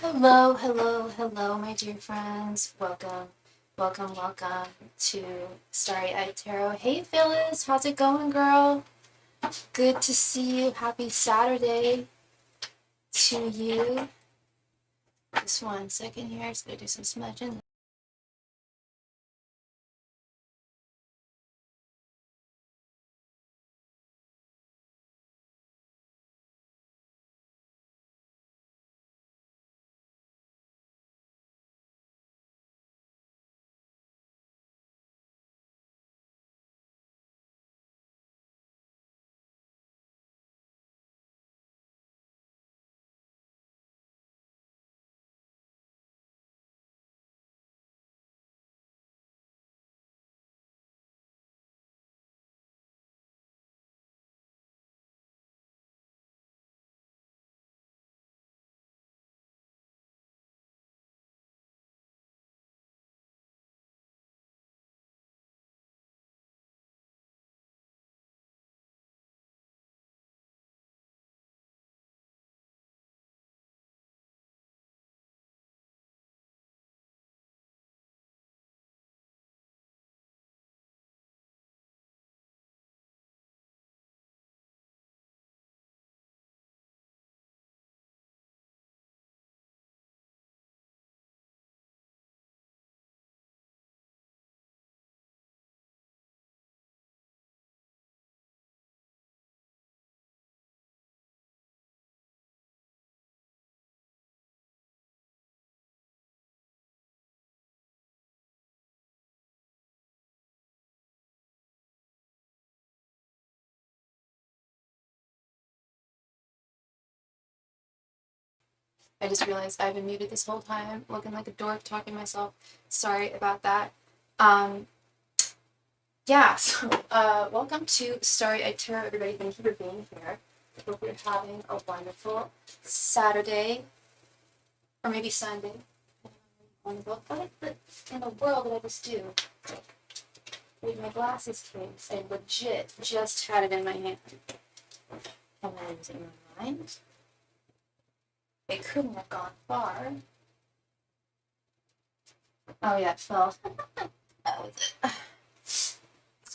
Hello, hello, hello, my dear friends. Welcome to Starry Tarot. Hey, Phyllis, how's it going, girl? Good to see you. Happy Saturday to you. Just 1 second here. Just gonna do some smudging. I just realized I've been muted this whole time, looking like a dork, talking to myself. Sorry about that. Um, yeah, so welcome to Starry Tarot, everybody. Thank you for being here. Hope you're having a wonderful Saturday, or maybe Sunday. What in the world did I just do? With my glasses case, I legit just had it in my hand. And I was in my mind. It couldn't have gone far. Oh yeah, it fell. That was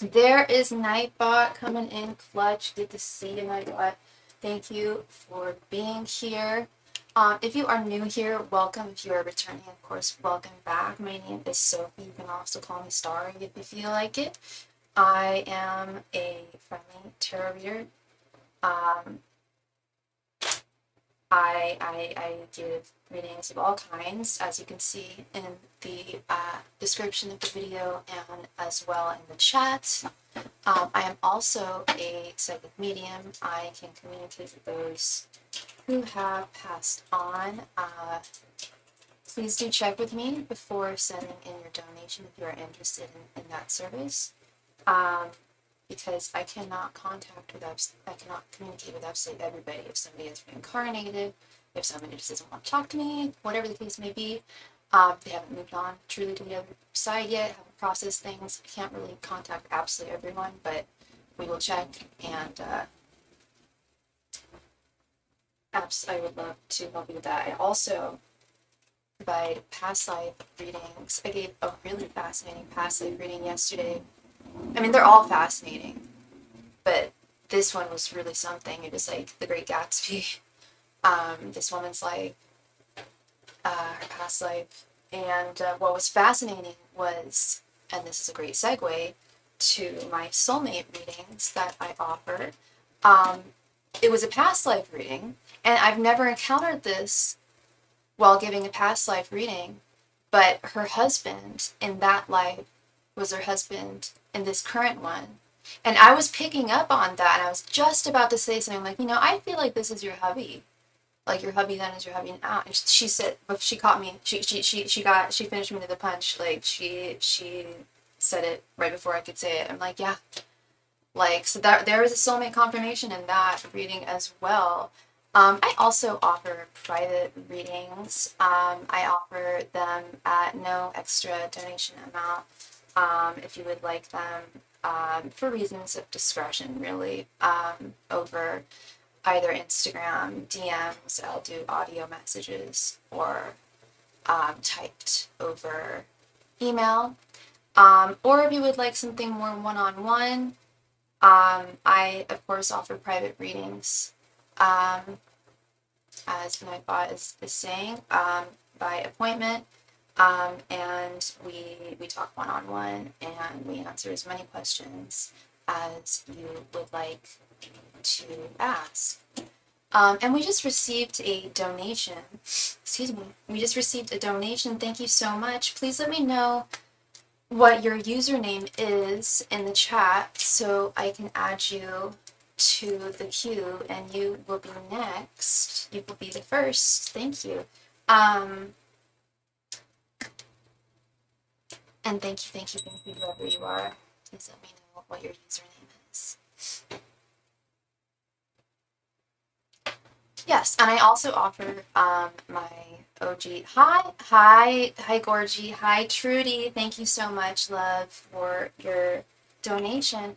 it. There is Nightbot coming in clutch. Good to see you, Nightbot. Thank you for being here. If you are new here, welcome. If you are returning, of course, welcome back. My name is Sophie. You can also call me Starry if you feel like it. I am a friendly tarot reader. I give readings of all kinds, as you can see in the description of the video and as well in the chat. I am also a psychic medium. I can communicate with those who have passed on. Please do check with me before sending in your donation if you are interested in that service. Because I cannot I cannot communicate with absolutely everybody. If somebody is reincarnated, if somebody just doesn't want to talk to me, whatever the case may be, they haven't moved on truly to the other side yet, haven't processed things, I can't really contact absolutely everyone, but we will check, and I would love to help you with that. I also provide past life readings. I gave a really fascinating past life reading yesterday. I mean, they're all fascinating, but this one was really something. It was like The Great Gatsby. This woman's like her past life, and what was fascinating was, and this is a great segue to my soulmate readings that I offer. It was a past life reading, and I've never encountered this while giving a past life reading, but her husband in that life was her husband in this current one. And I was picking up on that, and I was just about to say something like, I feel like this is your hubby. Like, your hubby then is your hubby now. And she said, but she caught me. She finished me to the punch. Like, she said it right before I could say it. I'm like, yeah. Like, so there was a soulmate confirmation in that reading as well. I also offer private readings. I offer them at no extra donation amount. If you would like them, for reasons of discretion, really, over either Instagram, DMs, I'll do audio messages, or typed over email. Or if you would like something more one-on-one, I, of course, offer private readings, as my bot is saying, by appointment. And we talk one-on-one, and we answer as many questions as you would like to ask. And we just received a donation. Excuse me. We just received a donation. Thank you so much. Please let me know what your username is in the chat so I can add you to the queue, and you will be next. You will be the first. Thank you. And thank you, whoever you are. Please let me know what your username is. Yes, and I also offer my OG. Hi, Gorgie. Hi, Trudy. Thank you so much, love, for your donation.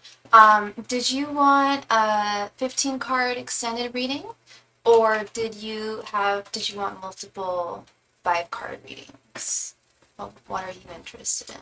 Did you want a 15 card extended reading, or did you want multiple 5 card readings? Well, what are you interested in?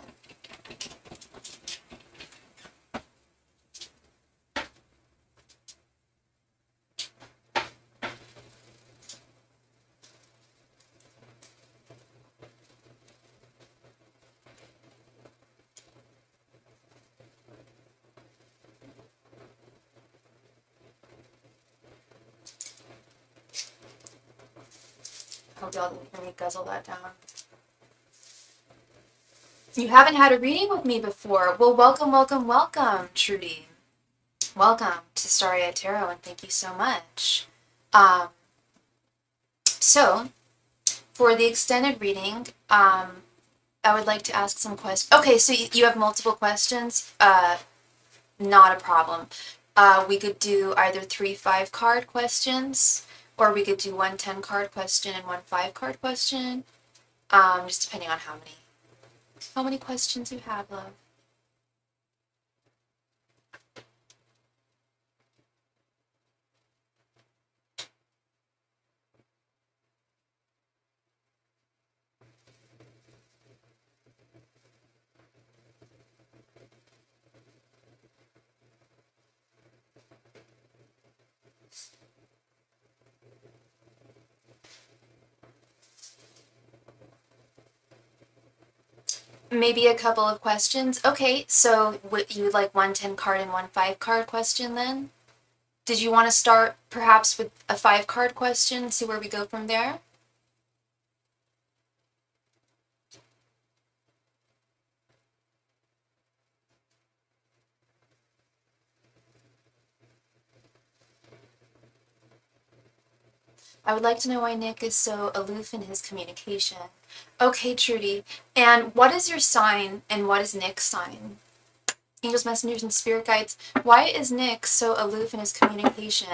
Hope y'all didn't hear me guzzle that down. You haven't had a reading with me before. Well, welcome, Trudy. Welcome to Starry Tarot, and thank you so much. So, for the extended reading, I would like to ask some questions. Okay, so you have multiple questions? Not a problem. We could do either 3 5-card questions, or we could do 1 10-card question and 1 5-card question, just depending on how many questions you have, love. Maybe a couple of questions. Okay, so you would like 1 10-card and 1 5-card question then? Did you want to start perhaps with a 5-card question, see where we go from there? I would like to know why Nick is so aloof in his communication. Okay, Trudy. And what is your sign, and what is Nick's sign? Angels, messengers, and spirit guides. Why is Nick so aloof in his communication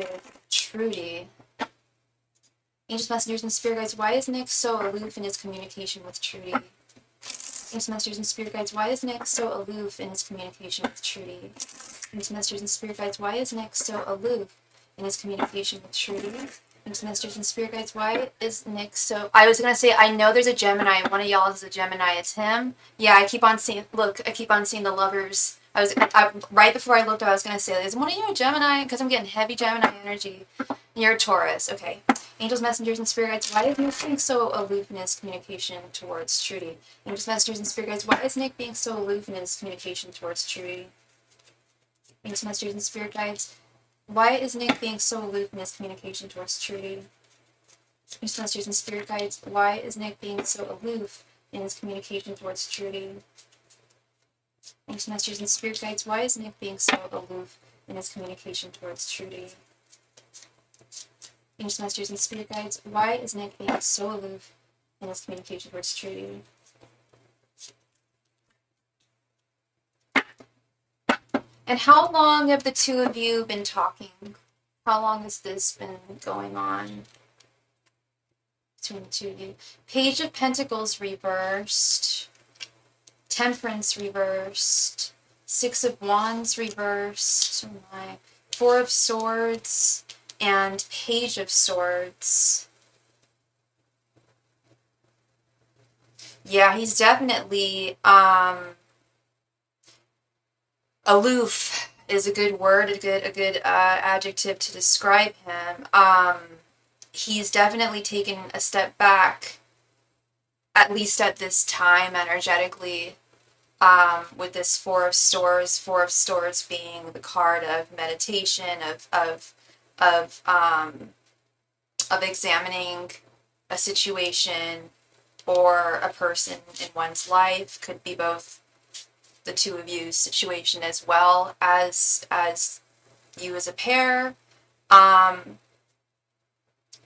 with Trudy? Angels, messengers, and spirit guides. Why is Nick so aloof in his communication with Trudy? Angels, messengers, and spirit guides. Why is Nick so aloof in his communication with Trudy? Angels, messengers, and spirit guides. Why is Nick so aloof in his communication with Trudy? Angels, messengers, and spirit guides. Why is Nick so... I was going to say, I know there's a Gemini. One of y'all is a Gemini. It's him. Yeah, I keep on seeing... Look, I keep on seeing the lovers. Right before I looked up, I was going to say, is one of you a Gemini? Because I'm getting heavy Gemini energy. You're a Taurus. Okay. Angels, messengers, and spirit guides. Why is Nick being so aloof in his communication towards Trudy? Angels, messengers, and spirit guides. Why is Nick being so aloof in his communication towards Trudy? Angels, messengers, and spirit guides. Why is Nick being so aloof in his communication towards Trudy? Angels, messengers, and spirit guides. Why is Nick being so aloof in his communication towards Trudy? Angels, messengers, and spirit guides. Why is Nick being so aloof in his communication towards Trudy? Angels, messengers, and spirit guides. Why is Nick being so aloof in his communication towards Trudy? And how long have the two of you been talking? How long has this been going on between the two of you? Page of Pentacles reversed. Temperance reversed. 6 of Wands reversed. Oh my. Four of Swords and Page of Swords. Yeah, he's definitely aloof is a good word, a good adjective to describe him. He's definitely taken a step back, at least at this time, energetically. With this Four of Swords being the card of meditation, of of examining a situation or a person in one's life. Could be both the two of you's situation as well as you as a pair.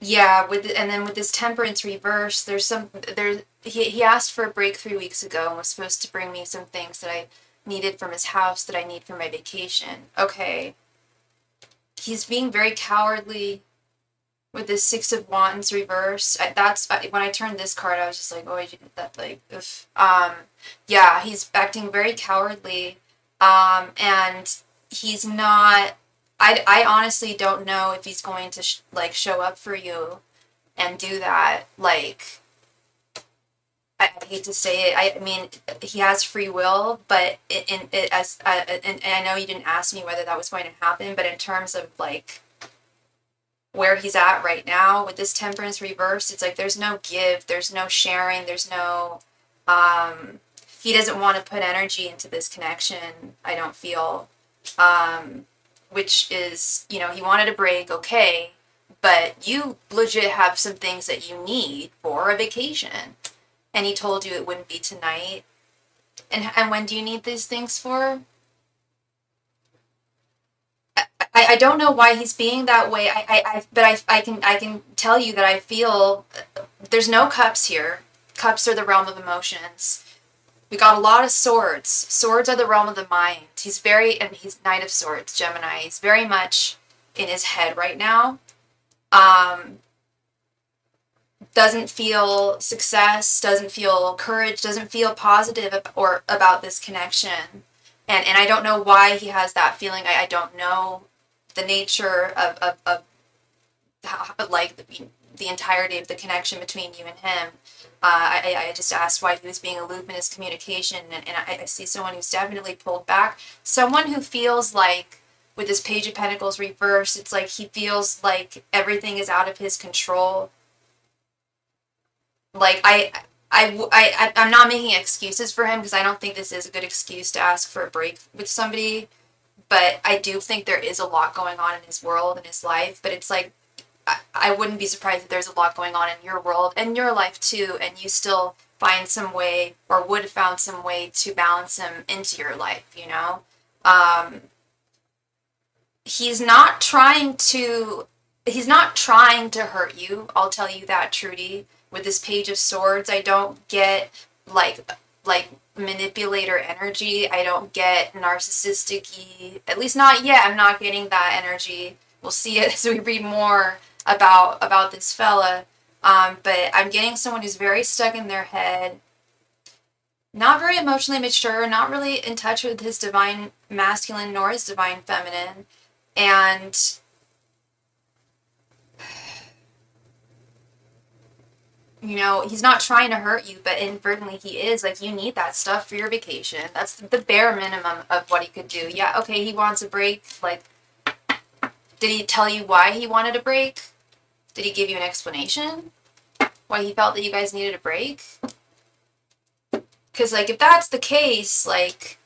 Yeah, and then with this Temperance reverse, he asked for a break 3 weeks ago and was supposed to bring me some things that I needed from his house that I need for my vacation. Okay. He's being very cowardly with this Six of Wands reverse. When I turned this card, I was just like, oh, that like, oof. Yeah, he's acting very cowardly, and he's not. I honestly don't know if he's going to show up for you and do that. Like, I hate to say it. I mean, he has free will, but and I know you didn't ask me whether that was going to happen, but in terms of like where he's at right now with this Temperance reverse, it's like there's no give, there's no sharing, there's no he doesn't want to put energy into this connection, I don't feel. Which is, he wanted a break, okay, but you legit have some things that you need for a vacation. And he told you it wouldn't be tonight. And when do you need these things for? I don't know why he's being that way. But I can tell you that I feel there's no cups here. Cups are the realm of emotions. We got a lot of swords. Swords are the realm of the mind. He's Knight of Swords, Gemini. He's very much in his head right now. Doesn't feel success, doesn't feel courage, doesn't feel positive about this connection. And I don't know why he has that feeling. I don't know the nature of how, like the entirety of the connection between you and him. I just asked why he was being aloof in his communication, and I see someone who's definitely pulled back. Someone who feels like, with this Page of Pentacles reverse, it's like he feels like everything is out of his control. Like, I'm not making excuses for him, because I don't think this is a good excuse to ask for a break with somebody, but I do think there is a lot going on in his world, in his life, but it's like, I wouldn't be surprised if there's a lot going on in your world and your life too, and you still find some way, or would have found some way, to balance him into your life, He's not trying to hurt you, I'll tell you that, Trudy. With this Page of Swords, I don't get like manipulator energy. I don't get narcissistic-y, at least not yet. I'm not getting that energy. We'll see it as we read more about this fella. But I'm getting someone who's very stuck in their head, not very emotionally mature, not really in touch with his divine masculine nor his divine feminine, and he's not trying to hurt you, but inadvertently he is. Like, you need that stuff for your vacation. That's the bare minimum of what he could do. Yeah, okay, he wants a break. Like, did he tell you why he wanted a break? Did he give you an explanation? Why he felt that you guys needed a break? Because, like, if that's the case, like,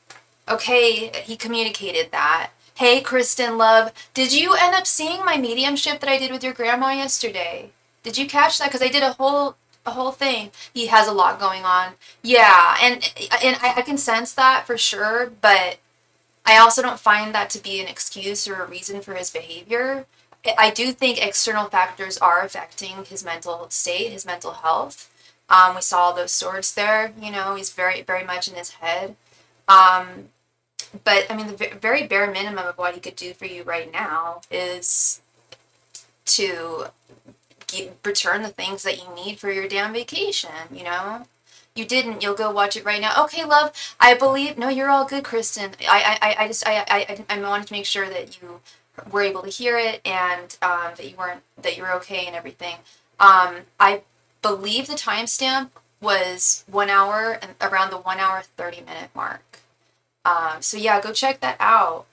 okay, he communicated that. Hey, Kristen, love, did you end up seeing my mediumship that I did with your grandma yesterday? Did you catch that? Because I did a whole thing. He has a lot going on. Yeah, and I can sense that for sure, but I also don't find that to be an excuse or a reason for his behavior. I do think external factors are affecting his mental state, his mental health. We saw those swords there. He's very, very much in his head. But, I mean, the very bare minimum of what he could do for you right now is to return the things that you need for your damn vacation, You didn't, you'll go watch it right now. Okay, love, I believe, no, you're all good, Kristen. I wanted to make sure that you were able to hear it, and that you were okay and everything. I believe the timestamp was 1 hour and around the 1 hour 30 minute mark. So yeah, go check that out.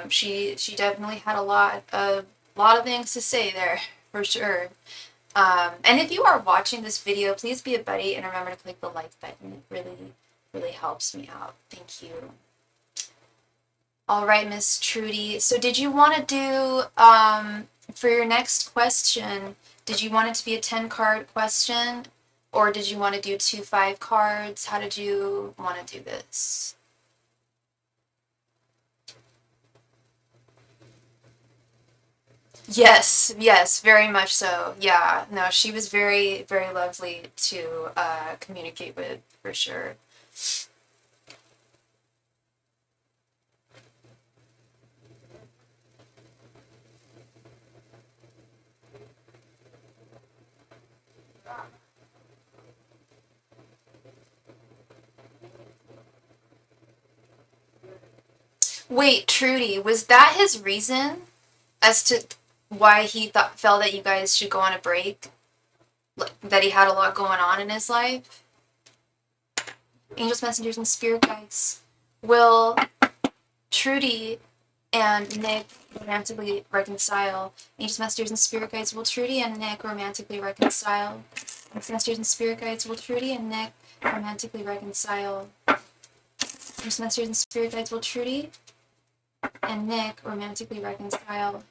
She definitely had a lot of things to say there for sure. And if you are watching this video, please be a buddy and remember to click the like button. It really helps me out. Thank you. All right, Miss Trudy. So did you want to do, for your next question, did you want it to be a 10-card question? Or did you want to do 2 5-cards? How did you want to do this? Yes, very much so. Yeah, no, she was very lovely to communicate with, for sure. Wait, Trudy, was that his reason as to why he felt that you guys should go on a break? Like, that he had a lot going on in his life? Angels, messengers, and spirit guides. Will Trudy and Nick romantically reconcile? Angels, messengers, and spirit guides. Will Trudy and Nick romantically reconcile? Angels, messengers, and spirit guides. Will Trudy and Nick romantically reconcile? Angels, messengers, and spirit guides. Will Trudy and Nick romantically reconcile?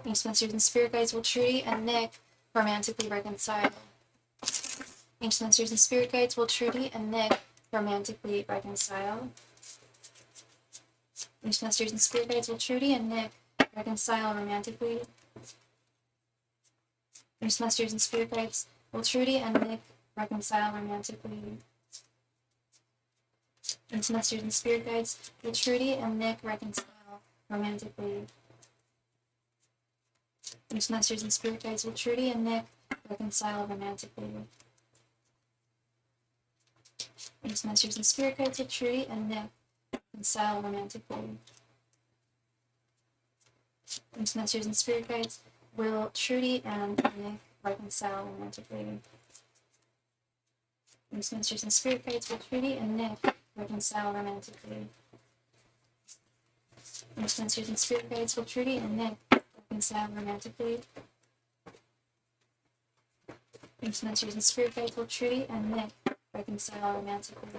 Angels, messengers, and spirit guides. Will Trudy and Nick romantically reconcile? Angels, messengers, and spirit guides. Will Trudy and Nick romantically reconcile? Angels, messengers, and spirit guides. Will Trudy and Nick reconcile romantically? Angels, messengers, and spirit guides. Will Trudy and Nick reconcile romantically? Angels, messengers, and spirit guides. Will Trudy and Nick reconcile romantically? Angels, messengers, and spirit guides. Will Trudy and Nick reconcile romantically? Angels, messengers, and spirit guides. Will Trudy and Nick reconcile romantically? Angels, messengers, and spirit guides. Will Trudy and Nick reconcile romantically? Angels, messengers, and spirit guides. Will Trudy and Nick reconcile romantically? Angels, messengers, and spirit guides. Will Trudy and Nick reconcile romantically? Angels, messengers, and spirit guides. Will Trudy and Nick reconcile romantically?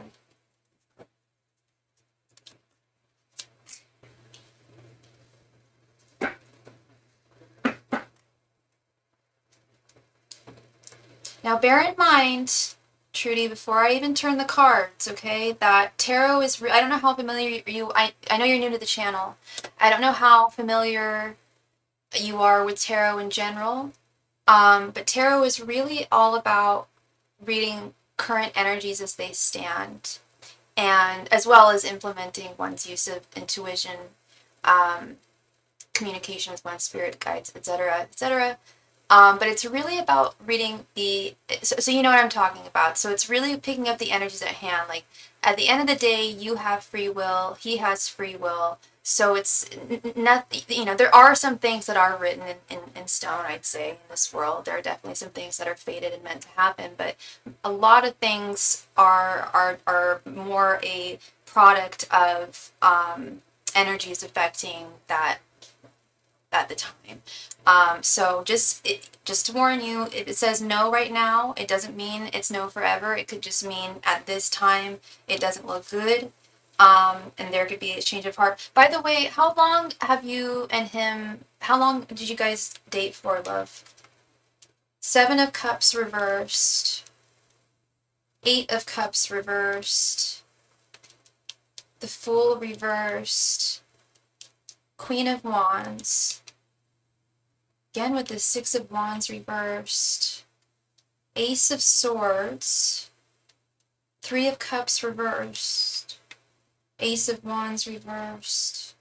Now bear in mind, Trudy, before I even turn the cards, okay, that tarot is, I don't know how familiar I know you're new to the channel. I don't know how familiar you are with tarot in general, but tarot is really all about reading current energies as they stand, and as well as implementing one's use of intuition, communication with one's spirit guides, etc., etc. But it's really about reading so you know what I'm talking about. So it's really picking up the energies at hand. Like, at the end of the day, you have free will, he has free will. So it's not, there are some things that are written in stone, I'd say, in this world. There are definitely some things that are fated and meant to happen, but a lot of things are more a product of energies affecting that at the time. So just to warn you, if it says no right now, it doesn't mean it's no forever. It could just mean at this time it doesn't look good, and there could be a change of heart. By the way, how long did you guys date for, love? 7 of Cups reversed, 8 of Cups reversed, the Fool reversed, Queen of Wands, again with the 6 of Wands reversed, Ace of Swords, 3 of Cups reversed, Ace of Wands reversed,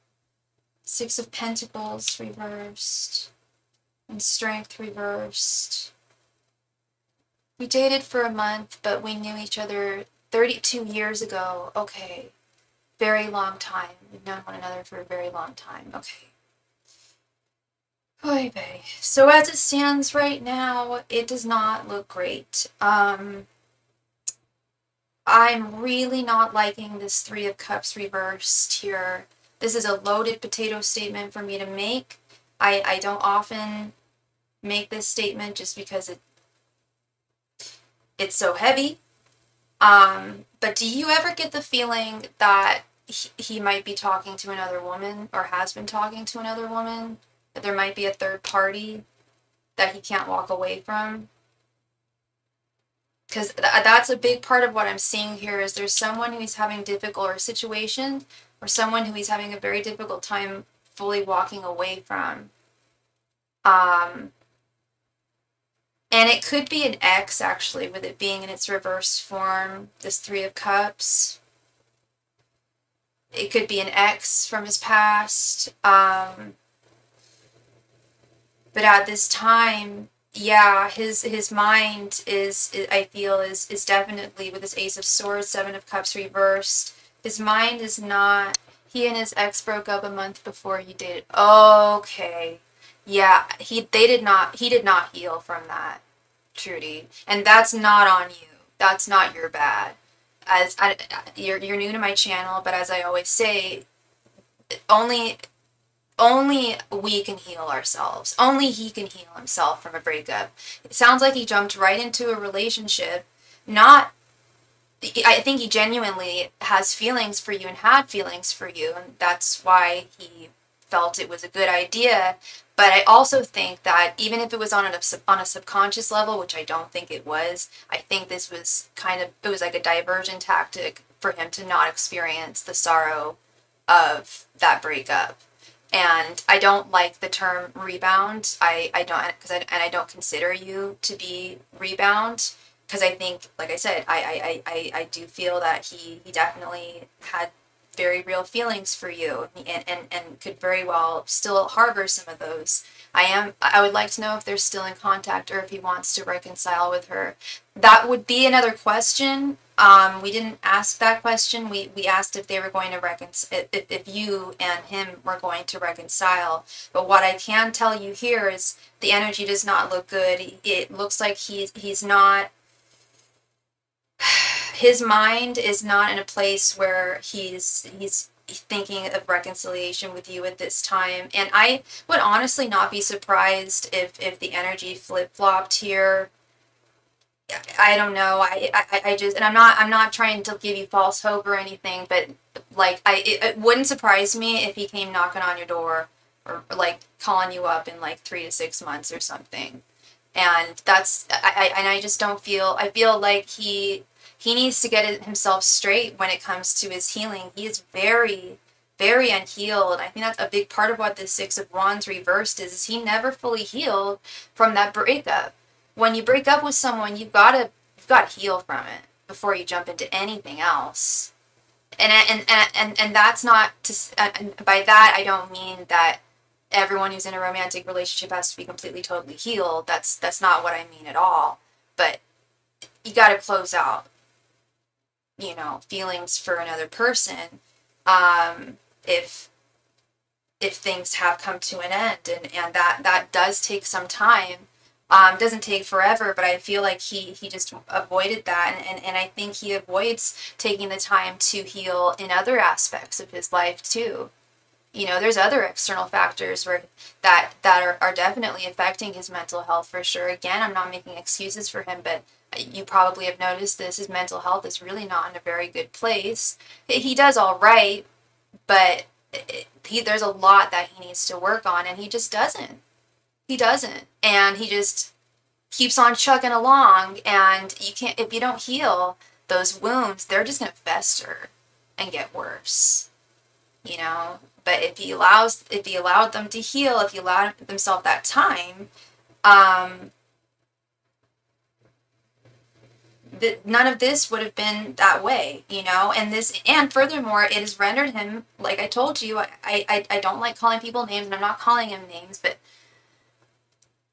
6 of Pentacles reversed, and Strength reversed. We dated for a month, but we knew each other 32 years ago. Okay. Very long time. We've known one another for a very long time. Okay. Oy vey. So as it stands right now, it does not look great. I'm really not liking this Three of Cups reversed here. This is a loaded potato statement for me to make. I don't often make this statement just because it's so heavy. But do you ever get the feeling that he might be talking to another woman or has been talking to another woman? That there might be a third party that he can't walk away from? Because that's a big part of what I'm seeing here is there's someone who he's having difficult or situation or someone who he's having a very difficult time fully walking away from. And it could be an ex, actually, with it being in its reverse form, this Three of Cups. It could be an ex from his past. But at this time, yeah, his mind is I feel is definitely with this Ace of Swords, Seven of Cups reversed. His mind is not. He and his ex broke up a month before he dated. Okay, yeah, he did not heal from that, Trudy, and that's not on you. That's not your bad. You're new to my channel, but as I always say, only we can heal ourselves. Only he can heal himself from a breakup. It sounds like he jumped right into a relationship. Not, I think he genuinely has feelings for you and had feelings for you, and that's why he felt it was a good idea. But I also think that even if it was on a subconscious level, which I don't think it was, I think this was it was like a diversion tactic for him to not experience the sorrow of that breakup. And I don't like the term rebound. I don't, I don't consider you to be rebound, because I think, like I said, I do feel that he definitely had very real feelings for you, and could very well still harbor some of those. I would like to know if they're still in contact or if he wants to reconcile with her. That would be another question. We didn't ask that question. We asked if they were going to reconcile, if you and him were going to reconcile. But what I can tell you here is the energy does not look good. It looks like he's not, his mind is not in a place where he's thinking of reconciliation with you at this time. And I would honestly not be surprised if the energy flip-flopped here. I don't know. I just, and I'm not trying to give you false hope or anything, but like it wouldn't surprise me if he came knocking on your door or like calling you up in like 3 to 6 months or something. And that's I just don't feel, I feel like he needs to get himself straight when it comes to his healing. He is very, very unhealed. I think that's a big part of what the Six of Wands reversed is he never fully healed from that breakup. When you break up with someone, you've got to heal from it before you jump into anything else. And that's not to, by that I don't mean that everyone who's in a romantic relationship has to be completely totally healed. That's not what I mean at all. But you got to close out, feelings for another person, if things have come to an end, and that does take some time. Doesn't take forever, but I feel like he just avoided that, and I think he avoids taking the time to heal in other aspects of his life too. There's other external factors that are definitely affecting his mental health for sure. Again, I'm not making excuses for him, but you probably have noticed this. His mental health is really not in a very good place. He does all right, but there's a lot that he needs to work on, and he just doesn't. He doesn't. And he just keeps on chugging along, and you can't, if you don't heal those wounds, they're just going to fester and get worse. But if he allowed them to heal, if he allowed themselves that time, none of this would have been that way, and furthermore, it has rendered him, like I told you, I don't like calling people names, and I'm not calling him names, but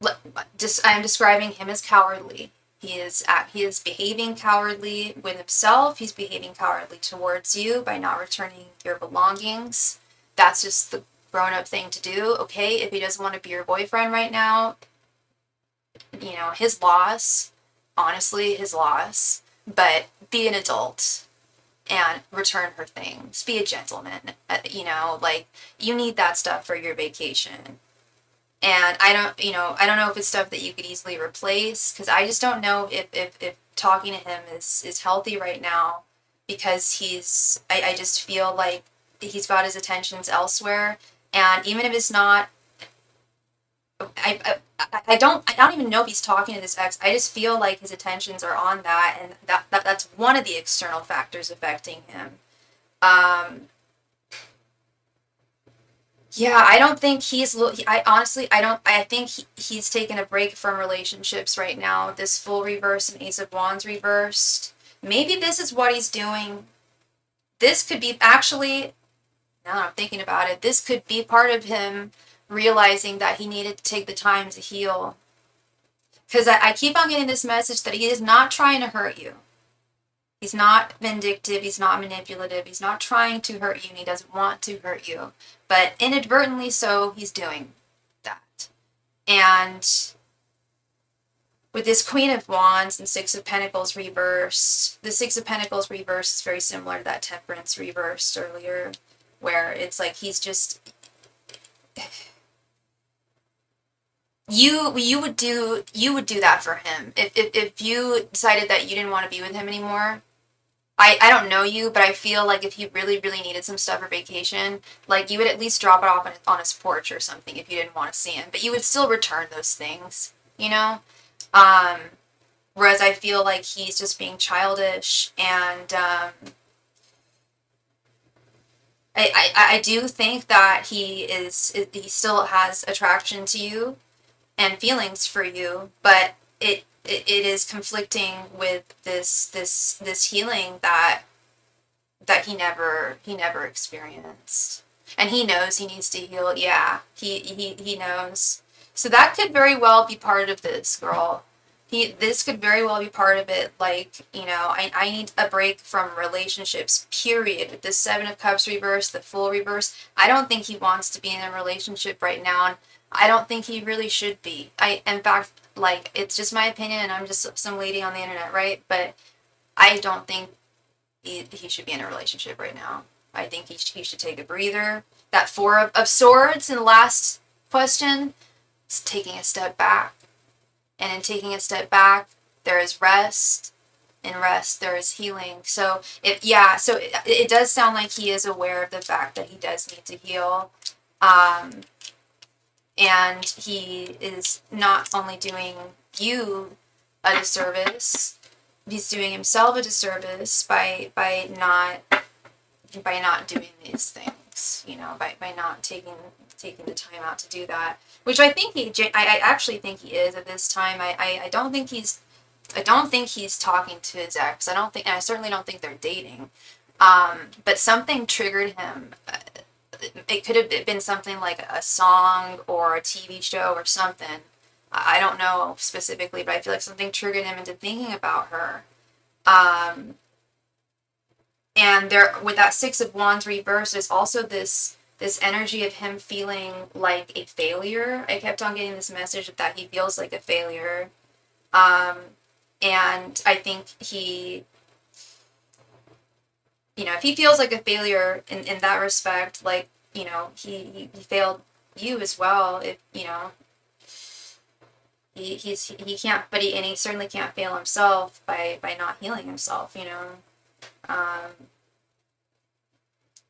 I'm describing him as cowardly. He is behaving cowardly with himself. He's behaving cowardly towards you by not returning your belongings. That's just grown-up thing to do. Okay, if he doesn't want to be your boyfriend right now, you know, his loss, honestly, his loss, but be an adult and return her things. Be a gentleman. You know, like, you need that stuff for your vacation. And I don't know if it's stuff that you could easily replace, because I just don't know if talking to him is healthy right now, because I just feel like he's got his attentions elsewhere. And even if it's not, I don't even know if he's talking to this ex. I just feel like his attentions are on that, and that's one of the external factors affecting him. Um, yeah, I don't think I honestly, I think he's taken a break from relationships right now. This full reverse and Ace of Wands reversed. Maybe this is what he's doing. This could be actually, now that I'm thinking about it, this could be part of him realizing that he needed to take the time to heal. Because I keep on getting this message that he is not trying to hurt you. He's not vindictive, he's not manipulative, he's not trying to hurt you, and he doesn't want to hurt you. But inadvertently so, he's doing that. And with this Queen of Wands and Six of Pentacles reversed, the Six of Pentacles reversed is very similar to that Temperance reversed earlier, where it's like he's just... You would do that for him. If you decided that you didn't want to be with him anymore, I don't know you, but I feel like if he really, really needed some stuff for vacation, like, you would at least drop it off on his porch or something if you didn't want to see him. But you would still return those things, you know? Whereas I feel like he's just being childish, and I do think that he still has attraction to you and feelings for you, but it is conflicting with this healing that he never experienced. And he knows he needs to heal. Yeah, he knows. So that could very well be part of this, girl. This could very well be part of it. Like, you know, I need a break from relationships, period. With the Seven of Cups reverse, the Fool reverse, I don't think he wants to be in a relationship right now, and I don't think he really should be. In fact, like, it's just my opinion, and I'm just some lady on the internet, right? But I don't think he should be in a relationship right now. I think he should take a breather. That Four of Swords in the last question is taking a step back. And in taking a step back, there is rest. In rest, there is healing. So it does sound like he is aware of the fact that he does need to heal. And he is not only doing you a disservice, he's doing himself a disservice by not doing these things, you know, by not taking the time out to do that, which I actually think he is at this time. I don't think he's talking to his ex. And I certainly don't think they're dating. But something triggered him. It could have been something like a song or a TV show or something. I don't know specifically, but I feel like something triggered him into thinking about her. And there, with that Six of Wands reversed, there's also this energy of him feeling like a failure. I kept on getting this message that he feels like a failure. And I think he, you know, if he feels like a failure in that respect, like, you know, he failed you as well. If, you know, he can't, and he certainly can't fail himself by not healing himself, you know.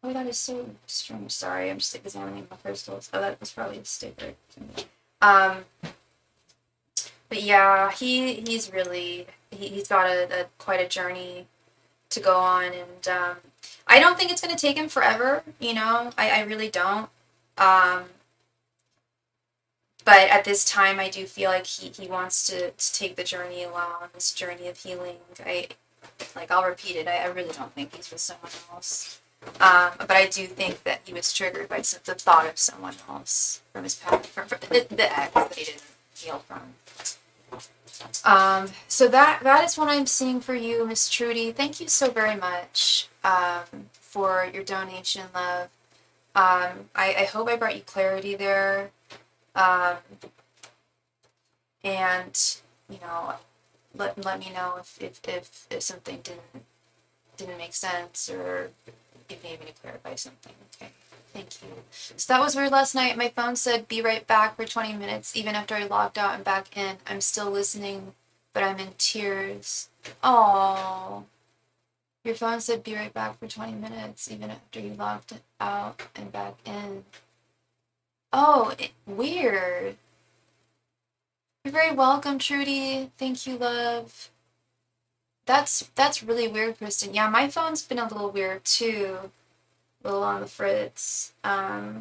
Oh, that is so strange. Sorry, I'm just examining my crystals. Oh, that was probably a sticker. But yeah, he's got quite a journey to go on, and I don't think it's going to take him forever, you know. I really don't. But at this time, I do feel like he wants to take the journey alone, this journey of healing. I'll repeat it. I really don't think he's with someone else. But I do think that he was triggered by the thought of someone else from his past, from the ex that he didn't heal from. So that is what I'm seeing for you, Miss Trudy. Thank you so very much for your donation, love. I hope I brought you clarity there. Um, and, you know, let me know if something didn't make sense, or if you need me to clarify something. Okay, thank you. So that was weird last night. My phone said be right back for 20 minutes. Even after I logged out and back in, I'm still listening, but I'm in tears. Oh, your phone said be right back for 20 minutes, even after you logged out and back in. Oh, weird. You're very welcome, Trudy. Thank you, love. That's really weird, Kristen. Yeah, my phone's been a little weird too. A little on the fritz. Yeah.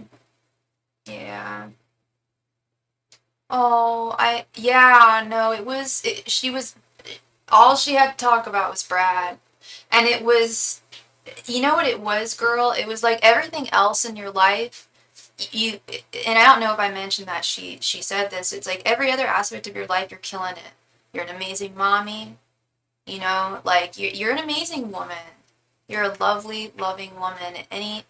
Oh, yeah, no, she was, all she had to talk about was Brad. And it was, you know what it was, girl? It was like everything else in your life, you, and I don't know if I mentioned that she said this. It's like every other aspect of your life, you're killing it. You're an amazing mommy, you know, like you're an amazing woman. You're a lovely, loving woman. Any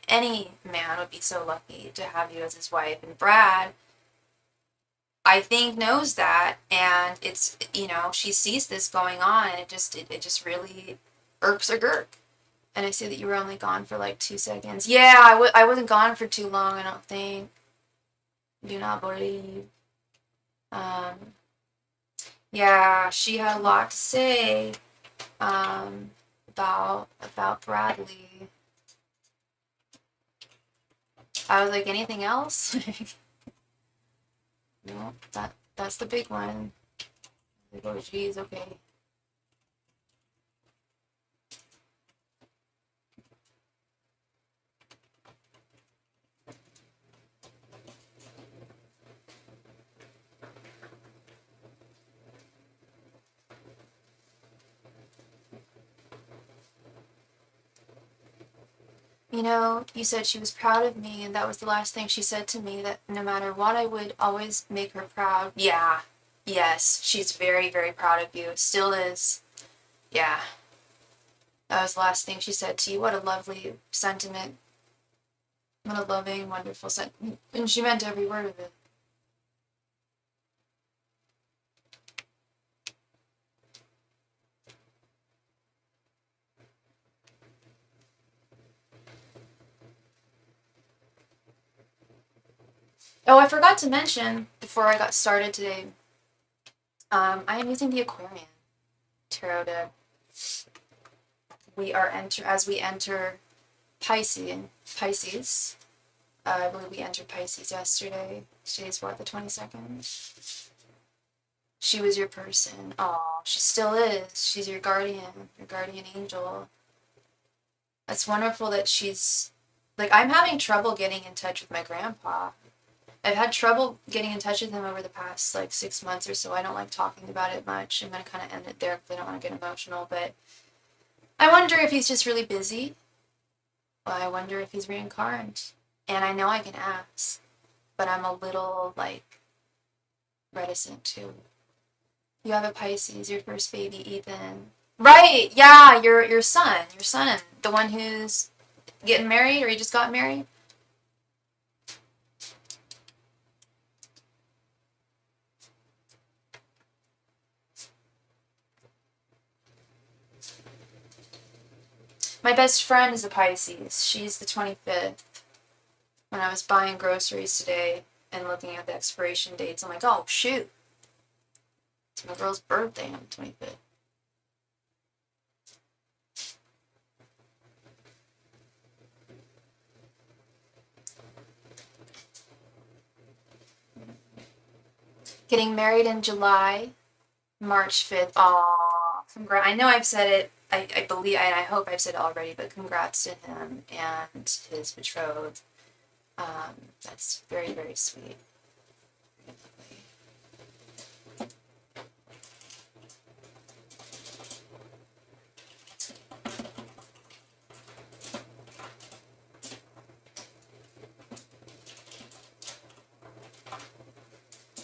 man would be so lucky to have you as his wife. And Brad, I think, knows that, and it's, you know, she sees this going on, and it just really irks her gurk. And I see that you were only gone for like 2 seconds. Yeah, I wasn't gone for too long, I don't think. Do not believe. Um, yeah, she had a lot to say about Bradley. I was like, anything else? No, that's the big one. Like, oh geez, okay. You know, you said she was proud of me, and that was the last thing she said to me, that no matter what, I would always make her proud. Yeah, yes, she's very, very proud of you. Still is. Yeah, that was the last thing she said to you. What a lovely sentiment. What a loving, wonderful sentiment. And she meant every word of it. Oh, I forgot to mention before I got started today, I am using the Aquarian tarot deck. As we enter Pisces. I believe we entered Pisces yesterday. Today's what, the 22nd? She was your person. Oh, she still is. She's your guardian angel. That's wonderful that she's, like, I'm having trouble getting in touch with my grandpa. I've had trouble getting in touch with him over the past like 6 months or so. I don't like talking about it much. I'm gonna kind of end it there because I don't want to get emotional. But I wonder if he's just really busy. I wonder if he's reincarnated. And I know I can ask, but I'm a little like reticent too. You have a Pisces, your first baby, Ethan. Right? Yeah, your son, the one who's getting married, or he just got married. My best friend is a Pisces. She's the 25th. When I was buying groceries today and looking at the expiration dates, I'm like, oh, shoot. It's my girl's birthday on the 25th. Getting married in July, March 5th. Aw, congrats. I know I've said it. I believe, and I hope I've said it already, but congrats to him and his betrothed. That's very, very sweet.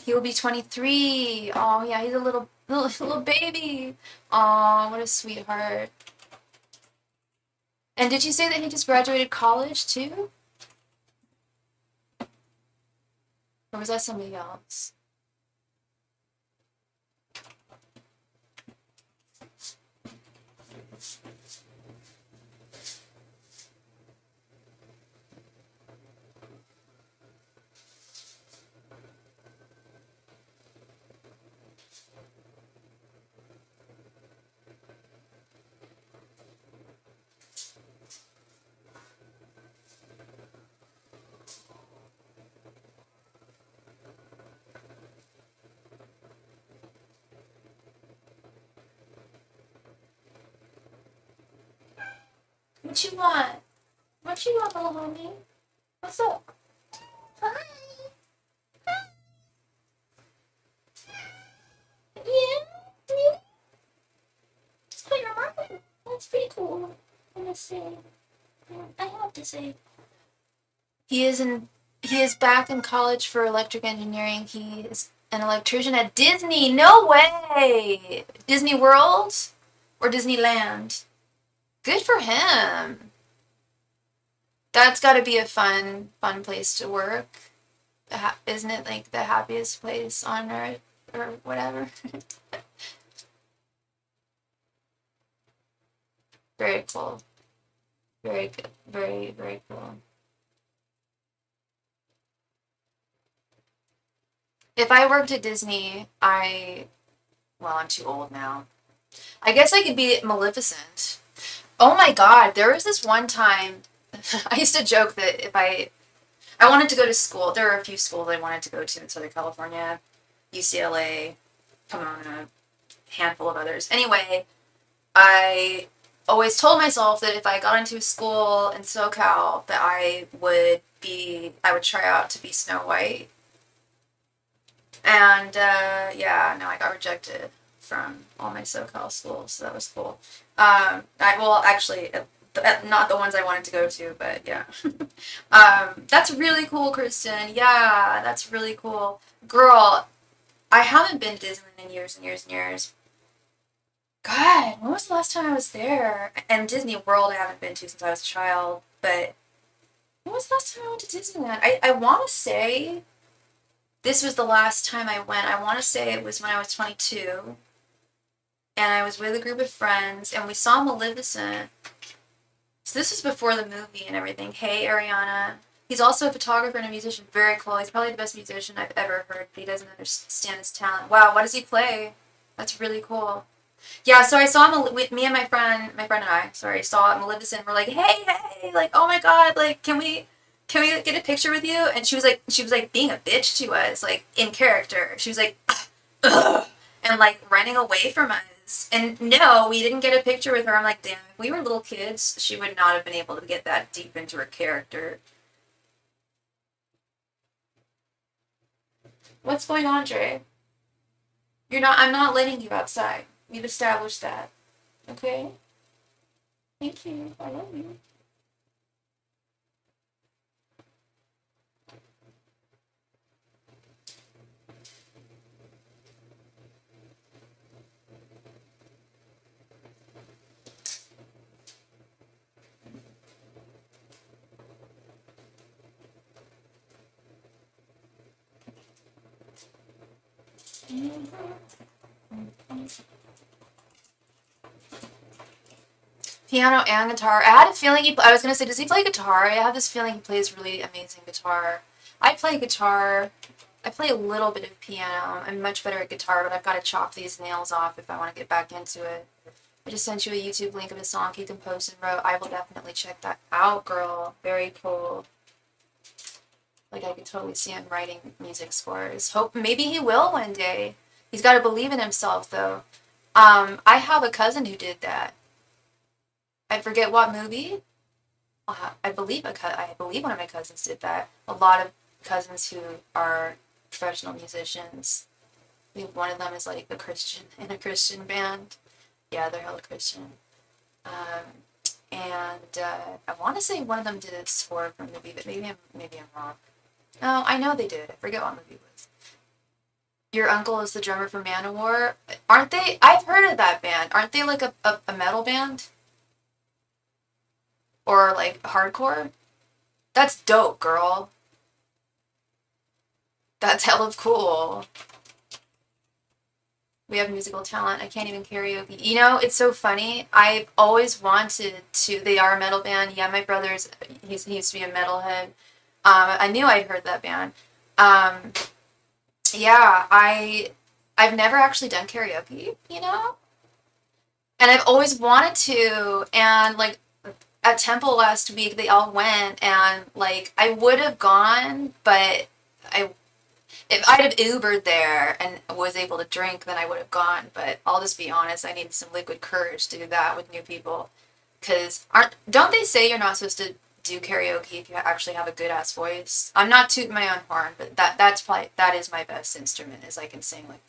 He will be 23. Oh, yeah, he's a little baby. Oh, what a sweetheart. And did you say that he just graduated college too? Or was that somebody else? What you want? What you want, little homie? What's up? Hi. Yeah. Really? Oh, you're Marvin. That's pretty cool. I'm gonna say. I have to say. He is in. He is back in college for electric engineering. He is an electrician at Disney. No way. Disney World or Disneyland. Good for him. That's got to be a fun place to work. Isn't it like the happiest place on earth or whatever? Very cool. Very good. Very, very cool. If I worked at Disney, well, I'm too old now. I guess I could be Maleficent. Oh my God, there was this one time, I used to joke that if I wanted to go to school, there are a few schools I wanted to go to in Southern California, UCLA, Pomona, handful of others. Anyway, I always told myself that if I got into a school in SoCal, that I would try out to be Snow White. And yeah, no, I got rejected from all my SoCal schools, so that was cool. Actually, not the ones I wanted to go to, but yeah. That's really cool, Kristen. Yeah, that's really cool. Girl, I haven't been to Disneyland in years and years and years. God, when was the last time I was there? And Disney World I haven't been to since I was a child, but when was the last time I went to Disneyland? I want to say this was the last time I went. I want to say it was when I was 22, and I was with a group of friends, and we saw Maleficent. So this was before the movie and everything. Hey, Ariana. He's also a photographer and a musician. Very cool. He's probably the best musician I've ever heard, but he doesn't understand his talent. Wow, what does he play? That's really cool. Yeah, so I saw me and my friend and I, sorry, saw Maleficent. We're like, hey, like, oh my God, like, can we get a picture with you? And she was like being a bitch to us, like in character. She was like, ugh, and like running away from us. And no, we didn't get a picture with her. I'm like, damn, if we were little kids, she would not have been able to get that deep into her character. What's going on, Dre? I'm not letting you outside. We've established that. Okay? Thank you. I love you. Piano and guitar. I had a feeling I was gonna say, does he play guitar? I have this feeling he plays really amazing guitar. I play guitar. I play a little bit of piano. I'm much better at guitar, but I've got to chop these nails off if I want to get back into it. I just sent you a YouTube link of a song he composed and wrote. I will definitely check that out, girl. Very cool. Like, I could totally see him writing music scores. Hope maybe he will one day. He's got to believe in himself, though. I have a cousin who did that. I forget what movie. I believe one of my cousins did that. A lot of cousins who are professional musicians. One of them is like a Christian in a Christian band. Yeah, they're hella Christian. I want to say one of them did a score for a movie, but maybe I'm wrong. No, I know they did. I forget what movie it was. Your uncle is the drummer for Manowar. Aren't they? I've heard of that band. Aren't they like a metal band? Or like hardcore? That's dope, girl. That's hella cool. We have musical talent. I can't even karaoke. You know, it's so funny. I've always wanted to. They are a metal band. Yeah, my brother's. He used to be a metalhead. I knew I'd heard that band. Um, yeah, I've never actually done karaoke. You know, and I've always wanted to. And like at Temple last week, they all went, and like I would have gone, but I if I'd have Ubered there and was able to drink, then I would have gone. But I'll just be honest, I needed some liquid courage to do that with new people. Cause don't they say you're not supposed to do karaoke if you actually have a good ass voice? I'm not tooting my own horn, but that is my best instrument is I can sing like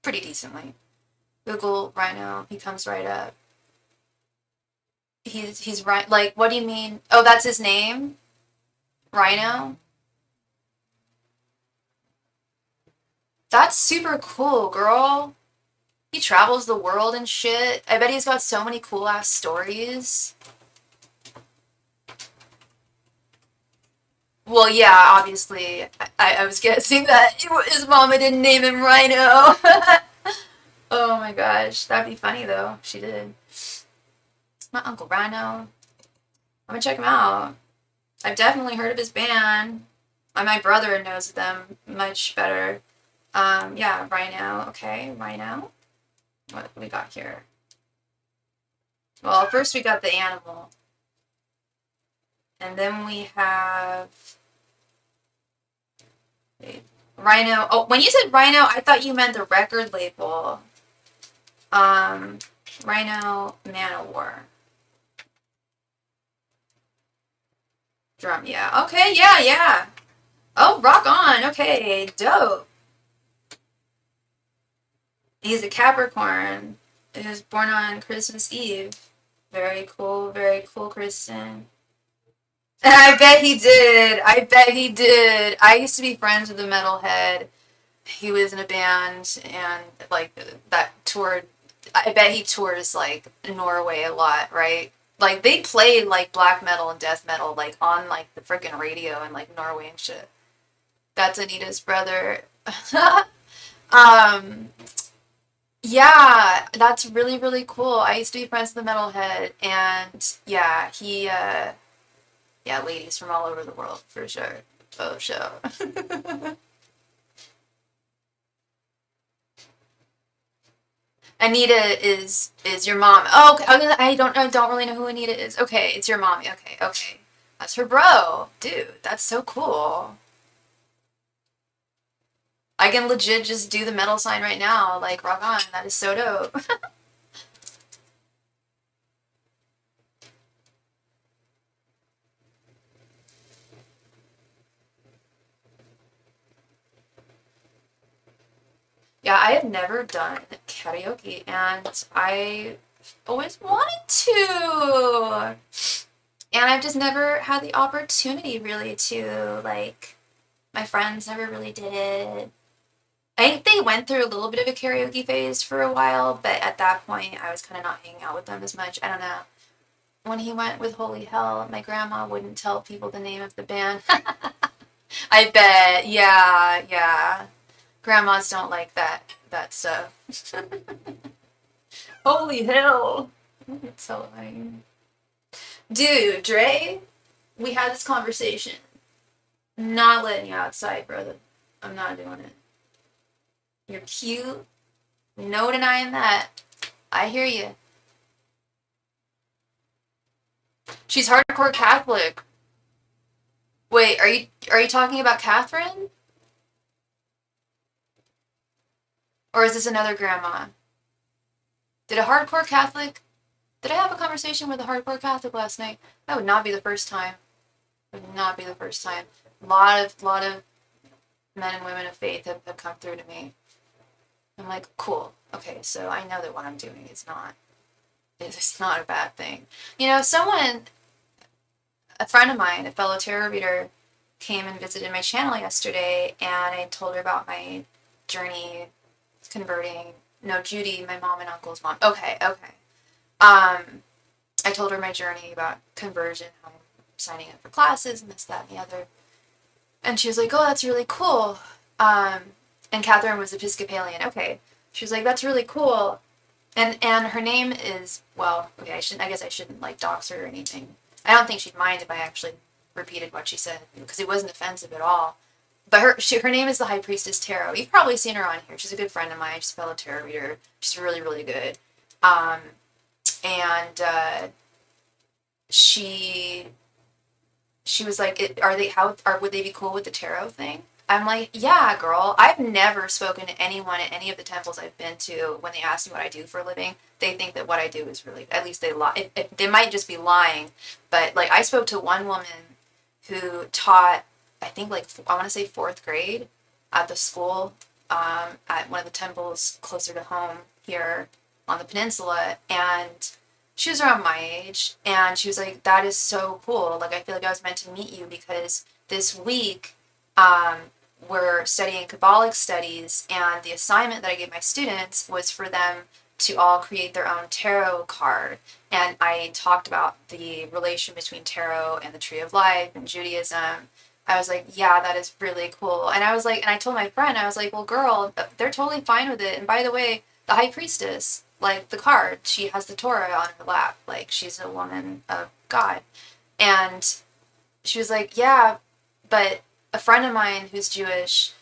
pretty decently. Google Rhino, he comes right up. He's right. Like, what do you mean? Oh, that's his name, Rhino. That's super cool, girl. He travels the world and shit. I bet he's got so many cool ass stories. Well, yeah, obviously. I was guessing that his mama didn't name him Rhino. Oh my gosh. That'd be funny though. If she did. My Uncle Rhino. I'm gonna check him out. I've definitely heard of his band. My brother knows them much better. Yeah, Rhino. Okay, Rhino. What we got here? Well, first we got the animal. And then we have wait, Rhino. Oh, when you said Rhino, I thought you meant the record label. Um, Rhino Manowar. Drum, yeah. Okay, yeah, yeah. Oh, rock on. Okay, dope. He's a Capricorn. He was born on Christmas Eve. Very cool, Kristen. And I bet he did. I bet he did. I used to be friends with a metalhead. He was in a band and like that toured. I bet he tours like Norway a lot, right? Like they played like black metal and death metal like on like the freaking radio in like Norway and shit. That's Anita's brother. um, yeah, that's really cool. I used to be friends with the metalhead, and yeah, yeah, ladies from all over the world for sure. Oh, sure. Anita is your mom. Oh, okay. I don't really know who Anita is. Okay, it's your mommy. Okay. That's her bro. Dude, that's so cool. I can legit just do the metal sign right now. Like, rock on. That is so dope. Yeah, I have never done karaoke, and I always wanted to. And I've just never had the opportunity really to, like, my friends never really did it. I think they went through a little bit of a karaoke phase for a while, but at that point, I was kind of not hanging out with them as much. I don't know. When he went with Holy Hell, my grandma wouldn't tell people the name of the band. I bet. Yeah, yeah. Grandmas don't like that stuff. Holy hell. It's so annoying. Dude, Dre, we had this conversation. Not letting you outside, brother. I'm not doing it. You're cute. No denying that. I hear you. She's hardcore Catholic. Wait, are you talking about Catherine? Or is this another grandma? Did a hardcore Catholic Did I have a conversation with a hardcore Catholic last night? That would not be the first time. Would not be the first time. A lot of men and women of faith have come through to me. I'm like, cool. Okay, so I know that what I'm doing is not it's not a bad thing. You know, a friend of mine, a fellow tarot reader, came and visited my channel yesterday, and I told her about my journey converting. No, Judy, my mom and uncle's mom. Okay. I told her my journey about conversion, how I'm signing up for classes and this, that, and the other. And she was like, oh, that's really cool. Um, and Catherine was Episcopalian. Okay. She was like, that's really cool. And her name is, well, okay, I guess I shouldn't like dox her or anything. I don't think she'd mind if I actually repeated what she said because it wasn't offensive at all. But her name is the High Priestess Tarot. You've probably seen her on here. She's a good friend of mine. She's a fellow tarot reader. She's really, really good. Um, and she she was like, "Are they would they be cool with the tarot thing?" I'm like, "Yeah, girl. I've never spoken to anyone at any of the temples I've been to when they ask me what I do for a living. They think that what I do is really, at least they lie. They might just be lying, but like I spoke to one woman who taught, I think like I want to say fourth grade at the school, at one of the temples closer to home here on the peninsula, and she was around my age, and she was like, that is so cool. Like, I feel like I was meant to meet you because this week, um, we're studying Kabbalic studies, and the assignment that I gave my students was for them to all create their own tarot card. And I talked about the relation between tarot and the Tree of Life and Judaism. I was like, yeah, that is really cool. And I was like, and I told my friend, I was like, well, girl, they're totally fine with it. And by the way, the high priestess, like the card, she has the Torah on her lap. Like she's a woman of God. And she was like, yeah, but a friend of mine who's Jewish,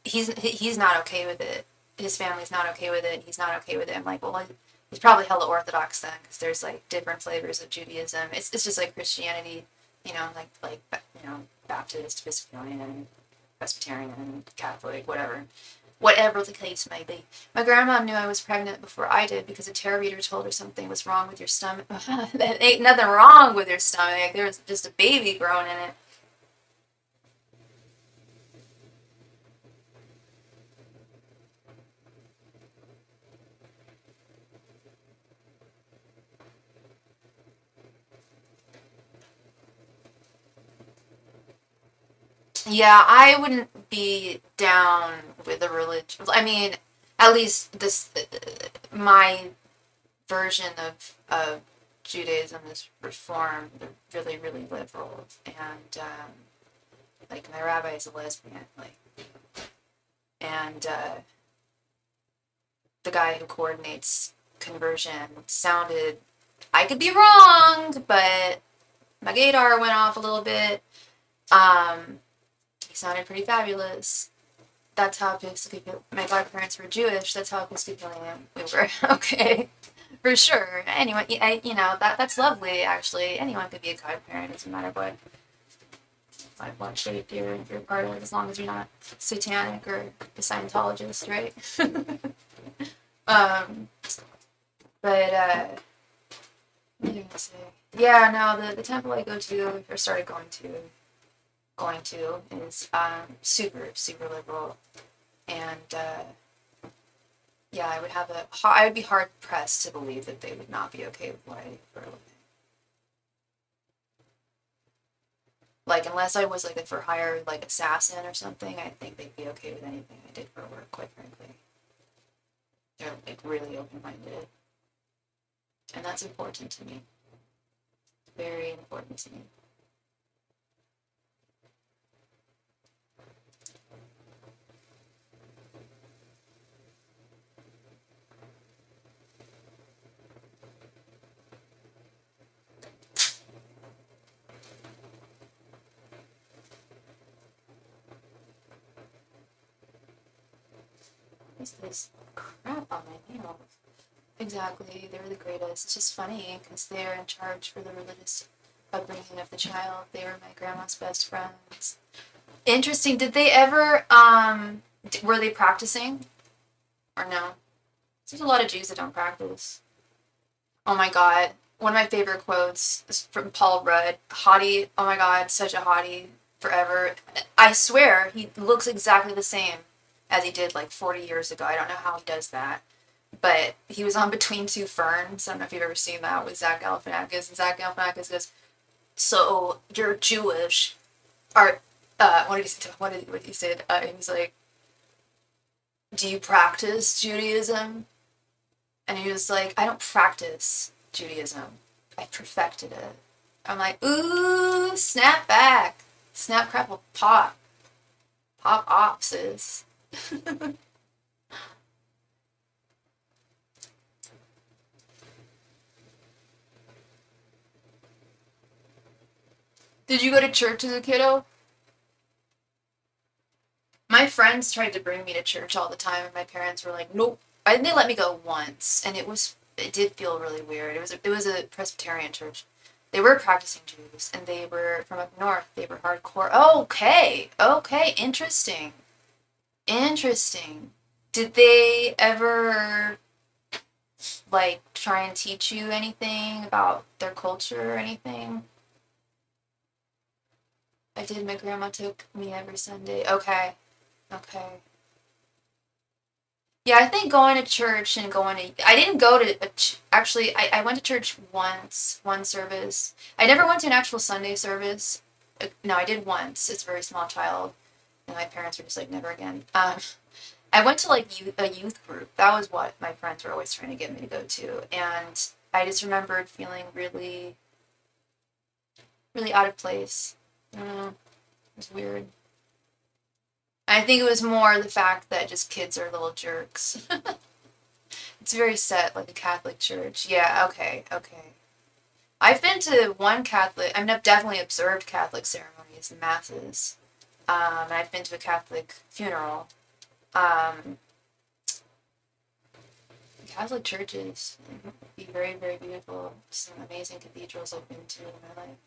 he's not okay with it. His family's not okay with it. He's not okay with it. I'm like, well, like, he's probably hella Orthodox then, because there's like different flavors of Judaism. It's just like Christianity, like Baptist, Episcopalian, Presbyterian, Catholic, whatever the case may be. My grandma knew I was pregnant before I did because a tarot reader told her something was wrong with your stomach. There ain't nothing wrong with your stomach. There was just a baby growing in it. Yeah, I wouldn't be down with the religion. I mean, at least my version of Judaism is reformed, really, really liberal, and like my rabbi is a lesbian, like, and the guy who coordinates conversion sounded. I could be wrong, but my gaydar went off a little bit. He sounded pretty fabulous. That's how Episcopalian. My godparents were Jewish. That's how Episcopalian we were. Okay, for sure. Anyway, that's lovely. Actually, anyone could be a godparent. Doesn't matter what shape you're part of, as long as you're not satanic or a Scientologist, right? um, but what was I gonna say? Yeah, no, the temple I go to or started going to is super super liberal, and yeah, I would be hard pressed to believe that they would not be okay with what I do for a living. Like unless I was like a for hire like assassin or something, I think they'd be okay with anything I did for work. Quite frankly, they're like really open minded, and that's important to me. Very important to me. What is this crap on my nails? Exactly, they're the greatest. It's just funny because they're in charge for the religious upbringing of the child. They were my grandma's best friends. Interesting. Did they ever were they practicing or no? There's a lot of Jews that don't practice. Oh my god. One of my favorite quotes is from Paul Rudd. Hottie, oh my god, such a hottie forever. I swear he looks exactly the same as he did like 40 years ago. I don't know how he does that. But he was on Between Two Ferns. I don't know if you've ever seen that with Zach Galifianakis. And Zach Galifianakis goes, "So you're Jewish?" Or what did he say? What he said? He was like, "Do you practice Judaism?" And he was like, "I don't practice Judaism. I perfected it." I'm like, "Ooh, snap back, snap, crackle, pop." Pop off, sis. Did you go to church as a kiddo? My friends tried to bring me to church all the time, and my parents were like, "Nope." And they let me go once, and it did feel really weird. It was a Presbyterian church. They were practicing Jews, and they were from up north. They were hardcore. Okay, okay, interesting, interesting. Did they ever like try and teach you anything about their culture or anything? I did. My grandma took me every Sunday. Okay, okay. Yeah, I think going to church and going to I didn't go to actually I went to church once, one service. I never went to an actual Sunday service. No, I did once as a very small child, and my parents were just like never again. I went to like a youth group. That was what my friends were always trying to get me to go to, and I just remembered feeling really, really out of place. I don't know. It was weird. I think it was more the fact that just kids are little jerks. It's very set, like a Catholic church. Yeah, okay, okay. I've been to one Catholic, I've definitely observed Catholic ceremonies and masses. And I've been to a Catholic funeral. Um, Catholic churches can be very, very beautiful. Some amazing cathedrals I've been to in my life.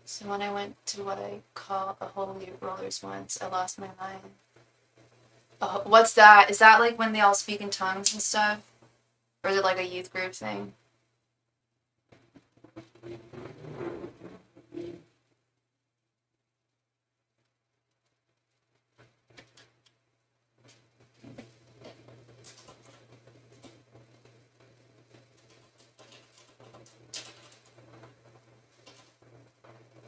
So when I went to what I call a holy rollers once, I lost my mind. Oh, what's that? Is that like when they all speak in tongues and stuff? Or is it like a youth group thing?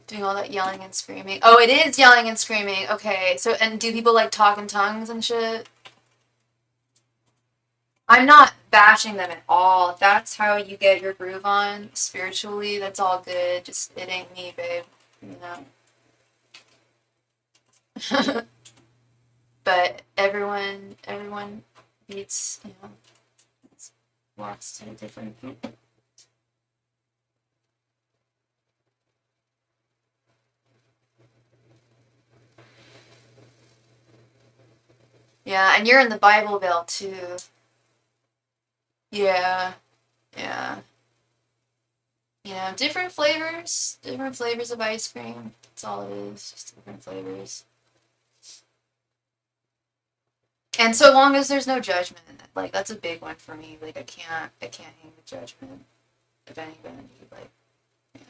Doing all that yelling and screaming. Oh, it is yelling and screaming. Okay. So, and do people like talk in tongues and shit? I'm not bashing them at all. If that's how you get your groove on spiritually, that's all good. Just, it ain't me, babe. You know? But everyone beats, walks to a different beat. Yeah, and you're in the Bible Belt too. Yeah, yeah. Different flavors of ice cream. That's all it is, just different flavors. And so long as there's no judgment, like that's a big one for me. Like I can't hang with judgment of anybody. Like, yeah.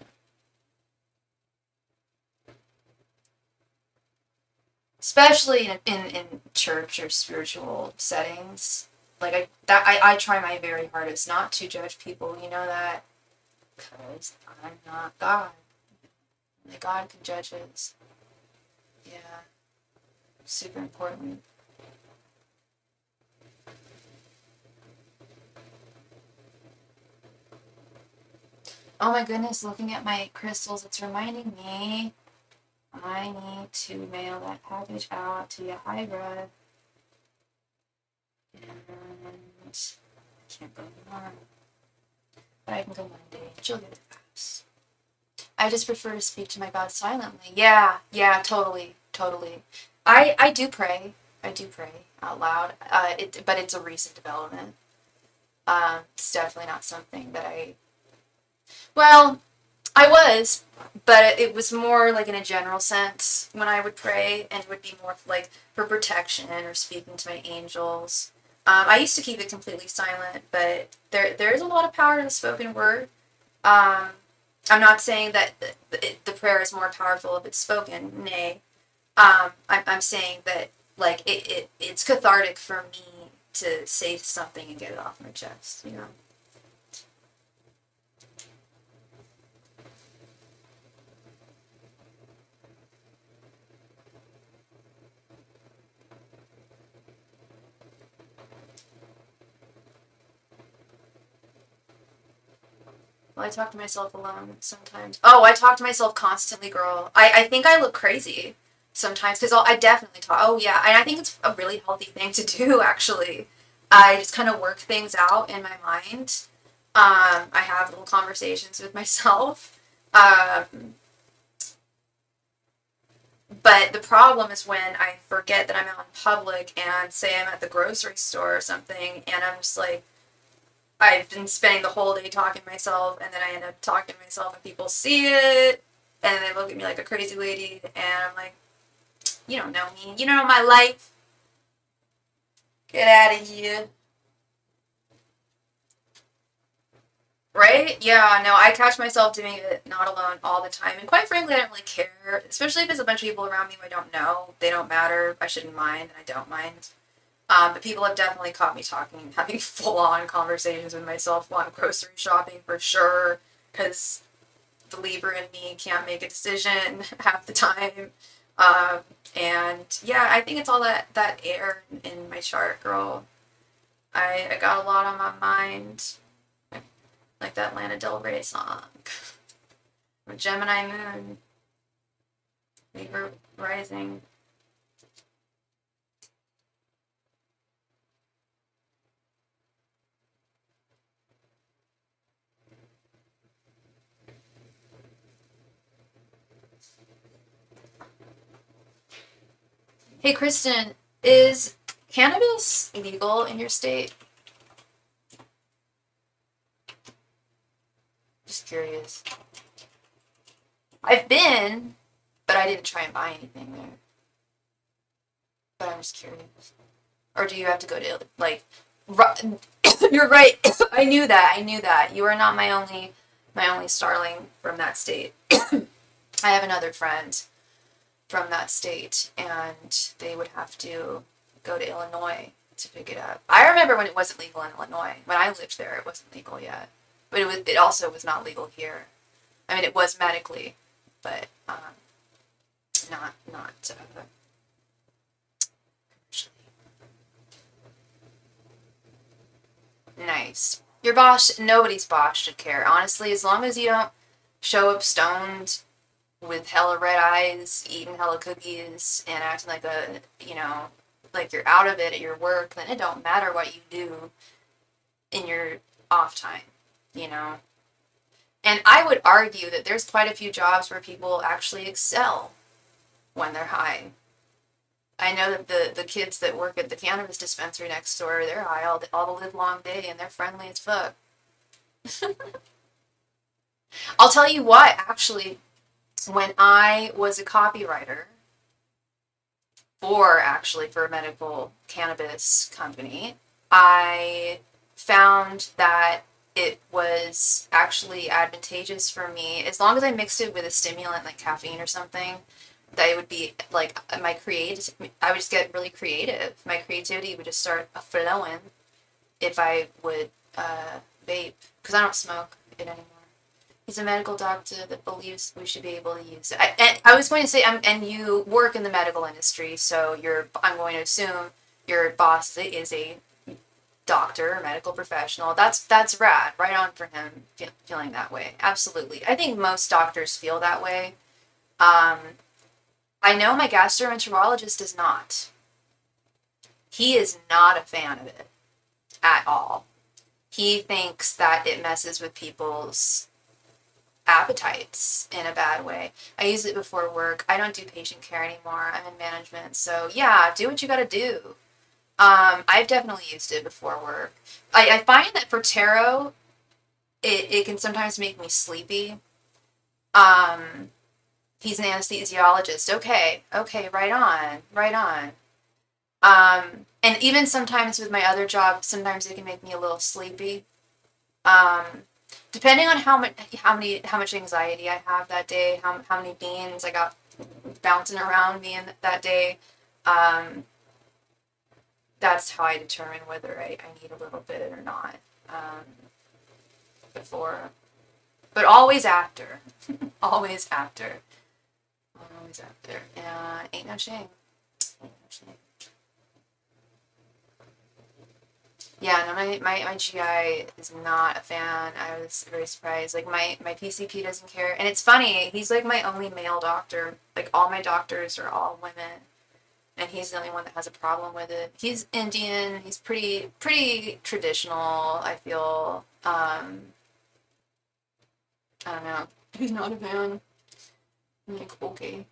Especially in church or spiritual settings. Like I try my very hardest not to judge people. You know that because I'm not God. Only God can judge us. Yeah, super important. Oh my goodness, looking at my crystals, it's reminding me I need to mail that package out to Yahaira. And I can't go tomorrow. But I can go Monday. She'll get it fast. I just prefer to speak to my God silently. Yeah, yeah, totally, totally. I do pray. I do pray out loud. But it's a recent development. It's definitely not something that well, I was, but it was more like in a general sense when I would pray, and it would be more like for protection or speaking to my angels. I used to keep it completely silent, but there's a lot of power to the spoken word. Um, I'm not saying that the prayer is more powerful if it's spoken. Nay, I'm saying that like it's cathartic for me to say something and get it off my chest. You know. Well, I talk to myself alone sometimes. Oh, I talk to myself constantly, girl. I think I look crazy sometimes because I definitely talk. Oh, yeah. And I think it's a really healthy thing to do, actually. I just kind of work things out in my mind. I have little conversations with myself. Um, but the problem is when I forget that I'm out in public and say I'm at the grocery store or something, and I'm just like, I've been spending the whole day talking to myself, and then I end up talking to myself, and people see it, and they look at me like a crazy lady, and I'm like, you don't know me. You don't know my life. Get out of here. Right? Yeah, no, I catch myself doing it not alone all the time. And quite frankly, I don't really care, especially if there's a bunch of people around me who I don't know. They don't matter. I shouldn't mind, and I don't mind. But people have definitely caught me talking, having full-on conversations with myself while I'm grocery shopping for sure, because the Libra in me can't make a decision half the time. Um, and yeah, I think it's all that air in my chart, girl. I got a lot on my mind, like that Lana Del Rey song. Gemini Moon, Libra Rising. Hey, Kristen, is cannabis legal in your state? Just curious. I've been, but I didn't try and buy anything there. But I'm just curious. Or do you have to go to, like, you're right. I knew that. I knew that. You are not my only starling from that state. I have another friend from that state, and they would have to go to Illinois to pick it up. I remember when it wasn't legal in Illinois. When I lived there, it wasn't legal yet. But it also was not legal here. I mean, it was medically, but not commercially. Nice. Your boss, nobody's boss should care. Honestly, as long as you don't show up stoned with hella red eyes, eating hella cookies, and acting like like you're out of it at your work, then it don't matter what you do in your off time, you know? And I would argue that there's quite a few jobs where people actually excel when they're high. I know that the kids that work at the cannabis dispensary next door, they're high all the live long day, and they're friendly as fuck. I'll tell you what, actually, when I was a copywriter for a medical cannabis company, I found that it was actually advantageous for me as long as I mixed it with a stimulant like caffeine or something. That it would be like I would just get really creative. My creativity would just start flowing if I would vape, because I don't smoke it anymore. He's a medical doctor that believes we should be able to use it. And I was going to say, and you work in the medical industry, so I'm going to assume your boss is a doctor, a medical professional. That's rad. Right on for him feeling that way. Absolutely. I think most doctors feel that way. Um, I know my gastroenterologist does not. He is not a fan of it at all. He thinks that it messes with people's appetites in a bad way. I use it before work. I don't do patient care anymore. I'm in management. So yeah, do what you gotta do. I've definitely used it before work. I find that for tarot, it can sometimes make me sleepy. Um, he's an anesthesiologist. Okay, right on, right on. And even sometimes with my other job, sometimes it can make me a little sleepy. Um, Depending on how much anxiety I have that day, how many beans I got bouncing around me in that day, um, that's how I determine whether I need a little bit or not. Um, Before, but always after, always after, always after. Ain't no shame. Ain't no shame. Yeah, no, my GI is not a fan. I was very surprised. Like my PCP doesn't care. And it's funny, he's like my only male doctor. Like all my doctors are all women. And he's the only one that has a problem with it. He's Indian. He's pretty traditional, I feel. I don't know. He's not a fan. I'm like, okay.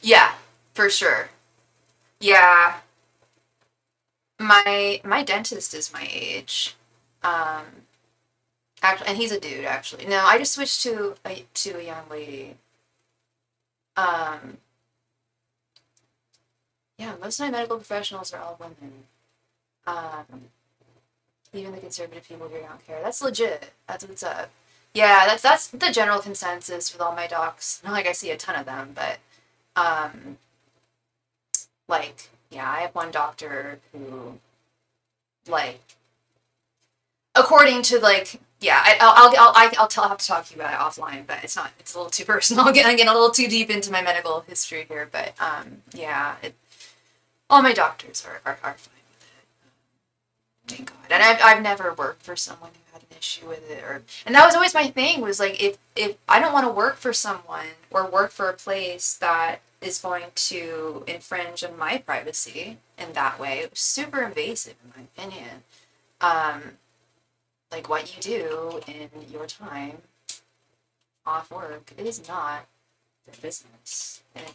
Yeah, for sure. Yeah. My dentist is my age. Um, Actually, and he's a dude, actually. No, I just switched to a young lady. Um, yeah, most of my medical professionals are all women. Um, Even the conservative people here don't care. That's legit. That's what's up. Yeah, that's the general consensus with all my docs. Not like I see a ton of them, but um, like yeah, I have one doctor who like according to like yeah, I'll have to talk to you about it offline, but it's not it's a little too personal. I'm getting a little too deep into my medical history here, but yeah, all my doctors are fine. Thank God. And I've never worked for someone who had an issue with it, or and that was always my thing was like if I don't want to work for someone or work for a place that is going to infringe on my privacy in that way, it was super invasive in my opinion. Um, like what you do in your time off work, it is not their business, and it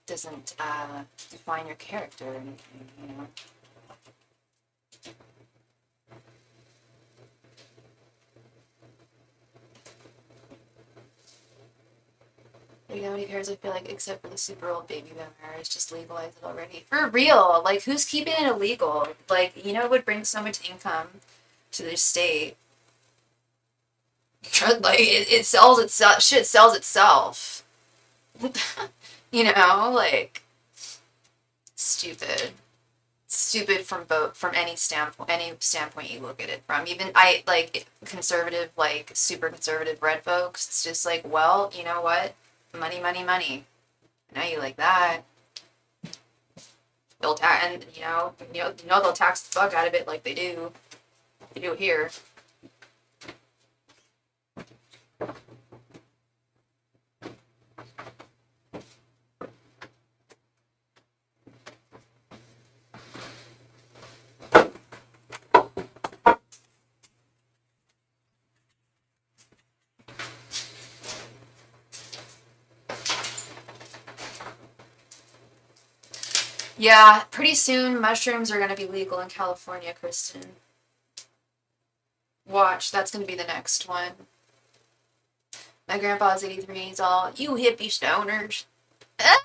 doesn't define your character or anything, you know. Like nobody cares, I feel like, except for the super old baby boomers. Just legalize it already. For real. Like, who's keeping it illegal? Like, you know, it would bring so much income to the state. Like, it sells itself. Shit sells itself. You know, like, stupid. Stupid from any standpoint you look at it from. Even I like conservative, like super conservative red folks. It's just like, well, you know what? Money, money, money. I know you like that. They'll tax, and you know they'll tax the fuck out of it like they do. They do here. Yeah, pretty soon mushrooms are gonna be legal in California, Kristen. Watch, that's gonna be the next one. My grandpa's 83. He's all, "You hippie stoners." Ah!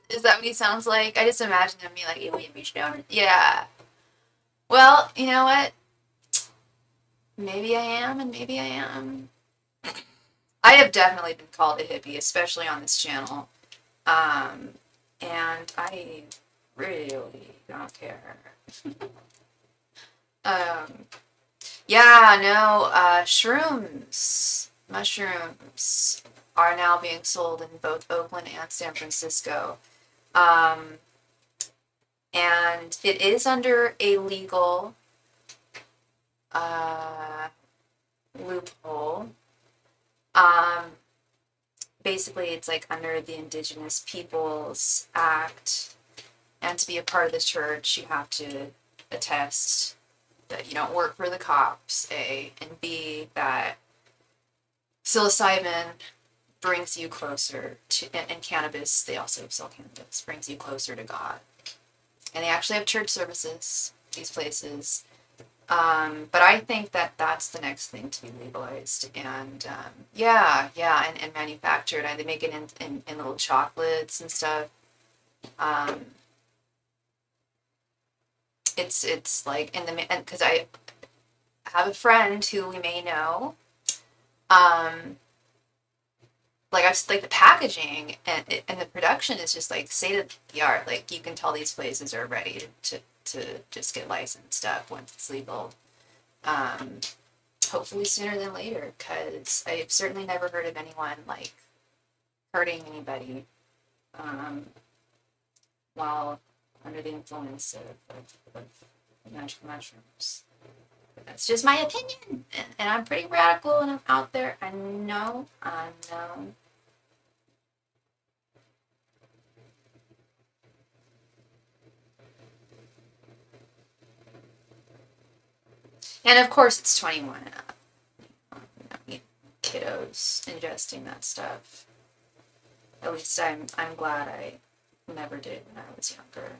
Is that what he sounds like? I just imagine him being like, "You hippie stoners." Yeah. Well, you know what? Maybe I am, and maybe I am. I have definitely been called a hippie, especially on this channel. Um, and I really don't care. Um, yeah, no, mushrooms are now being sold in both Oakland and San Francisco. Um, and it is under a legal uh, loophole. Um, Basically, it's like under the Indigenous Peoples Act, and to be a part of the church, you have to attest that you don't work for the cops, A, and B, that psilocybin brings you closer to, and cannabis, they also sell cannabis, brings you closer to God. And they actually have church services, these places. But I think that that's the next thing to be legalized. And and manufactured. They make it in little chocolates and stuff. Um, it's like in the, because I have a friend who we may know. Um, like the packaging and the production is just like state of the art. Like you can tell these places are ready to just get licensed up once it's legal. Um, hopefully sooner than later, because I've certainly never heard of anyone like hurting anybody while under the influence of magical mushrooms. But that's just my opinion, and I'm pretty radical and I'm out there. I know. And of course, it's 21 and up. Kiddos ingesting that stuff. At least I'm glad I never did when I was younger.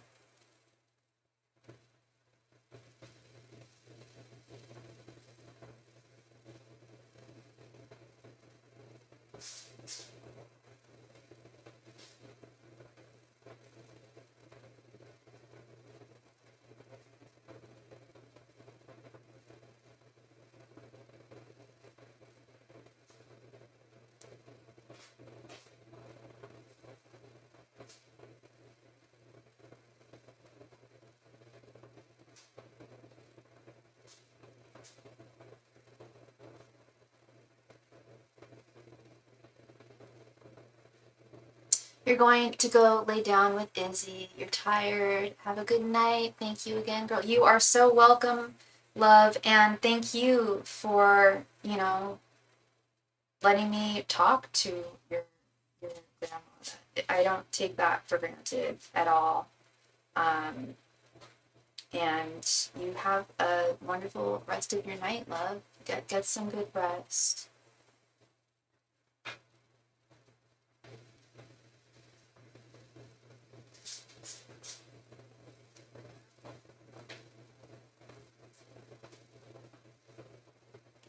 You're going to go lay down with Izzy. You're tired. Have a good night. Thank you again, girl. You are so welcome, love. And thank you for, letting me talk to your grandma. I don't take that for granted at all. And you have a wonderful rest of your night, love. Get some good rest.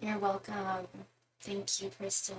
You're welcome. Thank you, Kristen.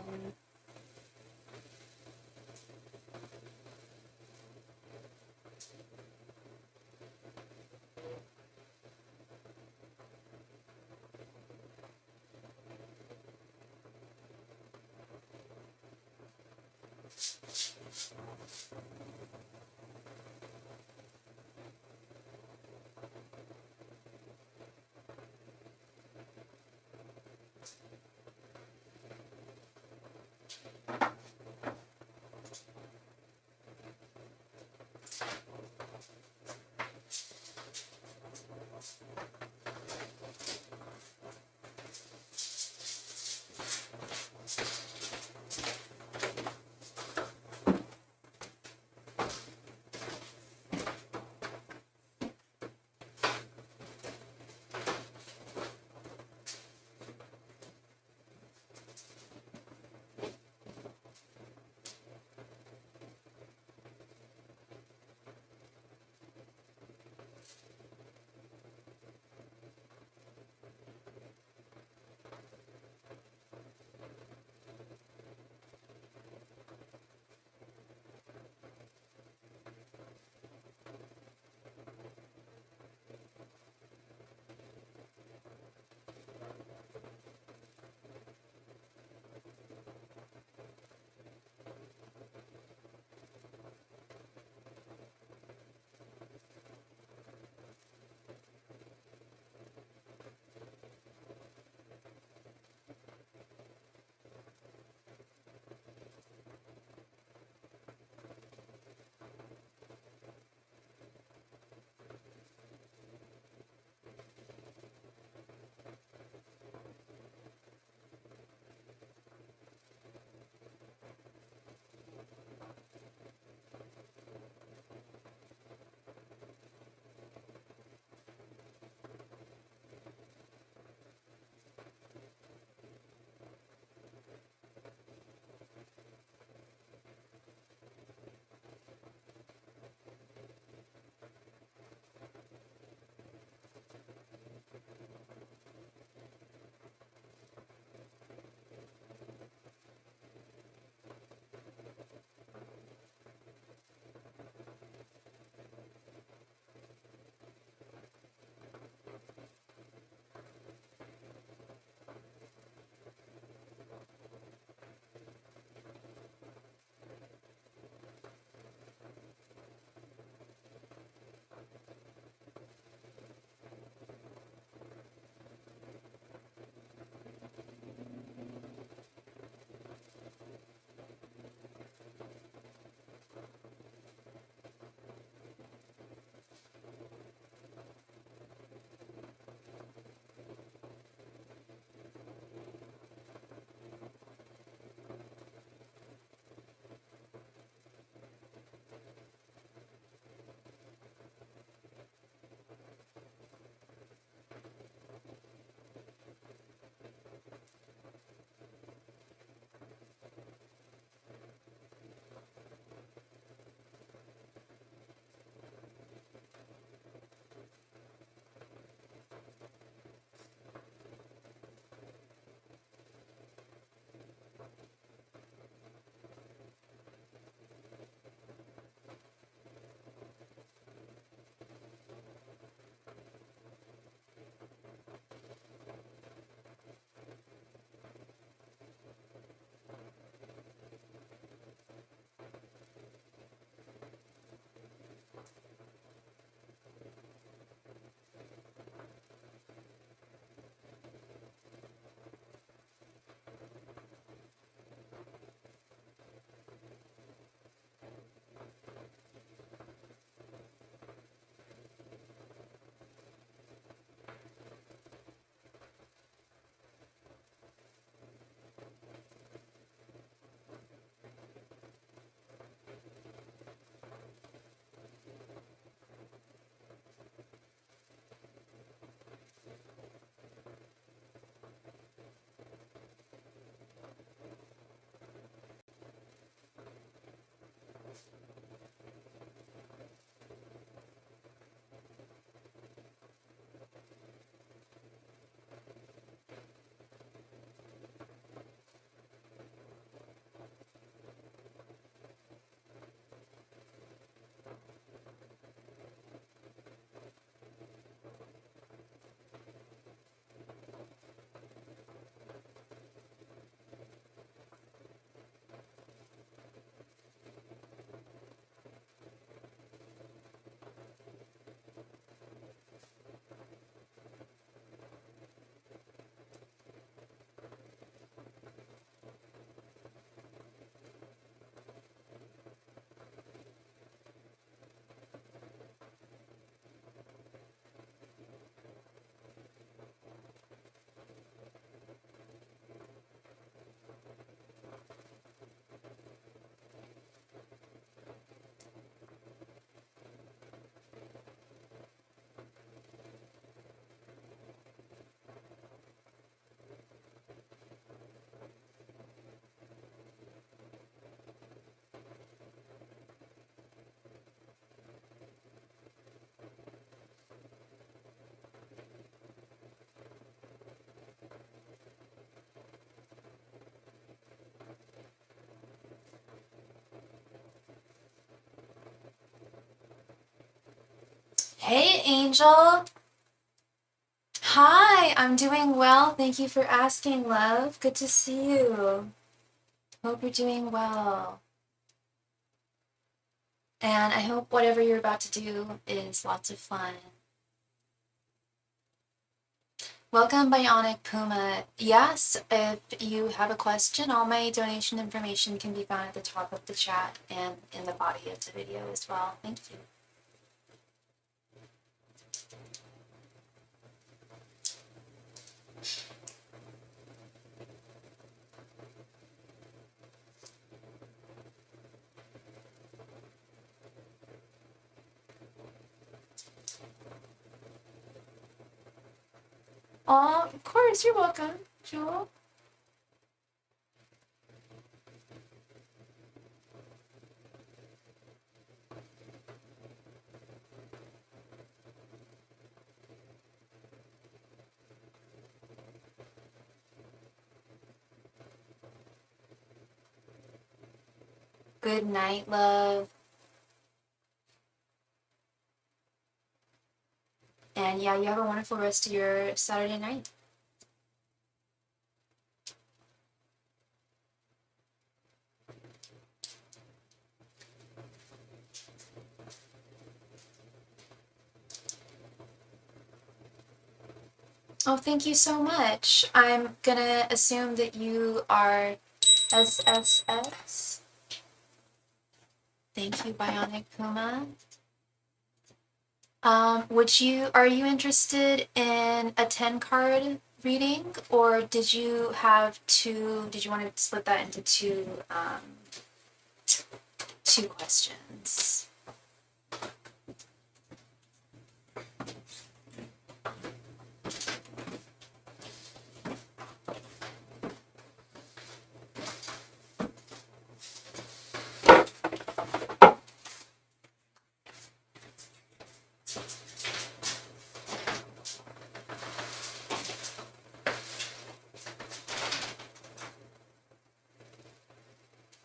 Hey, Angel. Hi, I'm doing well. Thank you for asking, love. Good to see you. Hope you're doing well. And I hope whatever you're about to do is lots of fun. Welcome, Bionic Puma. Yes, if you have a question, all my donation information can be found at the top of the chat and in the body of the video as well. Thank you. Oh, of course, you're welcome, Jewel. Good night, love. And yeah, you have a wonderful rest of your Saturday night. Oh, thank you so much. I'm gonna assume that you are SSS. Thank you, Bionic Puma. Are you interested in a 10 card reading, or did you want to split that into two questions?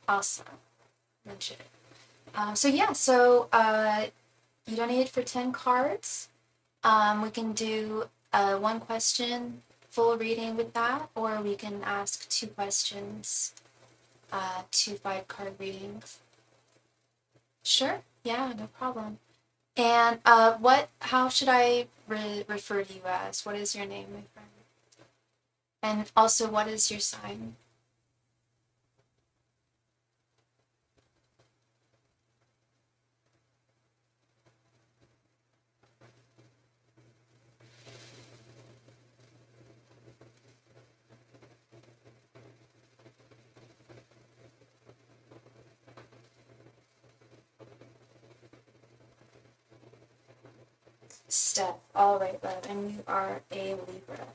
Awesome. Legit. You donated for 10 cards. We can do one question full reading with that, or we can ask two questions, 2 5-card readings. Sure, yeah, no problem. And how should I refer to you as? What is your name, my friend? And also, what is your sign? Steph. All right, love. And you are a Libra.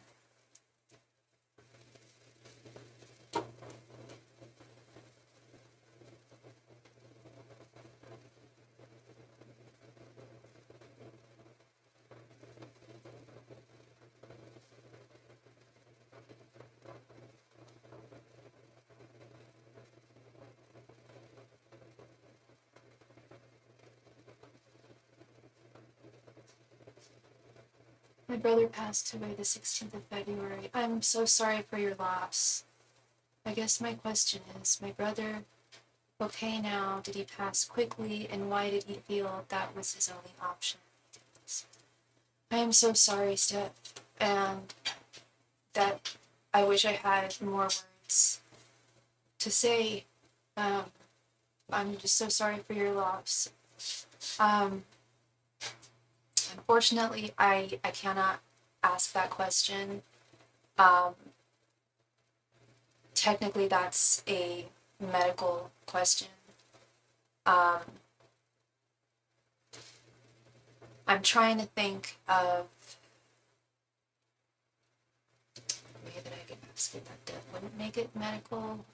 My brother passed away the 16th of February. I'm so sorry for your loss. I guess my question is, my brother okay now? Did he pass quickly? And why did he feel that was his only option? I am so sorry, Steph. And that I wish I had more words to say. I'm just so sorry for your loss. Unfortunately, I cannot ask that question. Technically, that's a medical question. I'm trying to think of a way that I could ask it that wouldn't make it medical.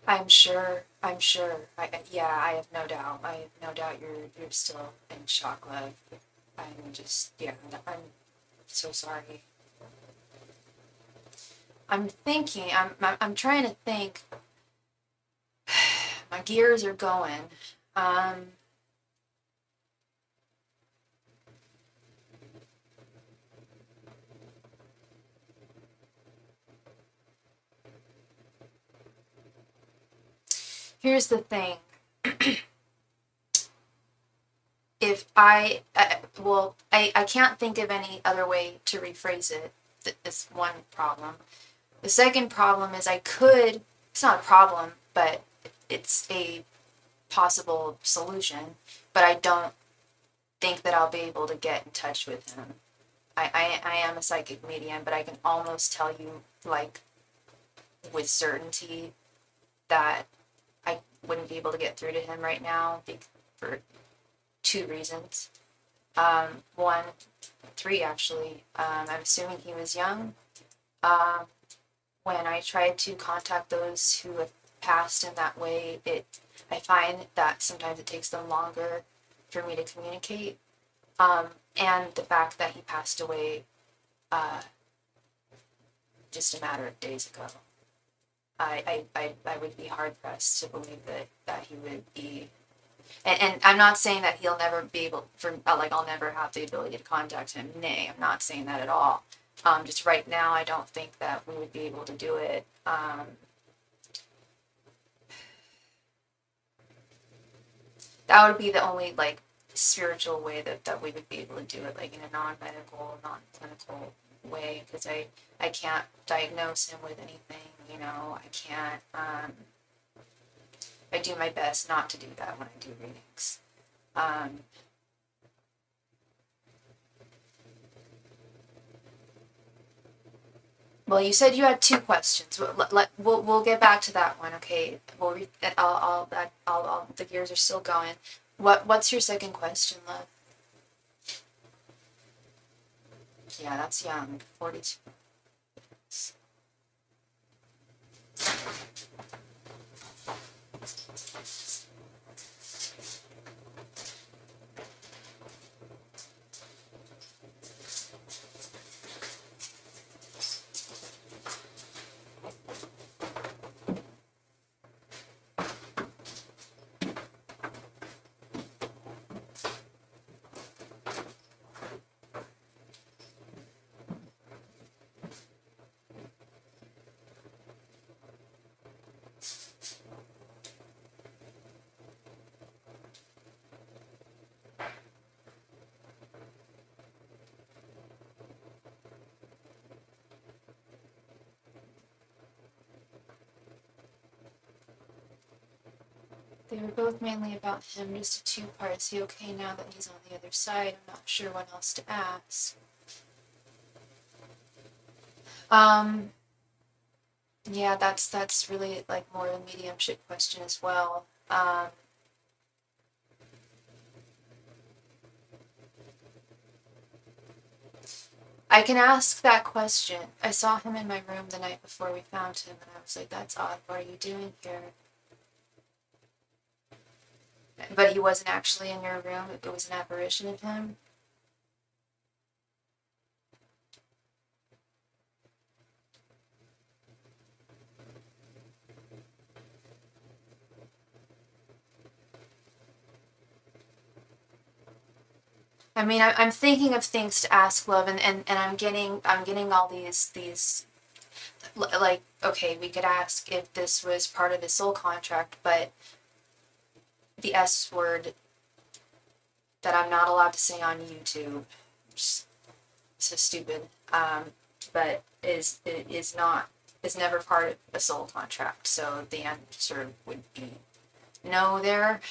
I'm sure. I have no doubt. I have no doubt you're still in shock, love. I'm so sorry. I'm trying to think. My gears are going. Um, Here's the thing. If I can't think of any other way to rephrase it. That's one problem. The second problem is it's not a problem, but it's a possible solution, but I don't think that I'll be able to get in touch with him. I am a psychic medium, but I can almost tell you, like, with certainty that I wouldn't be able to get through to him right now for two reasons. One, three actually. I'm assuming he was young. When I tried to contact those who have passed in that way, I find that sometimes it takes them longer for me to communicate. And the fact that he passed away just a matter of days ago. I would be hard pressed to believe that he would be, and I'm not saying that he'll never be able I'll never have the ability to contact him. Nay, I'm not saying that at all. Just right now, I don't think that we would be able to do it. That would be the only like spiritual way that we would be able to do it, like in a non-medical, non-clinical way, because I can't diagnose him with anything, I can't, I do my best not to do that when I do readings. Well, you said you had two questions. We'll get back to that one, okay? The gears are still going. What's your second question, love? Yeah, that's young. 42. They were both mainly about him, just a two-part. Is he okay now that he's on the other side? I'm not sure what else to ask. Yeah, that's really like more a mediumship question as well. I can ask that question. I saw him in my room the night before we found him, and I was like, that's odd. What are you doing here? But he wasn't actually in your room. It was an apparition of him. I mean, I'm thinking of things to ask, love, and I'm getting all these like, okay, we could ask if this was part of his soul contract, but the S word that I'm not allowed to say on YouTube, just so stupid, but is never part of a soul contract. So the answer would be no there.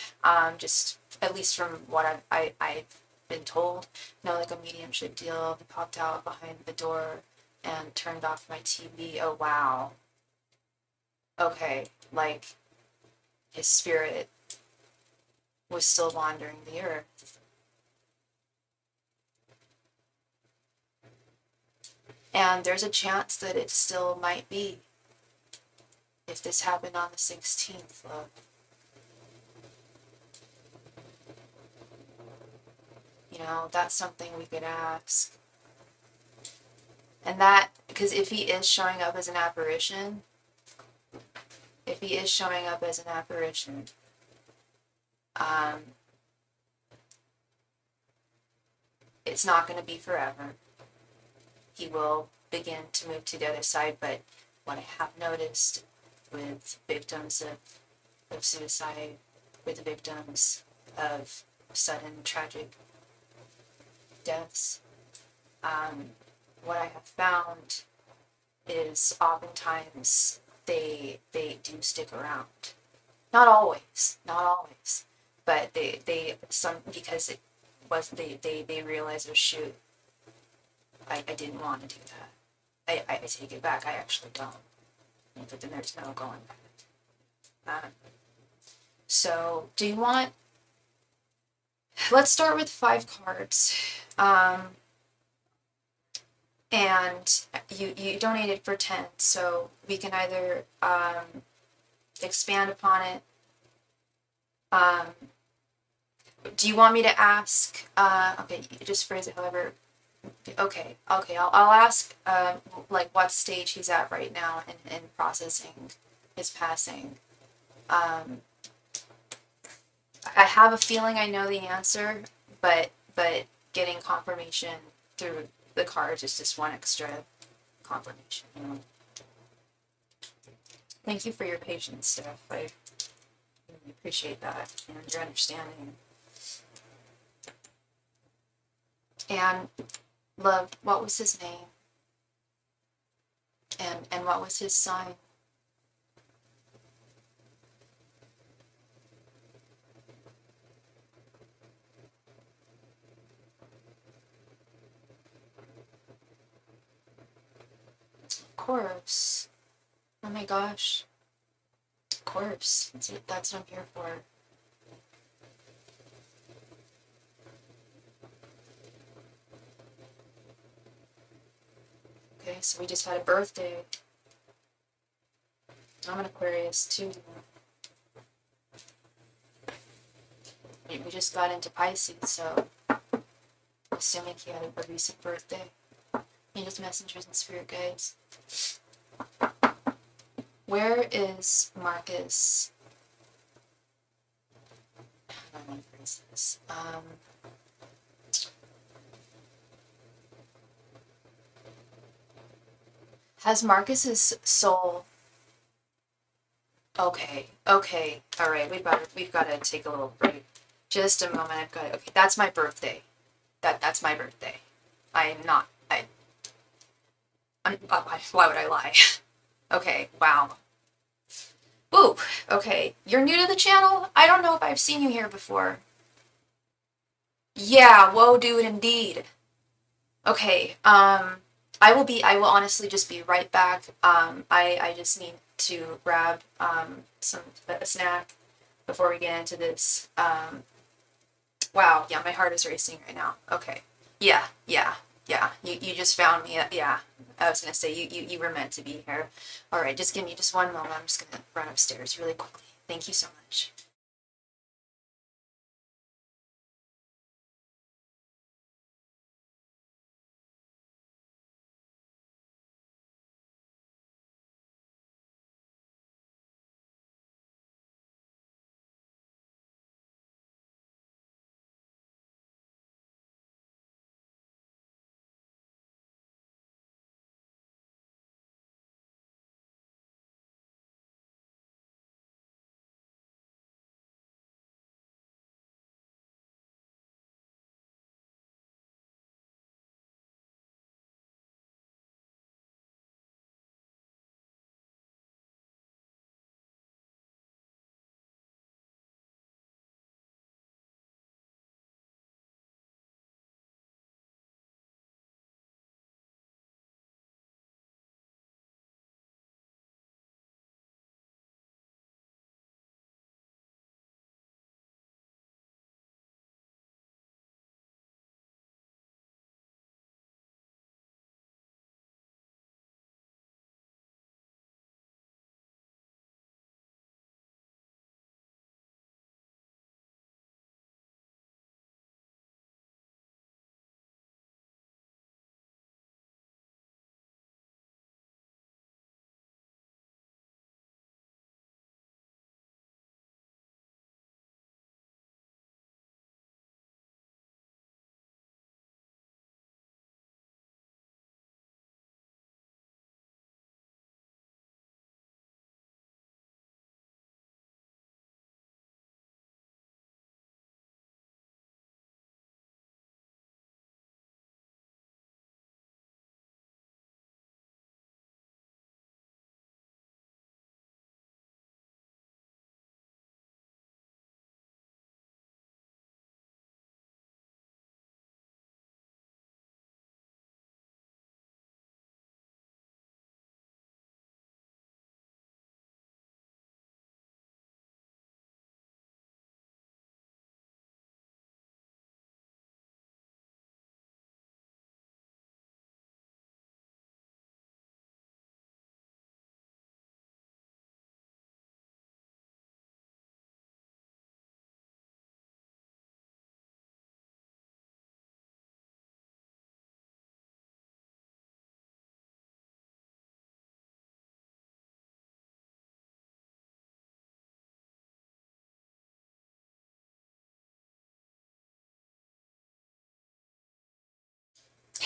Just at least from what I've been told, like a mediumship deal. He popped out behind the door and turned off my TV. Oh wow. Okay, like his spirit was still wandering the earth. And there's a chance that it still might be if this happened on the 16th, love. That's something we could ask. And that, because if he is showing up as an apparition, It's not going to be forever. He will begin to move to the other side, but what I have noticed with victims of suicide, with the victims of sudden tragic deaths, what I have found is oftentimes they do stick around. Not always, but they some because it was they realize, oh shoot, I didn't want to do that. I take it back. I actually don't. But then there's no going back. So do you want? Let's start with 5 cards. And you donated for 10, so we can either expand upon it. Do you want me to ask? Okay, you just phrase it however. Okay, I'll ask like what stage he's at right now in processing his passing. I have a feeling I know the answer, but getting confirmation through the cards is just one extra confirmation, you know. Thank you for your patience, Steph. I really appreciate that and your understanding. And love, what was his name? And what was his sign? Corpse. Oh my gosh. Corpse. That's what I'm here for. Okay, so we just had a birthday. I'm an Aquarius too. We just got into Pisces, so assuming he had a recent birthday. Angels, messengers, and spirit guides. Where is Marcus? How do I want to phrase this? Has Marcus's soul? Okay, all right. We've got to take a little break. Just a moment. Okay, that's my birthday. That's my birthday. I'm not. Why would I lie? Okay, wow. Ooh, okay. You're new to the channel? I don't know if I've seen you here before. Yeah, whoa, dude, indeed. Okay, I will honestly just be right back. I just need to grab, a snack before we get into this. Wow, yeah, my heart is racing right now. Okay. Yeah. You just found me. Yeah. I was gonna say you were meant to be here. All right, just give me just one moment. I'm just gonna run upstairs really quickly. Thank you so much.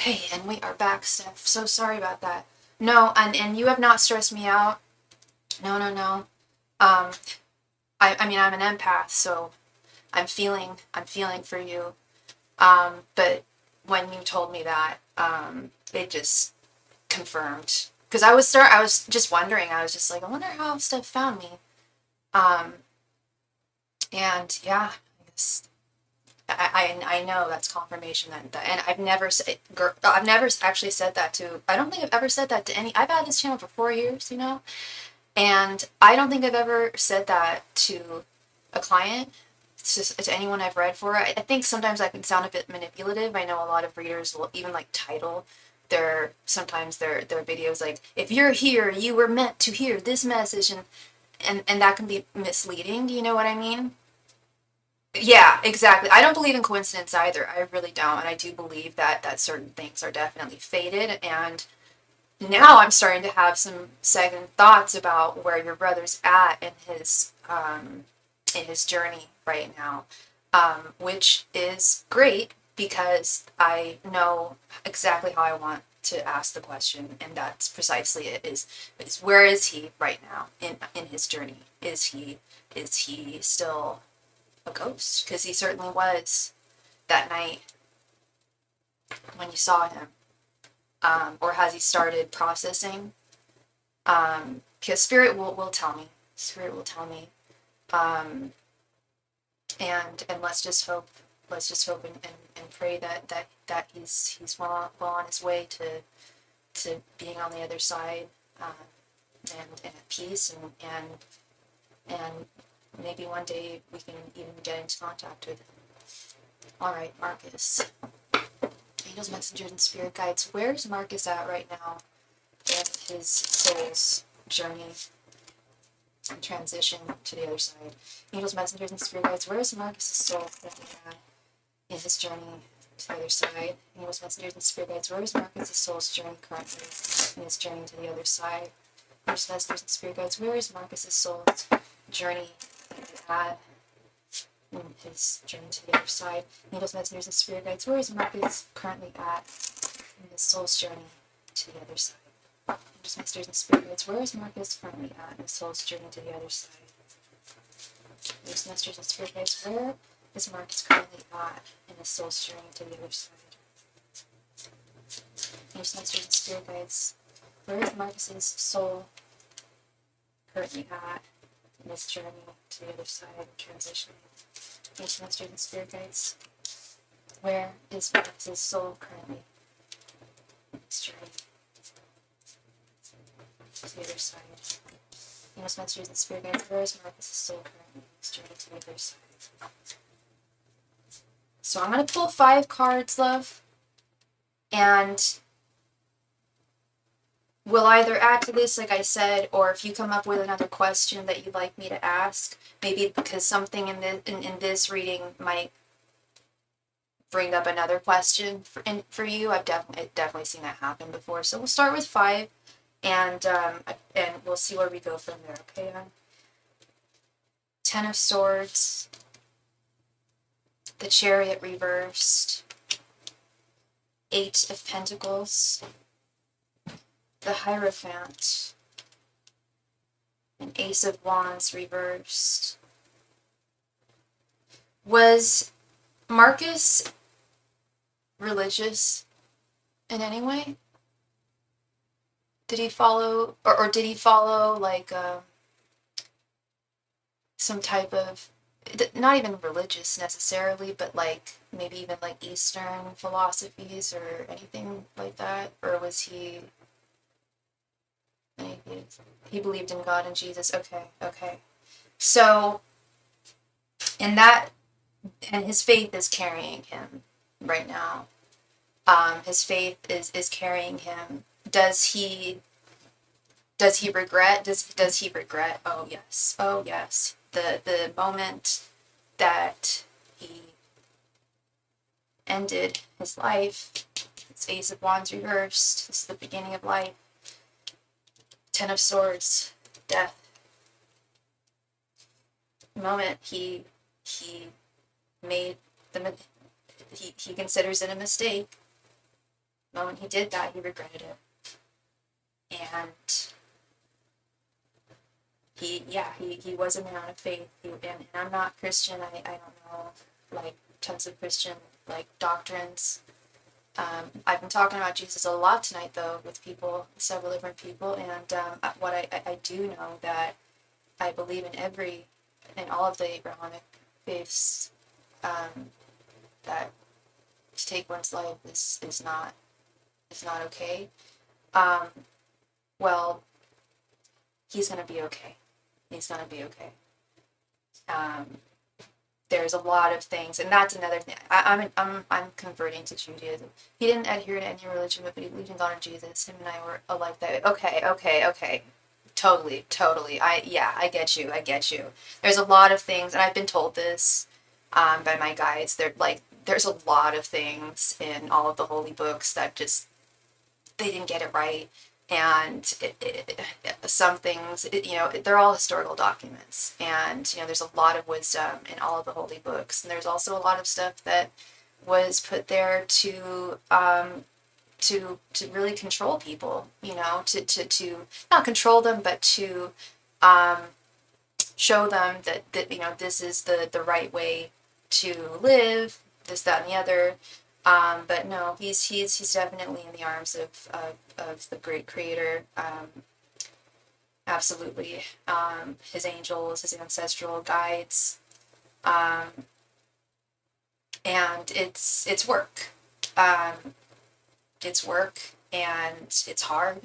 Hey, and we are back, Steph. So sorry about that. No, and you have not stressed me out. No, no, no. Um, I mean, I'm an empath, so I'm feeling for you. But when you told me that, it just confirmed. Because I was just wondering. I was just like, I wonder how Steph found me. Um, and yeah, I guess I know that's confirmation and I've never actually said that to, I don't think I've ever said that to any, I've had this channel for 4 years, and I don't think I've ever said that to a client, to anyone I've read for. I think sometimes I can sound a bit manipulative. I know a lot of readers will even like title their videos like, if you're here, you were meant to hear this message, and that can be misleading. Do you know what I mean? Yeah, exactly. I don't believe in coincidence either. I really don't, and I do believe that certain things are definitely fated. And now I'm starting to have some second thoughts about where your brother's at in his journey right now, which is great because I know exactly how I want to ask the question, and that's precisely it. Is where is he right now in his journey? Is he still a ghost? Because he certainly was that night when you saw him. Or has he started processing? Because spirit will tell me. Spirit will tell me. Um, and let's just hope and pray that he's well on his way to being on the other side, um, and at peace, and maybe one day we can even get into contact with him. All right, Marcus. Angels, messengers, and spirit guides. Where's Marcus at right now in his soul's journey and transition to the other side? Angels, messengers, and spirit guides. Where is Marcus's soul currently at in his journey to the other side? Angels, messengers, and spirit guides. Where is Marcus's soul's journey currently in his journey to the other side? Angels, messengers, and spirit guides. Where is Marcus's soul's journey at in his journey to the other side? Angels, messengers, and spirit guides. Where is Marcus currently at in his soul's journey to the other side? Angels, messengers, and spirit guides. Where is Marcus currently at in his soul's journey to the other side? Angels, messengers, and spirit guides. Where is Marcus currently at in his soul's journey to the other side? Angels, messengers, and spirit guides. Where is Marcus's soul currently at in his journey to the other side, transitioning? Angels, messengers, and spirit guides. Where is Marcus's soul currently in his journey to the other side? Angels, messengers, and spirit guides. Where is Marcus's soul currently in his journey to the other side? So I'm going to pull 5 cards, love, and we'll either add to this, like I said, or if you come up with another question that you'd like me to ask, maybe because something in this reading might bring up another question for you. I've definitely seen that happen before. So we'll start with 5, and we'll see where we go from there. Okay. 10 of Swords, the Chariot reversed, 8 of Pentacles, the Hierophant, an Ace of Wands reversed. Was Marcus religious in any way? Did he follow, or did he follow like some type of, not even religious necessarily, but like maybe even like Eastern philosophies or anything like that? Or was he atheist? He believed in God and Jesus. Okay. So, and his faith is carrying him right now. His faith is carrying him. Does he regret? Does he regret? Oh yes. The moment that he ended his life. It's Ace of Wands reversed. This is the beginning of life. 10 of Swords, death. The moment he made he considers it a mistake. The moment he did that, he regretted it. And he was a man of faith. And I'm not Christian. I don't know, like, tons of Christian, like, doctrines. I've been talking about Jesus a lot tonight, though, with people, several different people, and what I do know that I believe in all of the Abrahamic faiths, that to take one's life is not okay. Well, he's gonna be okay. He's gonna be okay. There's a lot of things, and that's another thing. I'm converting to Judaism. He didn't adhere to any religion, but he believed in God and Jesus. Him and I were alike that way. Okay. Totally. I get you. There's a lot of things, and I've been told this by my guides. There's a lot of things in all of the holy books that just they didn't get it right, and some things, they're all historical documents, and there's a lot of wisdom in all of the holy books, and there's also a lot of stuff that was put there to really control people, to not control them, but to show them that this is the right way to live, this, that, and the other. But no, he's definitely in the arms of the great creator. Absolutely. His angels, his ancestral guides. And it's work. It's work, and it's hard.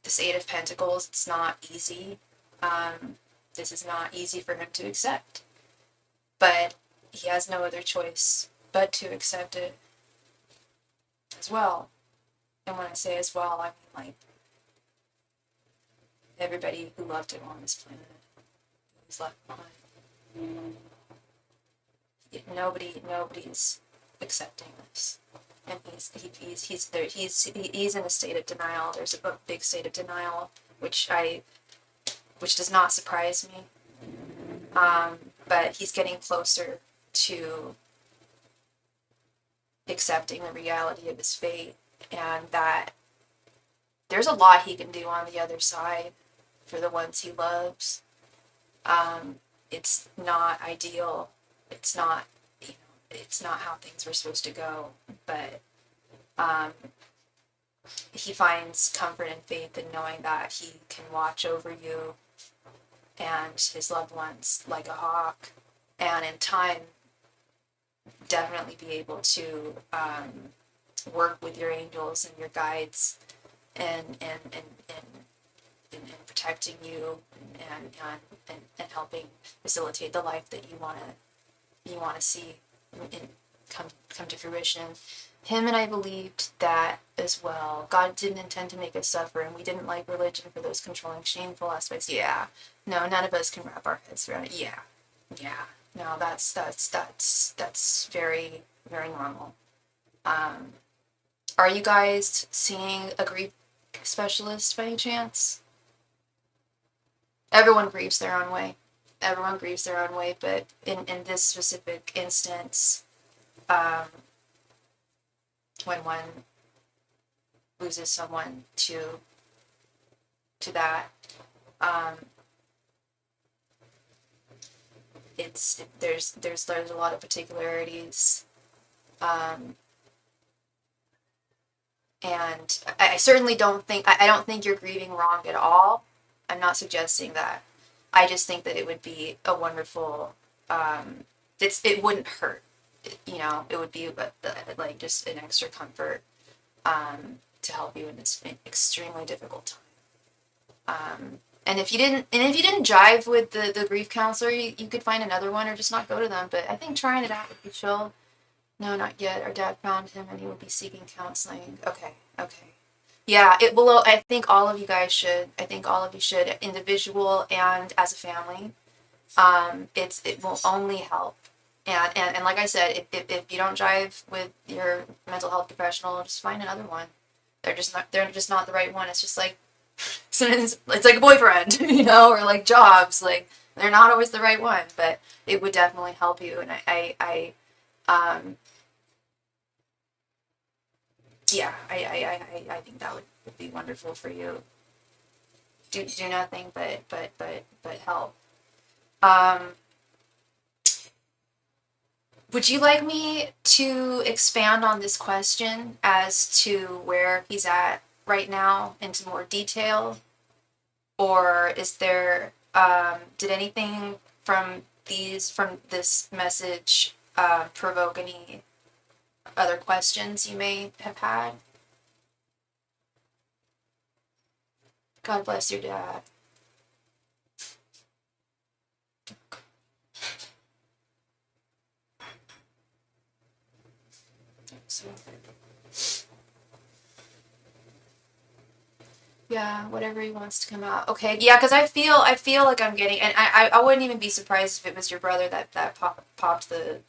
This Eight of Pentacles, it's not easy. This is not easy for him to accept. But he has no other choice but to accept it as well. And when I say as well, I mean, like, everybody who loved him on this planet who's left behind. Nobody's accepting this, and he's in a state of denial. There's a big state of denial, which does not surprise me. But he's getting closer to accepting the reality of his fate, and that there's a lot he can do on the other side for the ones he loves. It's not ideal. It's not, it's not how things were supposed to go, but he finds comfort and faith in knowing that he can watch over you and his loved ones like a hawk, and in time definitely be able to work with your angels and your guides and protecting you and helping facilitate the life that you want to see and come to fruition. Him and I believed that as well. God didn't intend to make us suffer, and we didn't like religion for those controlling, shameful aspects. Yeah, no, none of us can wrap our heads around it. Yeah, no, that's very, very normal. Are you guys seeing a grief specialist by any chance? Everyone grieves their own way. But in this specific instance, when one loses someone to that, there's a lot of particularities, and I certainly don't think you're grieving wrong at all. I'm not suggesting that. I just think that it would be a wonderful, it wouldn't hurt, it would be like just an extra comfort to help you in this extremely difficult time. And if you didn't jive with the grief counselor, you could find another one or just not go to them. But I think trying it out would be chill. No, not yet. Our dad found him and he will be seeking counseling. Okay. Yeah, it will. I think all of you guys should. I think all of you should, individual and as a family. It will only help. And like I said, if you don't jive with your mental health professional, just find another one. They're just not the right one. It's just like, it's like a boyfriend, or like jobs. Like, they're not always the right one, but it would definitely help you. And yeah, I think that would be wonderful for you. Do nothing but help. Um, would you like me to expand on this question as to where he's at right now into more detail? Or is there, did anything from this message provoke any other questions you may have had? God bless your dad. So, yeah, whatever he wants to come out. Okay, yeah, because I feel like I'm getting, and I wouldn't even be surprised if it was your brother that popped the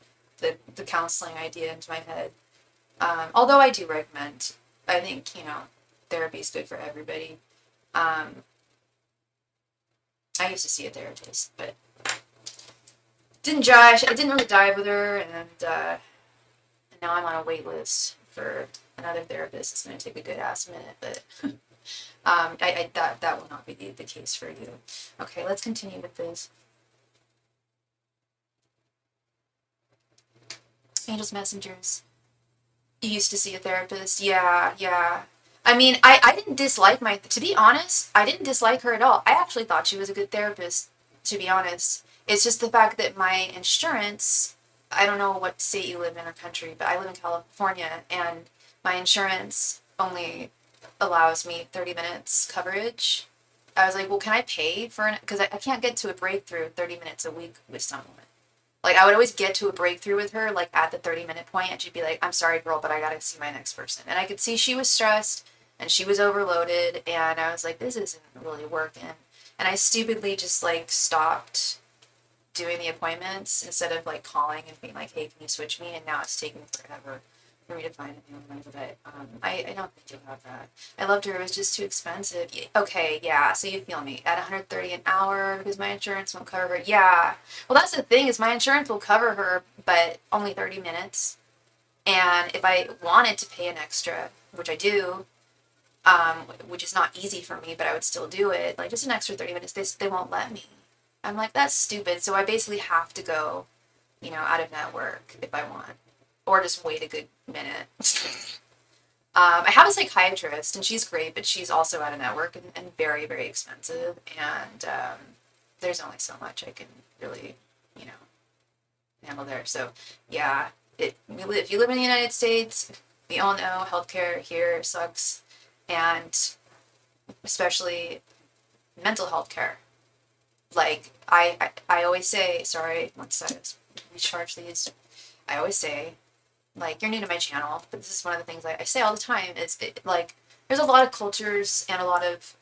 counseling idea into my head. Although I do recommend, I think, therapy is good for everybody. I used to see a therapist, but didn't jive. I didn't really dive with her, and now I'm on a wait list for another therapist. It's going to take a good ass minute, but that will not be the case for you. Okay, let's continue with this. Angels Messengers. You used to see a therapist. Yeah, yeah. I mean, I didn't dislike to be honest, I didn't dislike her at all. I actually thought she was a good therapist, to be honest. It's just the fact that my insurance, I don't know what state you live in or country, but I live in California, and my insurance only allows me 30 minutes coverage. I was like, well, can I pay for it? Because I can't get to a breakthrough 30 minutes a week with someone. Like, I would always get to a breakthrough with her, like, at the 30-minute point, and she'd be like, I'm sorry, girl, but I gotta see my next person. And I could see she was stressed, and she was overloaded, and I was like, this isn't really working. And I stupidly just, like, stopped doing the appointments instead of, like, calling and being like, hey, can you switch me? And now it's taking forever for me to find a new one, but I don't think about that. I loved her, it was just too expensive. Okay, yeah, so you feel me. At 130 an hour because my insurance won't cover her. Yeah. Well, that's the thing is my insurance will cover her, but only 30 minutes. And if I wanted to pay an extra, which I do, which is not easy for me, but I would still do it, like just an extra 30 minutes, they won't let me. I'm like, that's stupid. So I basically have to go, out of network if I want, or just wait a good minute. I have a psychiatrist, and she's great, but she's also out of network and very, very expensive. And there's only so much I can really, handle there. So, yeah, if you live in the United States, we all know healthcare here sucks, and especially mental health care. Like I always say, sorry, once I recharge these, I always say, like, you're new to my channel, but this is one of the things I say all the time is like there's a lot of cultures and a lot of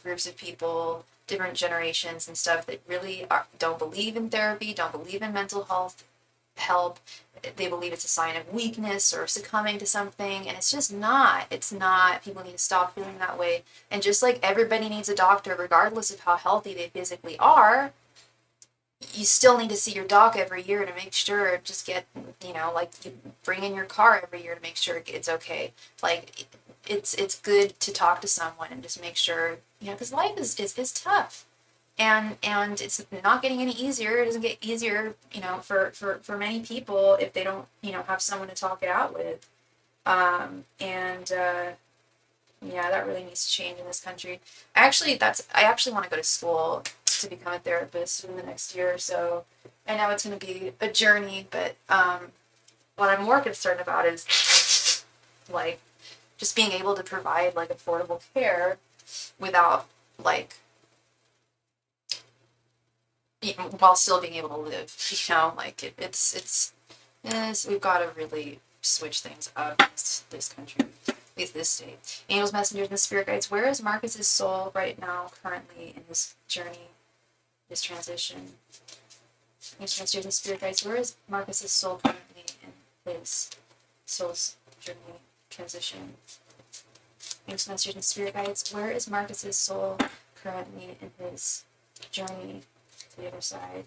groups of people, different generations and stuff that really don't believe in therapy, don't believe in mental health help. They believe it's a sign of weakness or succumbing to something, and it's just not. It's not. People need to stop feeling that way. And just like everybody needs a doctor, regardless of how healthy they physically are, you still need to see your doc every year to make sure, just get, like you bring in your car every year to make sure it's okay. Like, it's good to talk to someone and just make sure, because life is tough. And it's not getting any easier. It doesn't get easier, for many people if they don't, have someone to talk it out with. Yeah, that really needs to change in this country. I actually want to go to school to become a therapist in the next year or so. I know it's going to be a journey, but what I'm more concerned about is like just being able to provide like affordable care without like while still being able to live. Like it's we've got to really switch things up in this country. At least this state. Angels, messengers, and spirit guides. Where is Marcus's soul right now, currently in this journey, this transition? Angels, messengers, and spirit guides. Where is Marcus's soul currently in his soul's journey transition? Angels, messengers, and spirit guides. Where is Marcus's soul currently in his journey to the other side?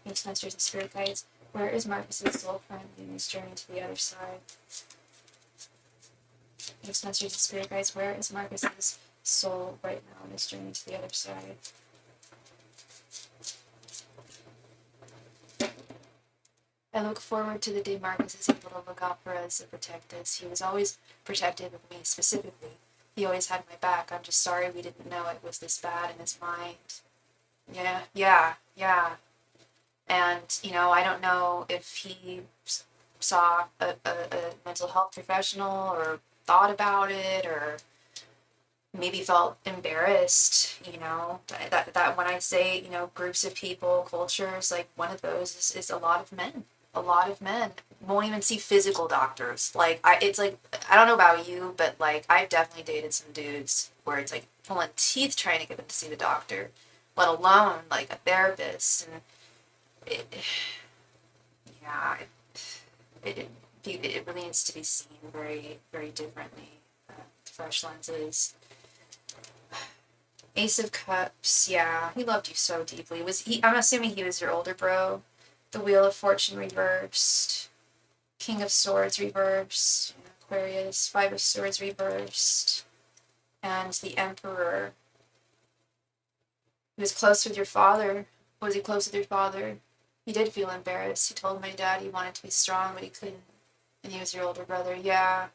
Angels, messengers, and spirit guides. Where is Marcus's soul currently in his journey to the other side? This message of spirit guides, where is Marcus's soul right now on his journey to the other side? I look forward to the day Marcus is able to look out for us and protect us. He was always protective of me specifically. He always had my back. I'm just sorry we didn't know it was this bad in his mind. Yeah. And, you know, I don't know if he saw a mental health professional or thought about it or maybe felt embarrassed, you know, that when I say, you know, groups of people, cultures, like one of those is a lot of men. A lot of men won't even see physical doctors. Like, it's like, I don't know about you, but like, I've definitely dated some dudes where it's like pulling teeth trying to get them to see the doctor, let alone like a therapist. And it, yeah, it really needs to be seen very, very differently, fresh lenses. Ace of Cups, yeah, he loved you so deeply. Was he? I'm assuming he was your older bro. The Wheel of Fortune reversed. King of Swords reversed. Aquarius. Five of Swords reversed. And the Emperor. He was close with your father. Was he close with your father? He did feel embarrassed. He told my dad he wanted to be strong, but he couldn't. And he was your older brother. Yeah.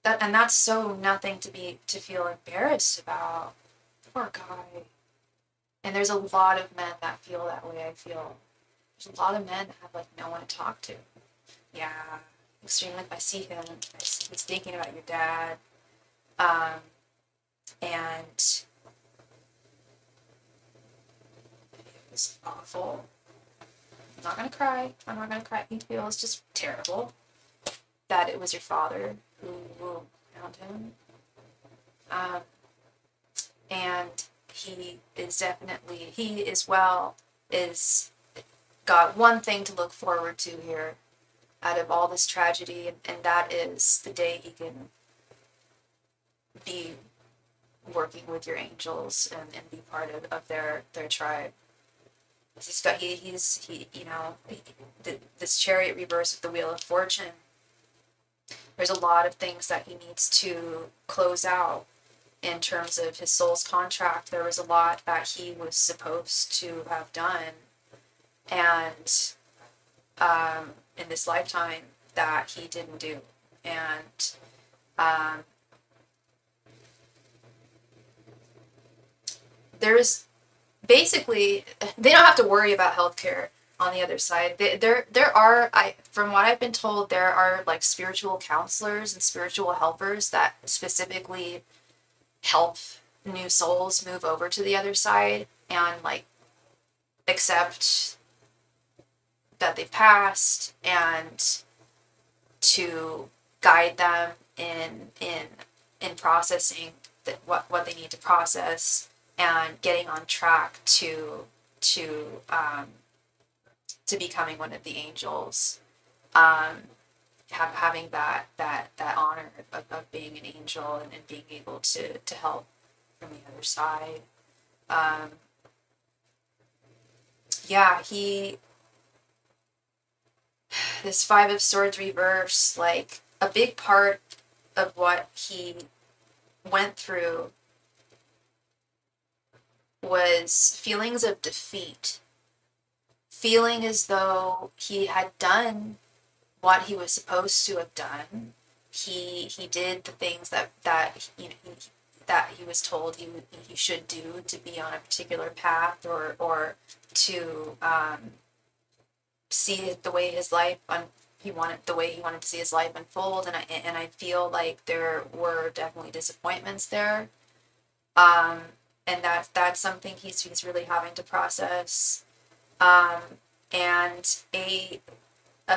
That's so nothing to feel embarrassed about. Poor guy. And there's a lot of men that feel that way, I feel. There's a lot of men that have, like, no one to talk to. Yeah. Extremely, like, I see him. He's thinking about your dad. And it was awful. I'm not gonna cry. I'm not gonna cry. He feels just terrible that it was your father who found him. And he as well is got one thing to look forward to here out of all this tragedy, and that is the day he can be working with your angels and be part of their tribe. This Chariot reverse with the Wheel of Fortune. There's a lot of things that he needs to close out in terms of his soul's contract. There was a lot that he was supposed to have done, and in this lifetime that he didn't do. And there's basically, they don't have to worry about healthcare on the other side. There are, from what I've been told, there are like spiritual counselors and spiritual helpers that specifically help new souls move over to the other side and like accept that they've passed and to guide them in processing what they need to process and getting on track to becoming one of the angels, having that honor of being an angel and being able to help from the other side. This Five of Swords reverse, like a big part of what he went through was feelings of defeat, feeling as though he had done what he was supposed to have done. He did the things that he was told he should do to be on a particular path or to see the way his life he wanted to see his life unfold, and I feel like there were definitely disappointments there, and that's something he's really having to process, and a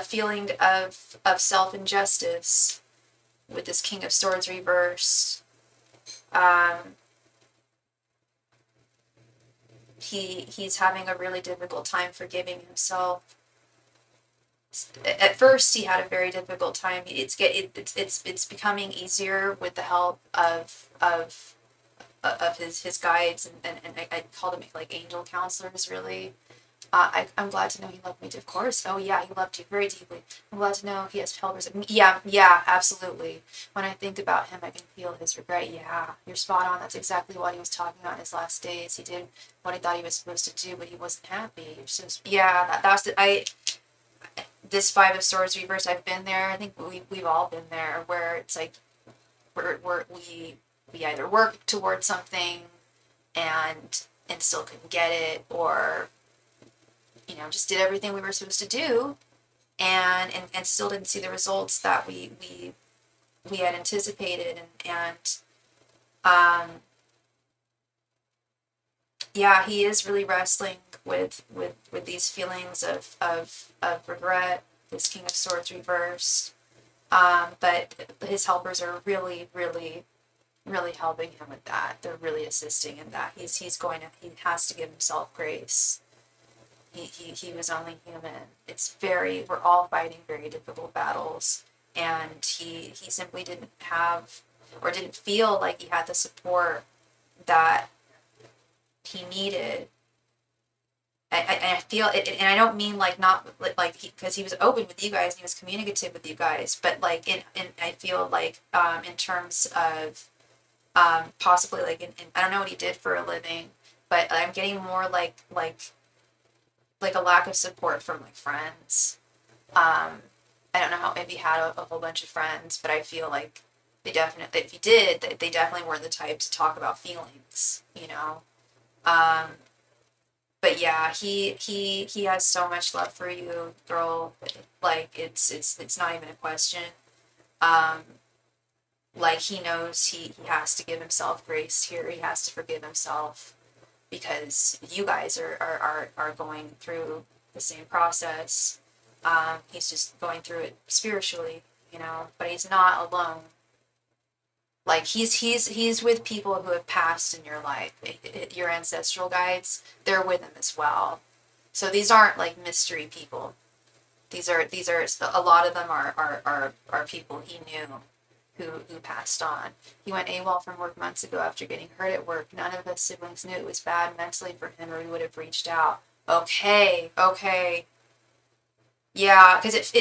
feeling of self-injustice with this King of Swords reverse. He's having a really difficult time forgiving himself. At first, he had a very difficult time. It's becoming easier with the help of his guides and I call them like angel counselors, really. I'm glad to know he loved me too. Of course. Oh yeah, he loved you very deeply. I'm glad to know he has helpers. Yeah, yeah, absolutely. When I think about him, I can feel his regret. Yeah, you're spot on. That's exactly what he was talking about in his last days. He did what he thought he was supposed to do, but he wasn't happy. Yeah, that's the, this Five of Swords reverse. I've been there. I think we've all been there, where it's like we either work towards something and still couldn't get it, or just did everything we were supposed to do and still didn't see the results that we had anticipated. And yeah, he is really wrestling with these feelings of regret, this King of Swords reversed. But his helpers are really, really, really helping him with that. They're really assisting in that. He has to give himself grace. He was only human. We're all fighting very difficult battles, and he simply didn't have, or didn't feel like he had the support that he needed. I feel it, and I don't mean like not like because he was open with you guys and he was communicative with you guys, but like in I feel like in terms of possibly like in I don't know what he did for a living, but I'm getting more like a lack of support from like friends. I don't know how, if he had a whole bunch of friends, but I feel like if he did, they definitely weren't the type to talk about feelings, But yeah, he has so much love for you, girl. Like it's not even a question. Um, like he knows he has to give himself grace here. He has to forgive himself because you guys are going through the same process. He's just going through it spiritually, but he's not alone. Like he's with people who have passed in your life. Your ancestral guides, they're with him as well. So these aren't like mystery people. These are a lot of them are people he knew who passed on. He went AWOL from work months ago after getting hurt at work. None of his siblings knew it was bad mentally for him, or he would have reached out. Okay. Yeah, because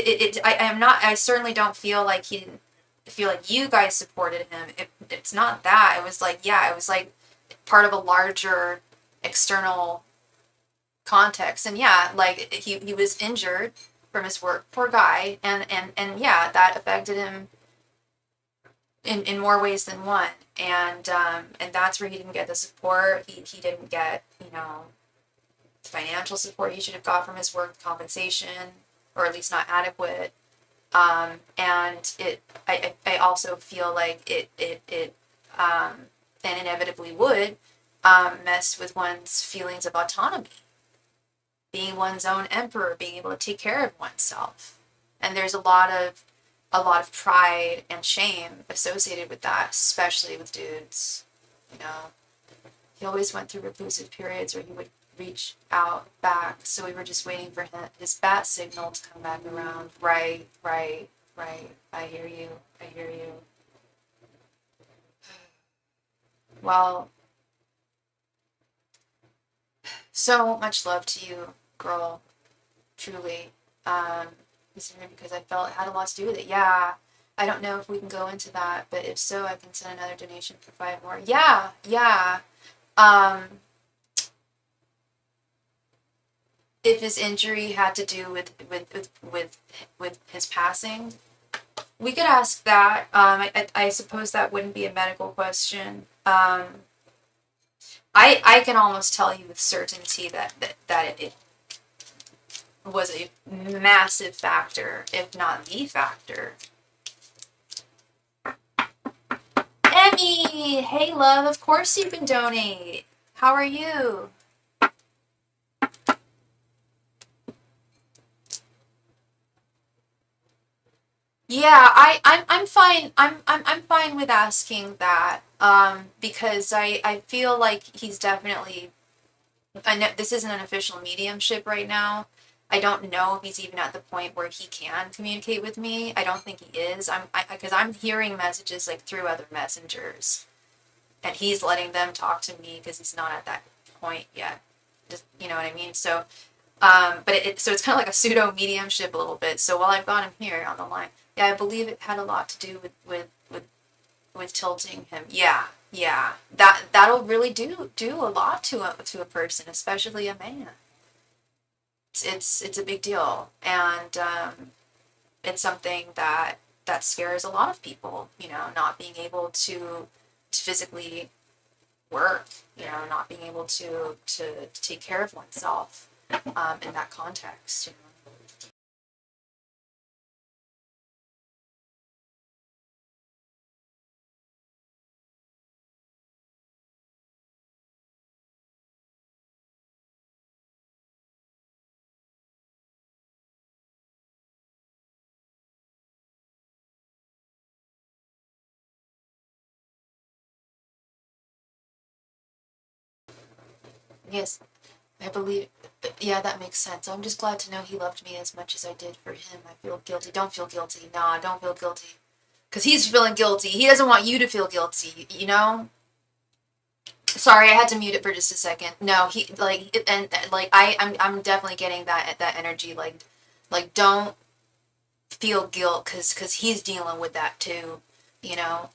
I certainly don't feel like he didn't feel like you guys supported him. It's not that. It was like, yeah, it was like part of a larger external context. And yeah, like he was injured from his work, poor guy, and yeah, that affected him in more ways than one. And that's where he didn't get the support. He didn't get, financial support he should have got from his work, compensation, or at least not adequate. And I also feel like it and inevitably would mess with one's feelings of autonomy, being one's own emperor, being able to take care of oneself. And there's a lot of pride and shame associated with that, especially with dudes. He always went through reclusive periods where he would reach out back, so we were just waiting for his bat signal to come back around. Right. I hear you. Well, so much love to you, girl. Truly. Because I felt it had a lot to do with it. Yeah. I don't know if we can go into that, but if so, I can send another donation for 5 more. Yeah. If his injury had to do with his passing, we could ask that. I suppose that wouldn't be a medical question. I can almost tell you with certainty that it was a massive factor, if not the factor. Emmy! Hey, love, of course you can donate. How are you? Yeah, I'm fine. I'm fine with asking that. Because I feel like he's definitely, I know this isn't an official mediumship right now. I don't know if he's even at the point where he can communicate with me. I don't think he is. Because I'm hearing messages like through other messengers, and he's letting them talk to me because he's not at that point yet. Just, you know what I mean? So So it's kind of like a pseudo mediumship a little bit. So while I've got him here on the line, yeah, I believe it had a lot to do with tilting him. Yeah, yeah, that'll really do a lot to a person, especially a man. It's a big deal, and it's something that scares a lot of people. Not being able to physically work. Not being able to take care of oneself in that context. Yes, I believe. Yeah, that makes sense. I'm just glad to know he loved me as much as I did for him. I feel guilty. Don't feel guilty. Nah, don't feel guilty. Because he's feeling guilty. He doesn't want you to feel guilty. Sorry, I had to mute it for just a second. No, he and like I'm definitely getting that energy. Don't feel guilt because he's dealing with that too. You know,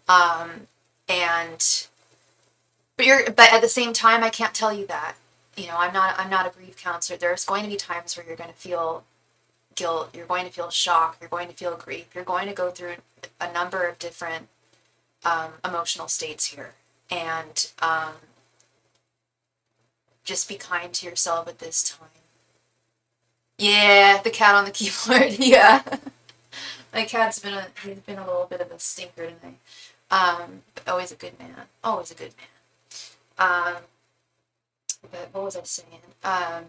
um, and but at the same time, I can't tell you that. I'm not a grief counselor. There's going to be times where you're going to feel guilt. You're going to feel shock. You're going to feel grief. You're going to go through a number of different emotional states here, and just be kind to yourself at this time. Yeah, the cat on the keyboard. Yeah, my cat's he's been a little bit of a stinker tonight. But always a good man. Always a good man. Um, but what was I saying? I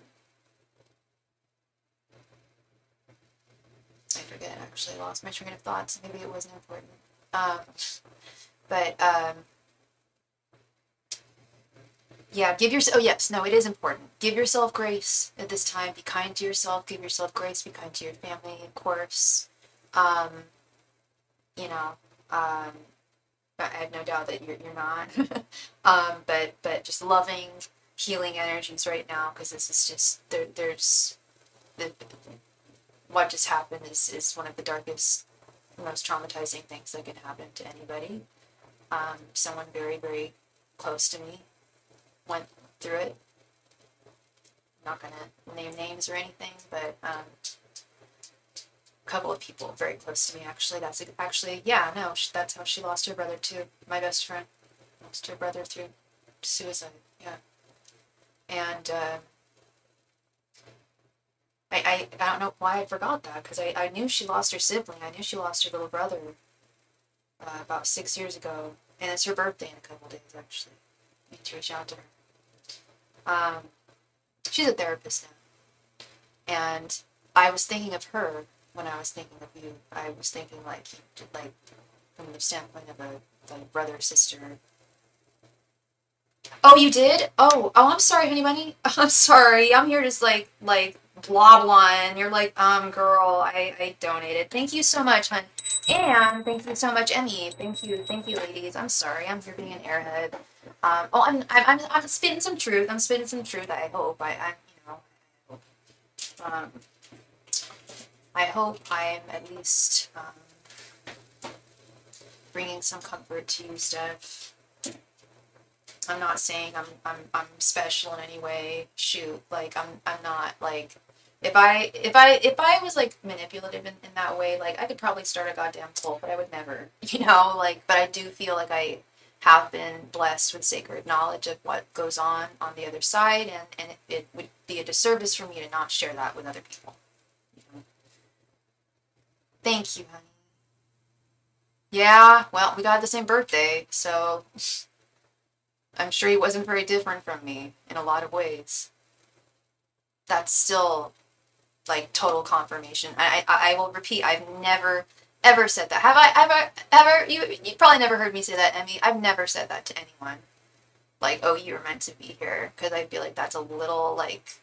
forget. Actually, I lost my train of thoughts. Maybe it wasn't important. Um, but yeah, give yourself. Oh yes, no, it is important. Give yourself grace at this time. Be kind to yourself. Give yourself grace. Be kind to your family, of course. Um, you know, um, but I have no doubt that you're not. But just loving, healing energies right now because this is just there's the what just happened is one of the darkest, most traumatizing things that can happen to anybody. Someone very very close to me went through it. I'm not gonna name names or anything, but a couple of people very close to me actually. That's actually yeah no that's how she lost her brother too. My best friend lost her brother through suicide. Yeah, and I don't know why I forgot that because I knew she lost her sibling. I knew she lost her little brother about 6 years ago, and it's her birthday in a couple days actually. I need to reach out to her. Um, she's a therapist now, and I was thinking of her when I was thinking of you. I was thinking like from the standpoint of a brother sister. Oh, you did? Oh, I'm sorry, honey bunny. I'm sorry. I'm here just like blah blah, and you're like, girl, I donated. Thank you so much, hun. And thank you so much, Emmy. Thank you, ladies. I'm sorry. I'm here being an airhead. I'm spitting some truth. I'm spitting some truth. I hope. Um, I hope I'm at least bringing some comfort to you, Steph. I'm not saying I'm special in any way. Shoot, like I'm not like if I was like manipulative in that way, like I could probably start a goddamn cult, but I would never, but I do feel like I have been blessed with sacred knowledge of what goes on the other side, and it would be a disservice for me to not share that with other people. Thank you, honey. Yeah, well, we got the same birthday, so I'm sure he wasn't very different from me in a lot of ways. That's still like total confirmation. I will repeat. I've never ever said that. Have I ever? You probably never heard me say that, Emmy. I've never said that to anyone. Like, oh, you were meant to be here, because I feel like that's a little like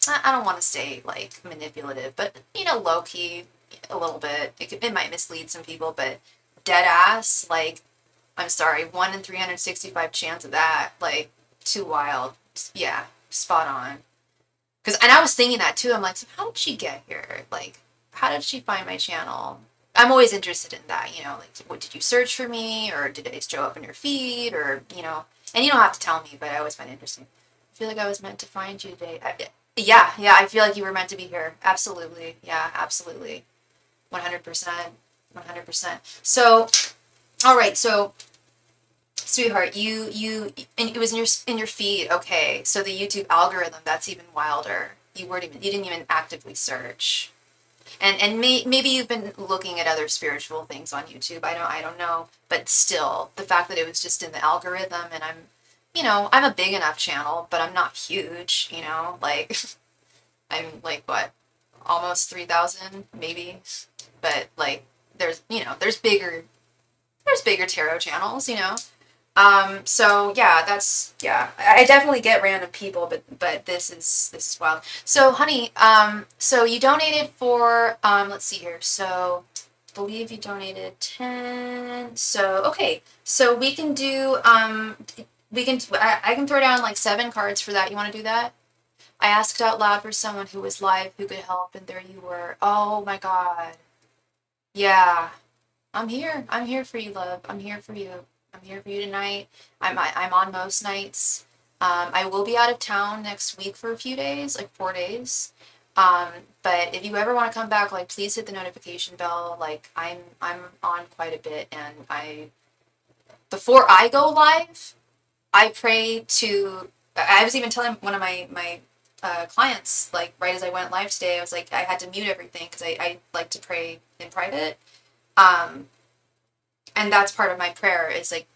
I don't want to say like manipulative, but low key a little bit. It might mislead some people, but dead ass like I'm sorry, 1 in 365 chance of that, like too wild. Yeah, spot on. And I was thinking that too. I'm like, so how did she get here? Like, how did she find my channel? I'm always interested in that, you know, like, what did you search for me, or did it show up in your feed, or, you know, and you don't have to tell me, but I always find it interesting. I feel like I was meant to find you today. Yeah, I feel like you were meant to be here. Absolutely. Yeah, absolutely. 100%. 100%. So, all right. So, sweetheart, and it was in your feed. Okay. So the YouTube algorithm, that's even wilder. You didn't even actively search. And maybe you've been looking at other spiritual things on YouTube. I don't know, but still, the fact that it was just in the algorithm, and I'm a big enough channel, but I'm not huge. You know, like I'm like what, almost 3,000 maybe, but like there's bigger tarot channels. You know. So yeah, I definitely get random people, but this is wild. So honey, so you donated for, let's see here. So I believe you donated 10. So okay. So we can do, I can throw down like 7 cards for that. You want to do that? I asked out loud for someone who was live who could help, and there you were. Oh my God. Yeah. I'm here. I'm here for you, love. I'm here for you. I'm here for you tonight. I'm on most nights. I will be out of town next week for a few days, like 4 days. Um, but if you ever want to come back, like please hit the notification bell. Like I'm on quite a bit, and before I go live, I pray to. I was even telling one of my clients, like right as I went live today, I was like I had to mute everything because I like to pray in private. Um, and that's part of my prayer is like,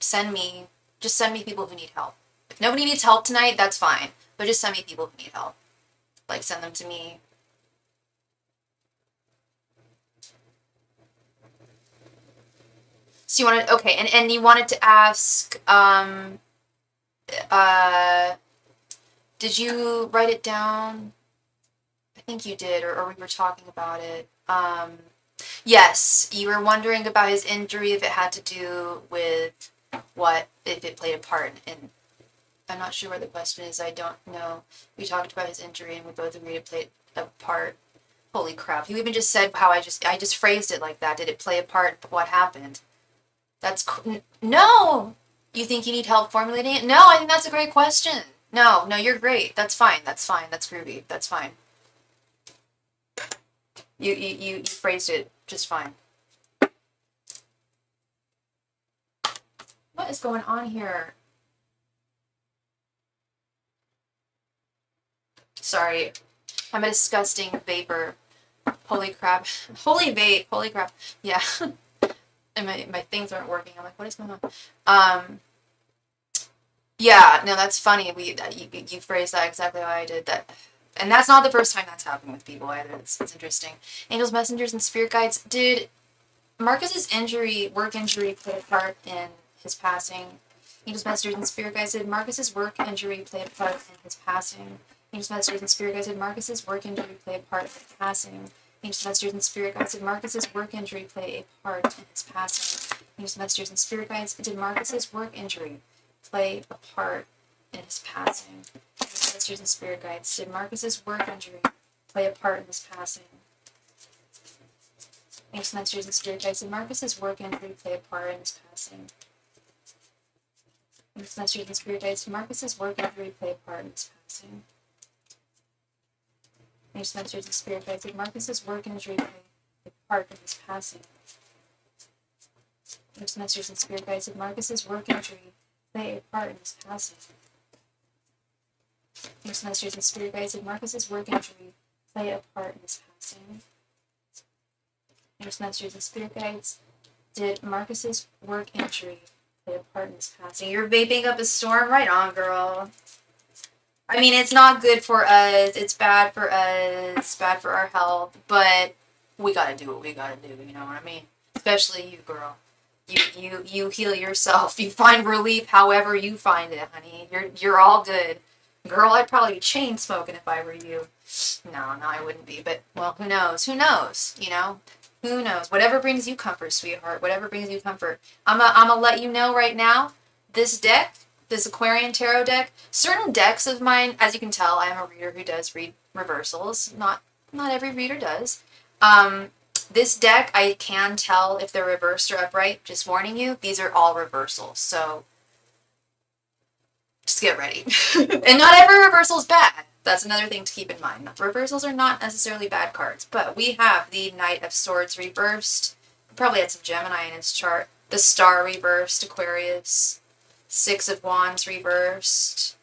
just send me people who need help. If nobody needs help tonight, that's fine. But just send me people who need help. Like send them to me. So you wanted, okay, and you wanted to ask, did you write it down? I think you did, or we were talking about it. Yes, you were wondering about his injury, if it had to do with if it played a part in. I'm not sure where the question is. I don't know. We talked about his injury, and we both agreed it played a part. Holy crap! You even just said how I just phrased it like that. Did it play a part? What happened? No. You think you need help formulating it? No, I think that's a great question. No, you're great. That's fine. That's fine. That's groovy. That's fine. You phrased it just fine. What is going on here? Sorry. I'm a disgusting vapor. Holy crap. Holy vape. Holy crap. Yeah. And my things aren't working. I'm like, what is going on? Yeah, no, that's funny. You phrased that exactly how I did that. And that's not the first time that's happened with people either. It's interesting. Angels, messengers, and spirit guides. Did Marcus's work injury, play a part in his passing? Angels, messengers, and spirit guides. Did Marcus's work injury play a part in his passing? Angels, messengers, and spirit guides. Did Marcus's work injury play a part in his passing? Angels, messengers, and spirit guides. Did Marcus's work injury play a part in his passing? Angels, messengers, and spirit guides. Did Marcus's work injury play a part in his passing? Masters and spirit guides. Did Marcus's work injury play a part in his passing? Thanks, masters and spirit guides. Did Marcus's work injury play a part in his passing? Thanks, masters and spirit guides. Did Marcus's work injury play a part in his passing? Thanks, masters and spirit guides. Did Marcus's work injury play a part in his passing? Thanks, masters and spirit guides. Did Marcus's work injury play a part in his passing? Thanks, masters and spirit guides. Did Marcus's work injury play a part in his passing? Thanks, masters and spirit guides. Did Marcus's work injury play a part in his passing? You're vaping up a storm? Right on, girl. I mean, it's not good for us. It's bad for us. It's bad for our health. But we gotta do what we gotta do. You know what I mean? Especially you, girl. You heal yourself. You find relief however you find it, honey. You're all good. Girl, I'd probably be chain smoking if I were you. No, I wouldn't be. But, well, who knows? Who knows? You know? Who knows? Whatever brings you comfort, sweetheart. Whatever brings you comfort. I'm gonna let you know right now, this deck this Aquarian tarot deck. Certain decks of mine, as you can tell, I am a reader who does read reversals. Not every reader does. This deck, I can tell if they're reversed or upright. Just warning you, these are all reversals. So just get ready. And not every reversal is bad. That's another thing to keep in mind. Reversals are not necessarily bad cards, but we have the Knight of Swords reversed. Probably had some Gemini in his chart. The Star reversed, Aquarius. Six of Wands reversed.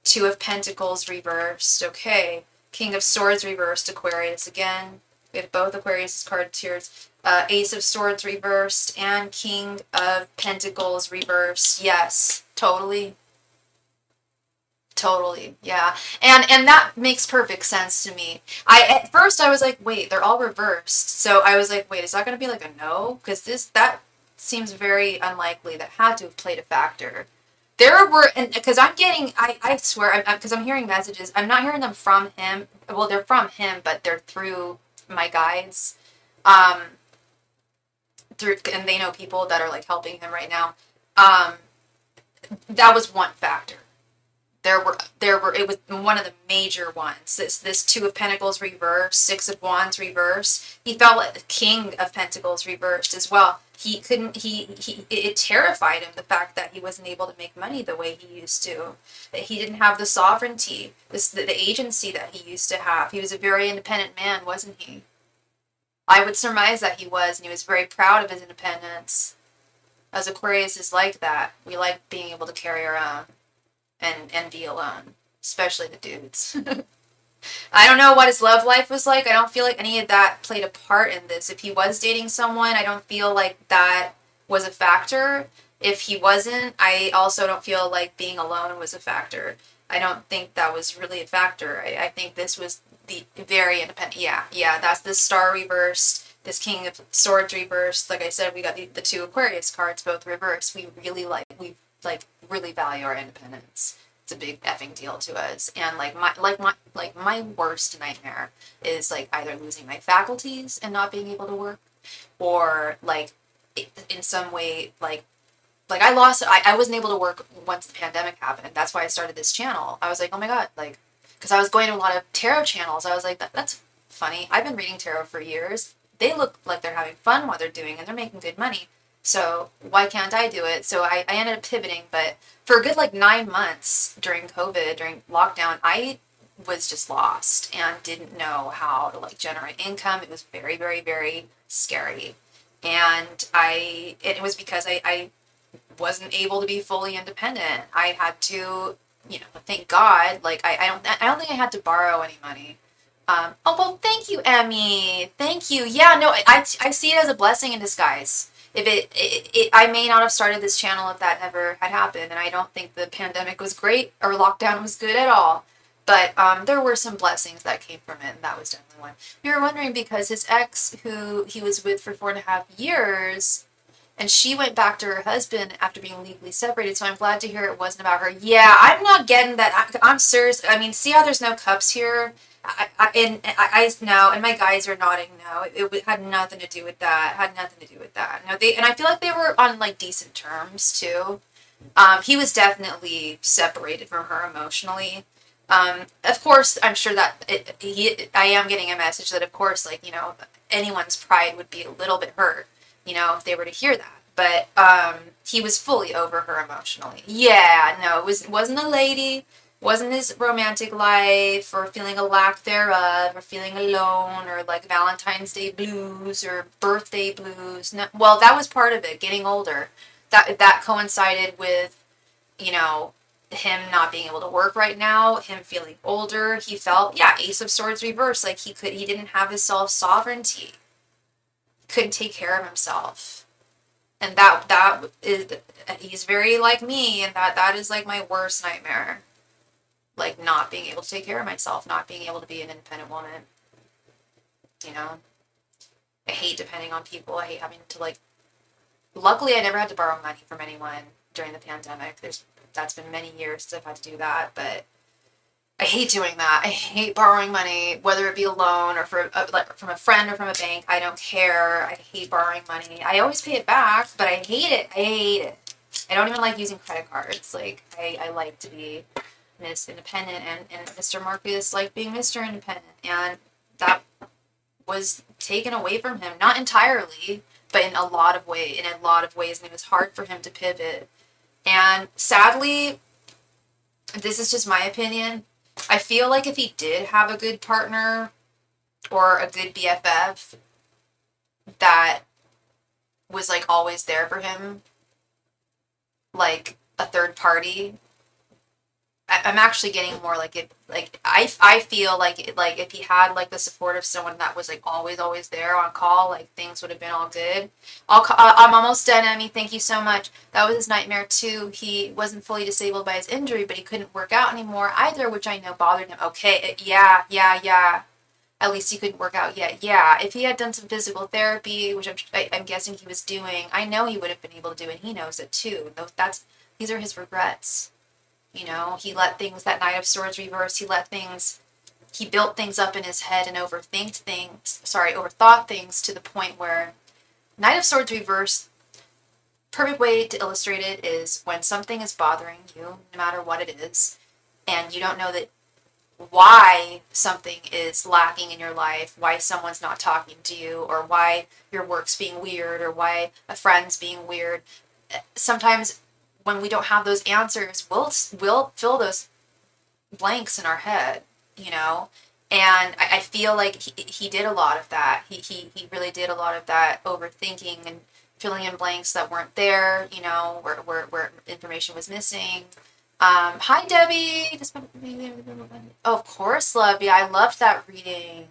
Two of Pentacles reversed. Okay. King of Swords reversed, Aquarius again. We have both Aquarius card tiers. Ace of Swords reversed and King of Pentacles reversed. Yes, totally. Totally, yeah. And that makes perfect sense to me. At first I was like, wait, they're all reversed. So I was like, wait, is that going to be like a no? Because that seems very unlikely. That had to have played a factor. There were, and because I'm getting, I swear, because I'm hearing messages. I'm not hearing them from him. Well, they're from him, but they're through my guides. And they know people that are like helping him right now. That was one factor. There were it was one of the major ones. This Two of Pentacles reversed, Six of Wands reversed. He felt like the King of Pentacles reversed as well. He couldn't it terrified him, the fact that he wasn't able to make money the way he used to. That he didn't have the sovereignty, the agency that he used to have. He was a very independent man, wasn't he? I would surmise that he was, and he was very proud of his independence. As Aquarius is like that. We like being able to carry our own. And be alone, especially the dudes. I don't know what his love life was like. I don't feel like any of that played a part in this. If he was dating someone, I don't feel like that was a factor. If he wasn't, I also don't feel like being alone was a factor. I don't think that was really a factor. I think this was the very independent. Yeah, that's the Star reversed, this King of Swords reversed. Like I said, we got the two Aquarius cards both reversed. We really value our independence. It's a big effing deal to us. And my worst nightmare is like either losing my faculties and not being able to work, or like in some way like I wasn't able to work once the pandemic happened. That's why I started this channel. I was like, oh my god, like, because I was going to a lot of tarot channels. I was like, that's funny. I've been reading tarot for years. They look like they're having fun while they're doing it, and they're making good money. So why can't I do it? So I ended up pivoting, but for a good 9 months during COVID, during lockdown, I was just lost and didn't know how to generate income. It was very, very, very scary. And it was because I wasn't able to be fully independent. I had to, thank God, I don't think I had to borrow any money. Oh, well, thank you, Emmy. Thank you. Yeah, no, I see it as a blessing in disguise. If I may not have started this channel if that never had happened, and I don't think the pandemic was great or lockdown was good at all. But there were some blessings that came from it, and that was definitely one. We were wondering because his ex, who he was with for 4.5 years, and she went back to her husband after being legally separated, so I'm glad to hear it wasn't about her. Yeah, I'm not getting that. I'm serious. I mean, see how there's no cups here? I know, and my guys are nodding no. It had nothing to do with that. Had nothing to do with that. No, and I feel like they were on decent terms too. He was definitely separated from her emotionally. Of course, I'm sure that I am getting a message that, of course, anyone's pride would be a little bit hurt, if they were to hear that. But he was fully over her emotionally. Yeah, no, it wasn't a lady. Wasn't his romantic life, or feeling a lack thereof, or feeling alone, or Valentine's Day blues, or birthday blues. No, well, that was part of it, getting older. That coincided with, him not being able to work right now, him feeling older. He felt, Ace of Swords reversed, he didn't have his self-sovereignty. Couldn't take care of himself. And that is, he's very like me, and that is my worst nightmare. Not being able to take care of myself, not being able to be an independent woman. I hate depending on people. I hate having to luckily I never had to borrow money from anyone during the pandemic. That's been many years since I've had to do that, but I hate doing that. I hate borrowing money, whether it be a loan or from a friend or from a bank. I don't care. I hate borrowing money. I always pay it back, but I hate it. I hate it. I don't even like using credit cards. Like, I like to be Miss Independent, and Mr. Marcus liked being Mr. Independent, and that was taken away from him. Not entirely, but in a lot of ways, and it was hard for him to pivot. And sadly, this is just my opinion, I feel like if he did have a good partner or a good BFF that was like always there for him, like a third party, I'm actually getting more like it. Like I feel like if he had like the support of someone that was like always there on call, like things would have been all good. I'm almost done, Emmy. Thank you so much. That was his nightmare too. He wasn't fully disabled by his injury, but he couldn't work out anymore either, which I know bothered him. Okay, yeah. At least he couldn't work out yet. Yeah, if he had done some physical therapy, which I'm guessing he was doing, I know he would have been able to do it. He knows it too. These are his regrets. You know, he let things, that Knight of Swords reverse, he built things up in his head and overthought things to the point where Knight of Swords reverse, perfect way to illustrate it is when something is bothering you, no matter what it is, and you don't know that why something is lacking in your life, why someone's not talking to you, or why your work's being weird, or why a friend's being weird. Sometimes when we don't have those answers, we'll fill those blanks in our head, you know? And I feel like he did a lot of that. He really did a lot of that overthinking and filling in blanks that weren't there, you know, where information was missing. Hi, Debbie. Oh, of course, love. Yeah, I loved that reading.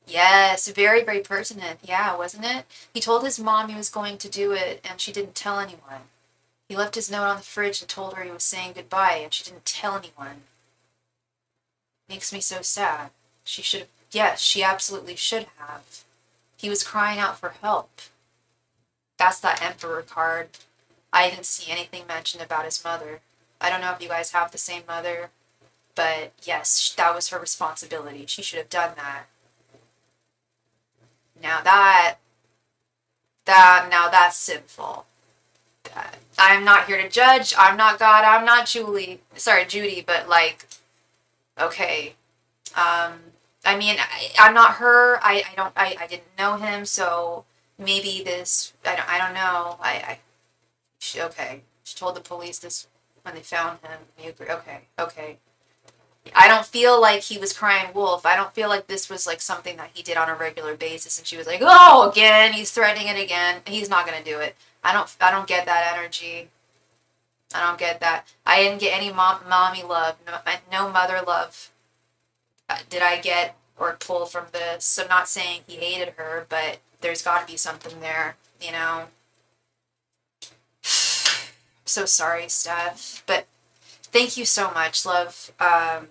Yes, very, very pertinent. Yeah, wasn't it? He told his mom he was going to do it, and she didn't tell anyone. He left his note on the fridge and told her he was saying goodbye, and she didn't tell anyone. Makes me so sad. She should have, yes, she absolutely should have. He was crying out for help. That's that Emperor card. I didn't see anything mentioned about his mother. I don't know if you guys have the same mother, but yes, that was her responsibility. She should have done that. Now that's sinful. I'm not here to judge. I'm not God. I'm not Judy, but like, okay. I mean, I'm not her. I didn't know him, so maybe this, I don't know. Okay. She told the police this when they found him. You agree? Okay. I don't feel like he was crying wolf. I don't feel like this was like something that he did on a regular basis and she was like, oh, again, he's threatening it again. He's not going to do it. I don't get that energy. I don't get that. I didn't get any mommy love, no mother love. Did I get or pull from this? So I'm not saying he hated her, but there's got to be something there, you know? I'm so sorry, Steph, but thank you so much, love. I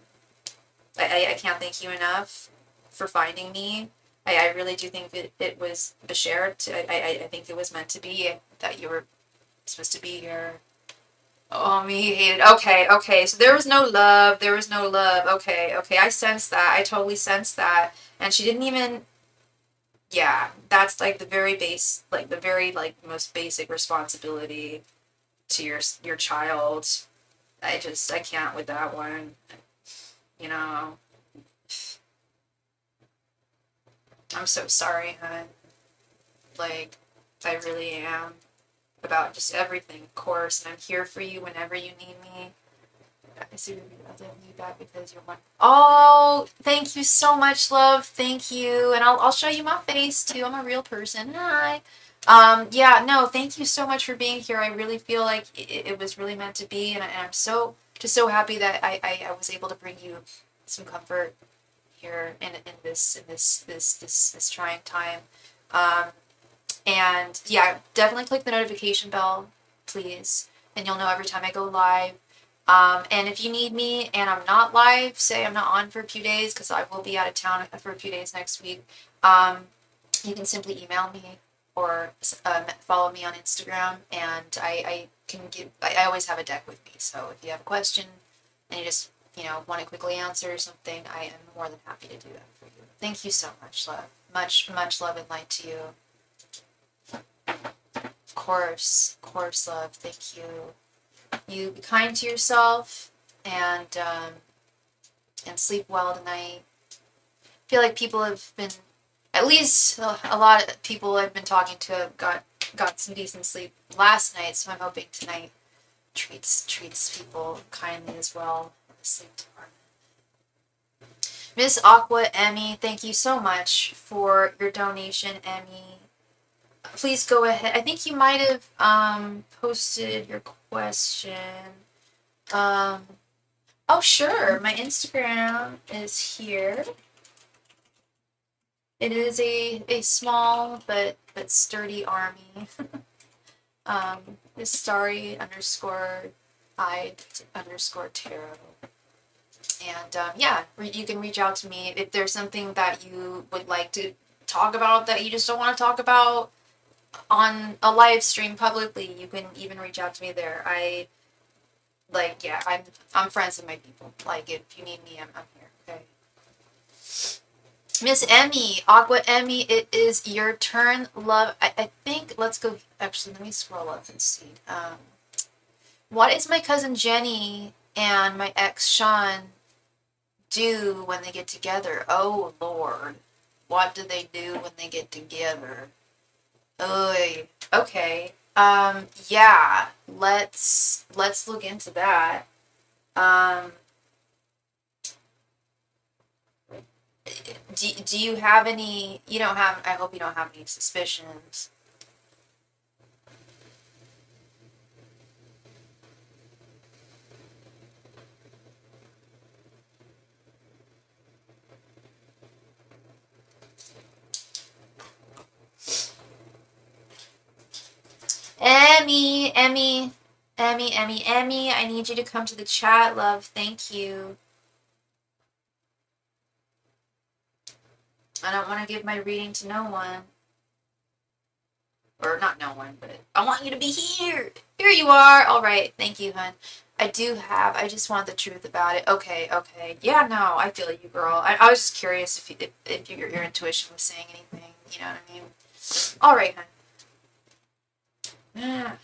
can't thank you enough for finding me. I really do think it was Bashert. I think it was meant to be, that you were supposed to be here. Oh, me hated. Okay. So there was no love. Okay. I sensed that. I totally sensed that. And she didn't even. Yeah, that's like the very most basic responsibility to your child. I can't with that one. You know. I'm so sorry, hon. Like, I really am. About just everything, of course, and I'm here for you whenever you need me. I see I'll definitely be back because you're one. Oh, thank you so much, love. Thank you, and I'll show you my face too. I'm a real person. Hi. Yeah, no, thank you so much for being here. I really feel like it was really meant to be, and I'm so happy that I was able to bring you some comfort here in this trying time. And yeah, definitely click the notification bell, please, and you'll know every time I go live. And if you need me and I'm not live, say I'm not on for a few days, because I will be out of town for a few days next week, you can simply email me or follow me on Instagram, and I always have a deck with me, so if you have a question and you just, want to quickly answer or something, I am more than happy to do that for you. Thank you so much, love. Much love and light to you. Of Of course, love. Thank you. You be kind to yourself and sleep well tonight. I feel like people have been, at least a lot of people I've been talking to have got some decent sleep last night, so I'm hoping tonight treats people kindly as well. The sleep department. Miss Aqua Emmy, thank you so much for your donation, Emmy. Please go ahead. I think you might have posted your question. Oh sure, my Instagram is here. It is a small but sturdy army. Is Starry _I_tarot. And yeah, you can reach out to me if there's something that you would like to talk about that you just don't want to talk about on a live stream publicly. You can even reach out to me there. I'm friends with my people. Like, if you need me, I'm here. Okay. Miss Emmy, Aqua Emmy, it is your turn, love. I think, let's go, actually, let me scroll up and see. What is my cousin Jenny and my ex Sean do when they get together? Oh, Lord. What do they do when they get together? Oy. Okay. Yeah, let's look into that. Do you have any, you don't have, I hope you don't have any suspicions. Emmy, I need you to come to the chat, love. Thank you. I don't want to give my reading to no one. Or not no one, but I want you to be here. Here you are. All right. Thank you, hun. I just want the truth about it. Okay. Yeah, no, I feel you, girl. I was just curious if your intuition was saying anything. You know what I mean? All right, hun. Yeah.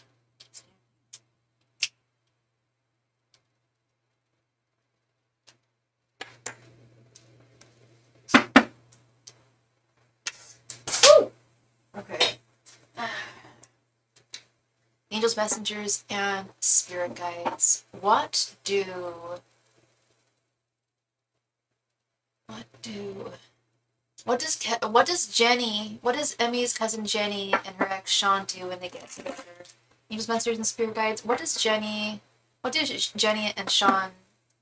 Woo! Okay. Angels, messengers, and spirit guides. What does Emmy's cousin Jenny and her ex Sean do when they get together? Angels, messengers, and spirit guides. What do Jenny and Sean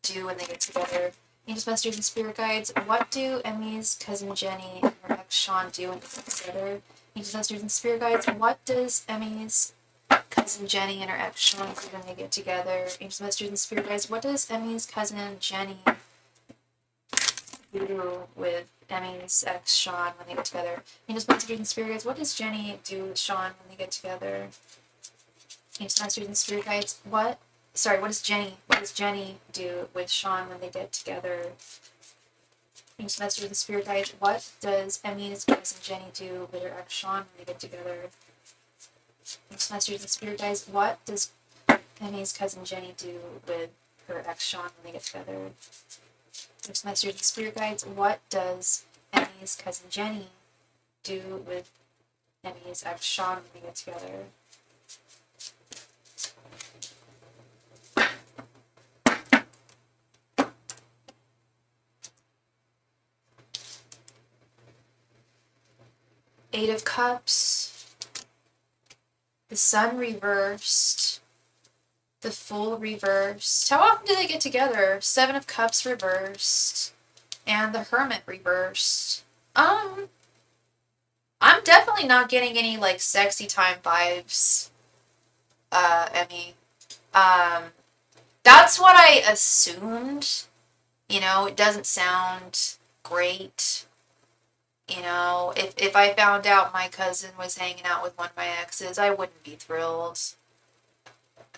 do when they get together? Angels, messengers, and spirit guides. What do Emmy's cousin Jenny and her ex Sean do when they get together? Angels, messengers, and spirit guides. What does Emmy's cousin Jenny and her ex Sean do when they get together? Angels, messengers, and spirit guides. What does Emmy's cousin Jenny do with Emmy's ex Sean when they get together? Angels, messengers, and spirit guides. What does Jenny do with Sean when they get together? Angels, messengers, and spirit guides. What does Jenny do with Sean when they get together? Angels, messengers, and spirit guides. What does Emmy's cousin Jenny do with her ex Sean when they get together? Angels, messengers, and spirit guides. What does Emmy's cousin Jenny do with her ex Sean when they get together? Angels, messengers, and spirit guides. What does Emmy's cousin Jenny do with Emmy's ex Sean when they get together? Eight of Cups, the Sun reversed, the Fool reversed. How often do they get together? Seven of Cups reversed, and the Hermit reversed. I'm definitely not getting any, like, sexy time vibes, Emmy. That's what I assumed. You know, it doesn't sound great. You know, if I found out my cousin was hanging out with one of my exes, I wouldn't be thrilled.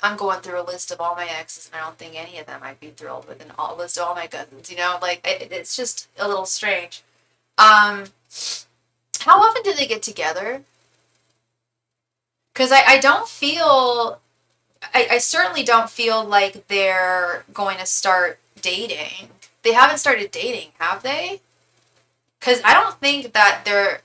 I'm going through a list of all my exes, and I don't think any of them I'd be thrilled with a list of all my cousins, you know? Like, it's just a little strange. How often do they get together? Because I don't feel, I certainly don't feel like they're going to start dating. They haven't started dating, have they? Because I don't think that they're,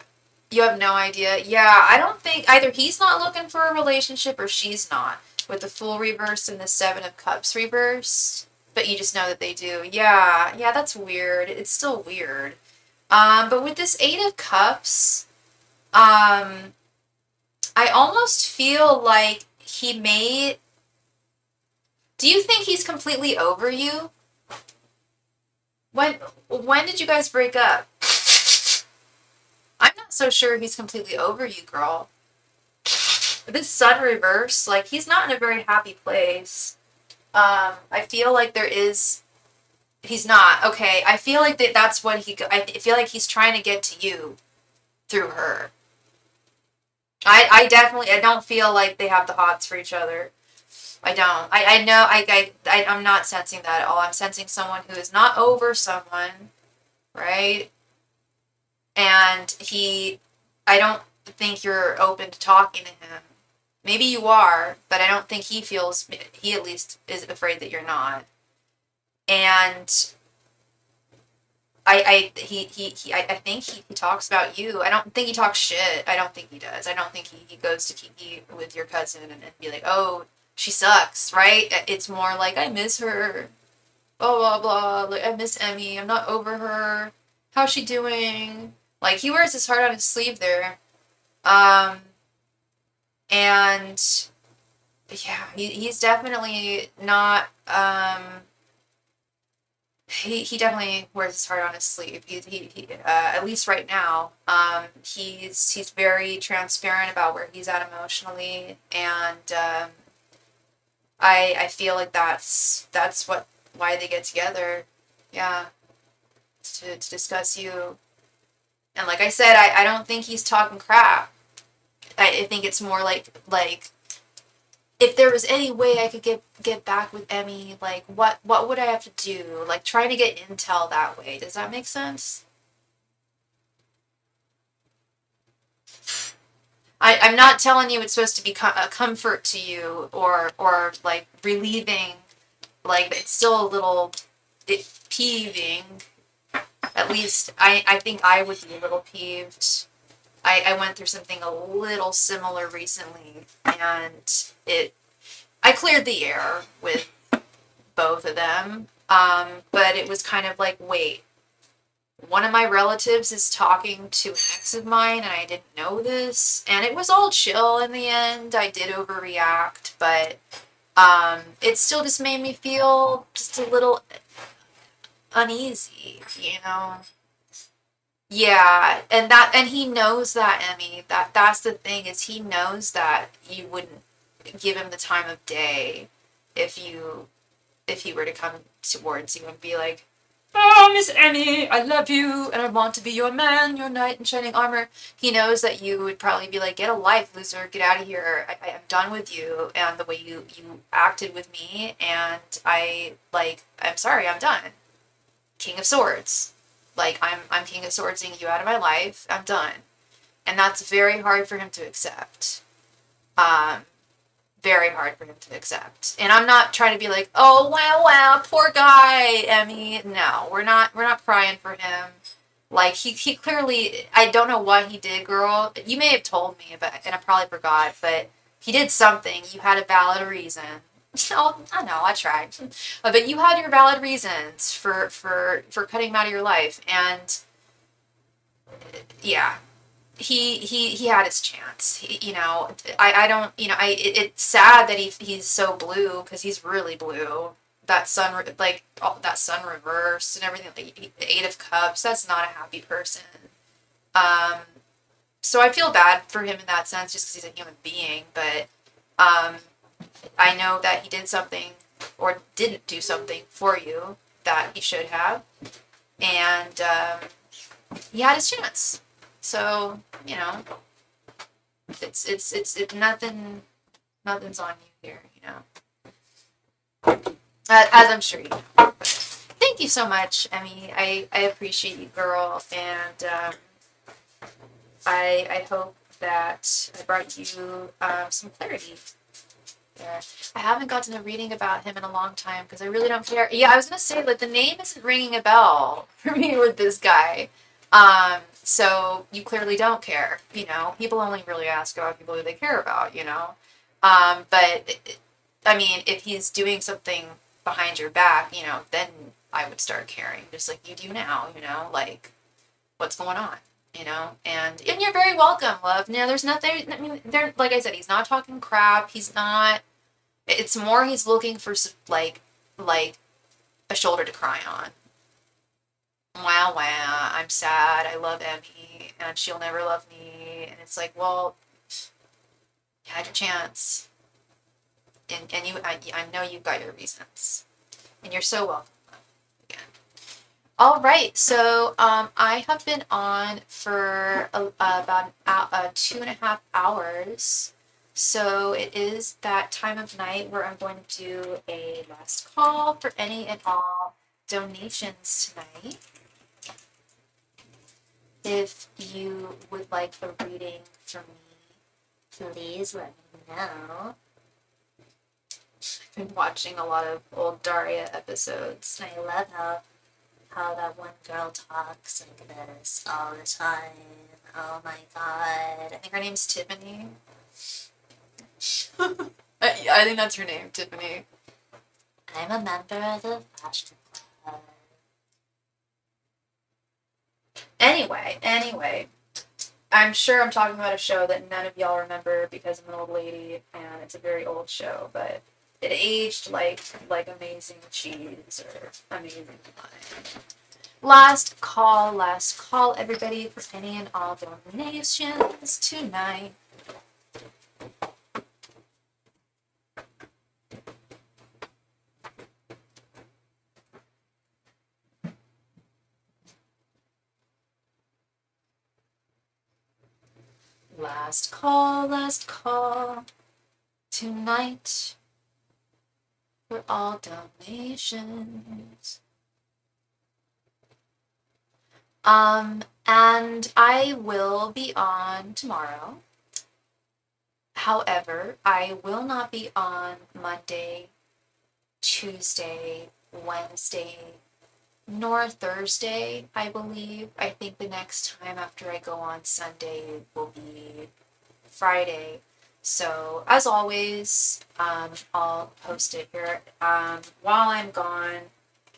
you have no idea. Yeah, I don't think either he's not looking for a relationship or she's not. With the Fool reversed and the Seven of Cups reversed. But you just know that they do. Yeah, yeah, that's weird. It's still weird. But with this Eight of Cups, I almost feel like he may. Do you think he's completely over you? When when did you guys break up? I'm not so sure he's completely over you, girl. This Sun reverse, like he's not in a very happy place. I feel like there is. He's not okay. I feel like that's what he. I feel like he's trying to get to you through her. I definitely. I don't feel like they have the hots for each other. I don't. I know. I'm not sensing that at all. I'm sensing someone who is not over someone, right? And I don't think you're open to talking to him. Maybe you are, but I don't think he at least is afraid that you're not. And I think he talks about you. I don't think he talks shit. I don't think he does. I don't think he goes to Kiki with your cousin and be like, oh, she sucks, right? It's more like, I miss her. Blah, blah, blah. Like, I miss Emmy. I'm not over her. How's she doing? Like, he wears his heart on his sleeve there. And yeah, he's definitely not, he definitely wears his heart on his sleeve. At least right now, he's very transparent about where he's at emotionally, and I feel like that's why they get together, yeah, to discuss you. And like I said, I don't think he's talking crap. I think it's more like if there was any way I could get back with Emmy, like what would I have to do? Like trying to get intel that way. Does that make sense? I'm not telling you it's supposed to be a comfort to you or like relieving. Like it's still a little peeving. At least I think I would be a little peeved. I went through something a little similar recently, and I cleared the air with both of them. But it was kind of like, wait, one of my relatives is talking to an ex of mine, and I didn't know this, and it was all chill in the end. I did overreact, but it still just made me feel just a little uneasy, you know. Yeah, and he knows that, Emmy. That's the thing, is he knows that you wouldn't give him the time of day if he were to come towards you and be like, "Oh, Miss Emmy, I love you and I want to be your man, your knight in shining armor." He knows that you would probably be like, "Get a life, loser, get out of here. I am done with you and the way you acted with me, and I'm sorry, I'm done. King of Swords. Like, I'm King of Swordsing you out of my life. I'm done." And that's very hard for him to accept. Um, Very hard for him to accept. And I'm not trying to be like, "Oh, wow, poor guy, Emmy." No, we're not crying for him. Like, he clearly, I don't know what he did, girl. You may have told me, but and I probably forgot, but he did something. You had a valid reason. Oh, I know, I tried. But you had your valid reasons for cutting him out of your life, and yeah, he had his chance. I don't, it's sad that he's so blue, because he's really blue. That sun, like that sun reversed and everything, like the Eight of Cups. That's not a happy person. Um, so I feel bad for him in that sense, just because he's a human being. But um, I know that he did something or didn't do something for you that he should have, and he had his chance. So it's nothing's on you here. As I'm sure you know. But thank you so much, Emmy. I appreciate you, girl, and I hope that I brought you some clarity there. I haven't gotten a reading about him in a long time because I really don't care. Yeah, I was gonna say, like, the name isn't ringing a bell for me with this guy. So you clearly don't care, you know. People only really ask about people who they care about, you know. But I mean, if he's doing something behind your back, you know, then I would start caring, just like you do now, you know, like what's going on, you know. And you're very welcome, love. No, there's nothing. I mean, there, like I said, he's not talking crap. He's not. It's more he's looking for like a shoulder to cry on. Wow, wow, I'm sad. I love Emmy, and she'll never love me. And it's like, well, you had your chance, and I know you've got your reasons, and you're so welcome again. All right, so I have been on for about 2.5 hours. So it is that time of night where I'm going to do a last call for any and all donations tonight. If you would like a reading from me, please let me know. I've been watching a lot of old Daria episodes, and I love how that one girl talks like this all the time. Oh my god. I think her name's Tiffany. I think that's her name, Tiffany. I'm a member of the fashion club. Anyway, I'm sure I'm talking about a show that none of y'all remember because I'm an old lady and it's a very old show, but it aged like amazing cheese or amazing wine. Last call, everybody, for any and all donations tonight. Last call tonight for all donations. And I will be on tomorrow. However, I will not be on Monday, Tuesday, Wednesday, nor Thursday, I believe. I think the next time after I go on Sunday will be Friday. So, as always, I'll post it here. While I'm gone,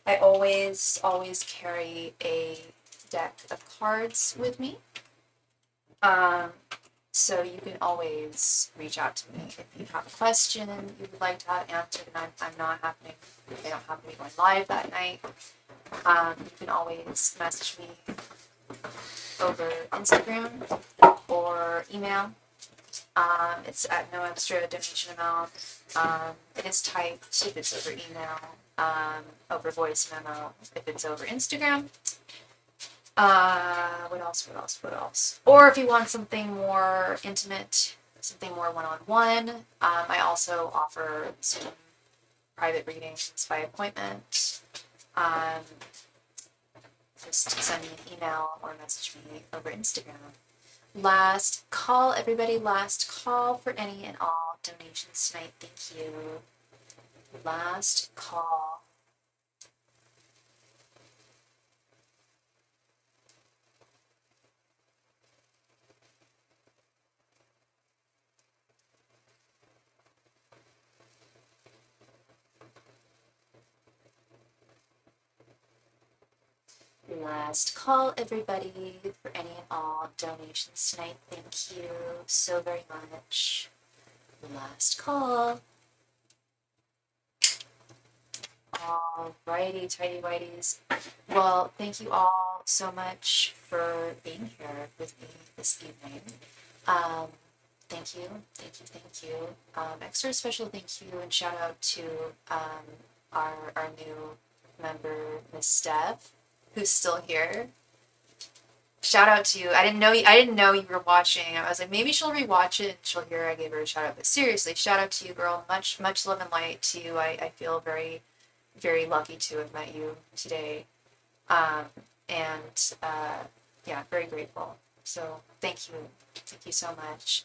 I always carry a deck of cards with me. So you can always reach out to me if you have a question you would like to have answered, and I'm not happening. I don't happen to be going live that night. You can always message me over Instagram or email. It's at no extra donation amount. It is typed if it's over email, over voice memo if it's over Instagram. What else? Or if you want something more intimate, something more one-on-one, I also offer some private readings by appointment. Just send me an email or message me over Instagram. Last call, everybody. Last call for any and all donations tonight. Thank you. Last call. Last call, everybody, for any and all donations tonight. Thank you so very much. Last call. Alrighty, tidy whities. Well, thank you all so much for being here with me this evening. Thank you. Extra special thank you and shout out to our new member, Miss Steph, who's still here. Shout out to you. I didn't know you were watching. I was like, maybe she'll rewatch it and she'll hear I gave her a shout out. But seriously, shout out to you, girl. Much love and light to you. I feel very, very lucky to have met you today. Yeah, very grateful. So thank you so much.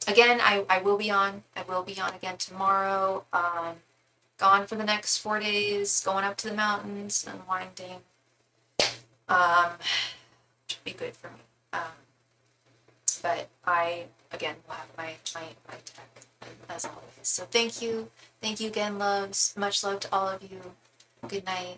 Again, I will be on. I will be on again tomorrow. Gone for the next 4 days, going up to the mountains, unwinding. Should be good for me. But I again will have my tech as always. So thank you again, loves. Much love to all of you. Good night.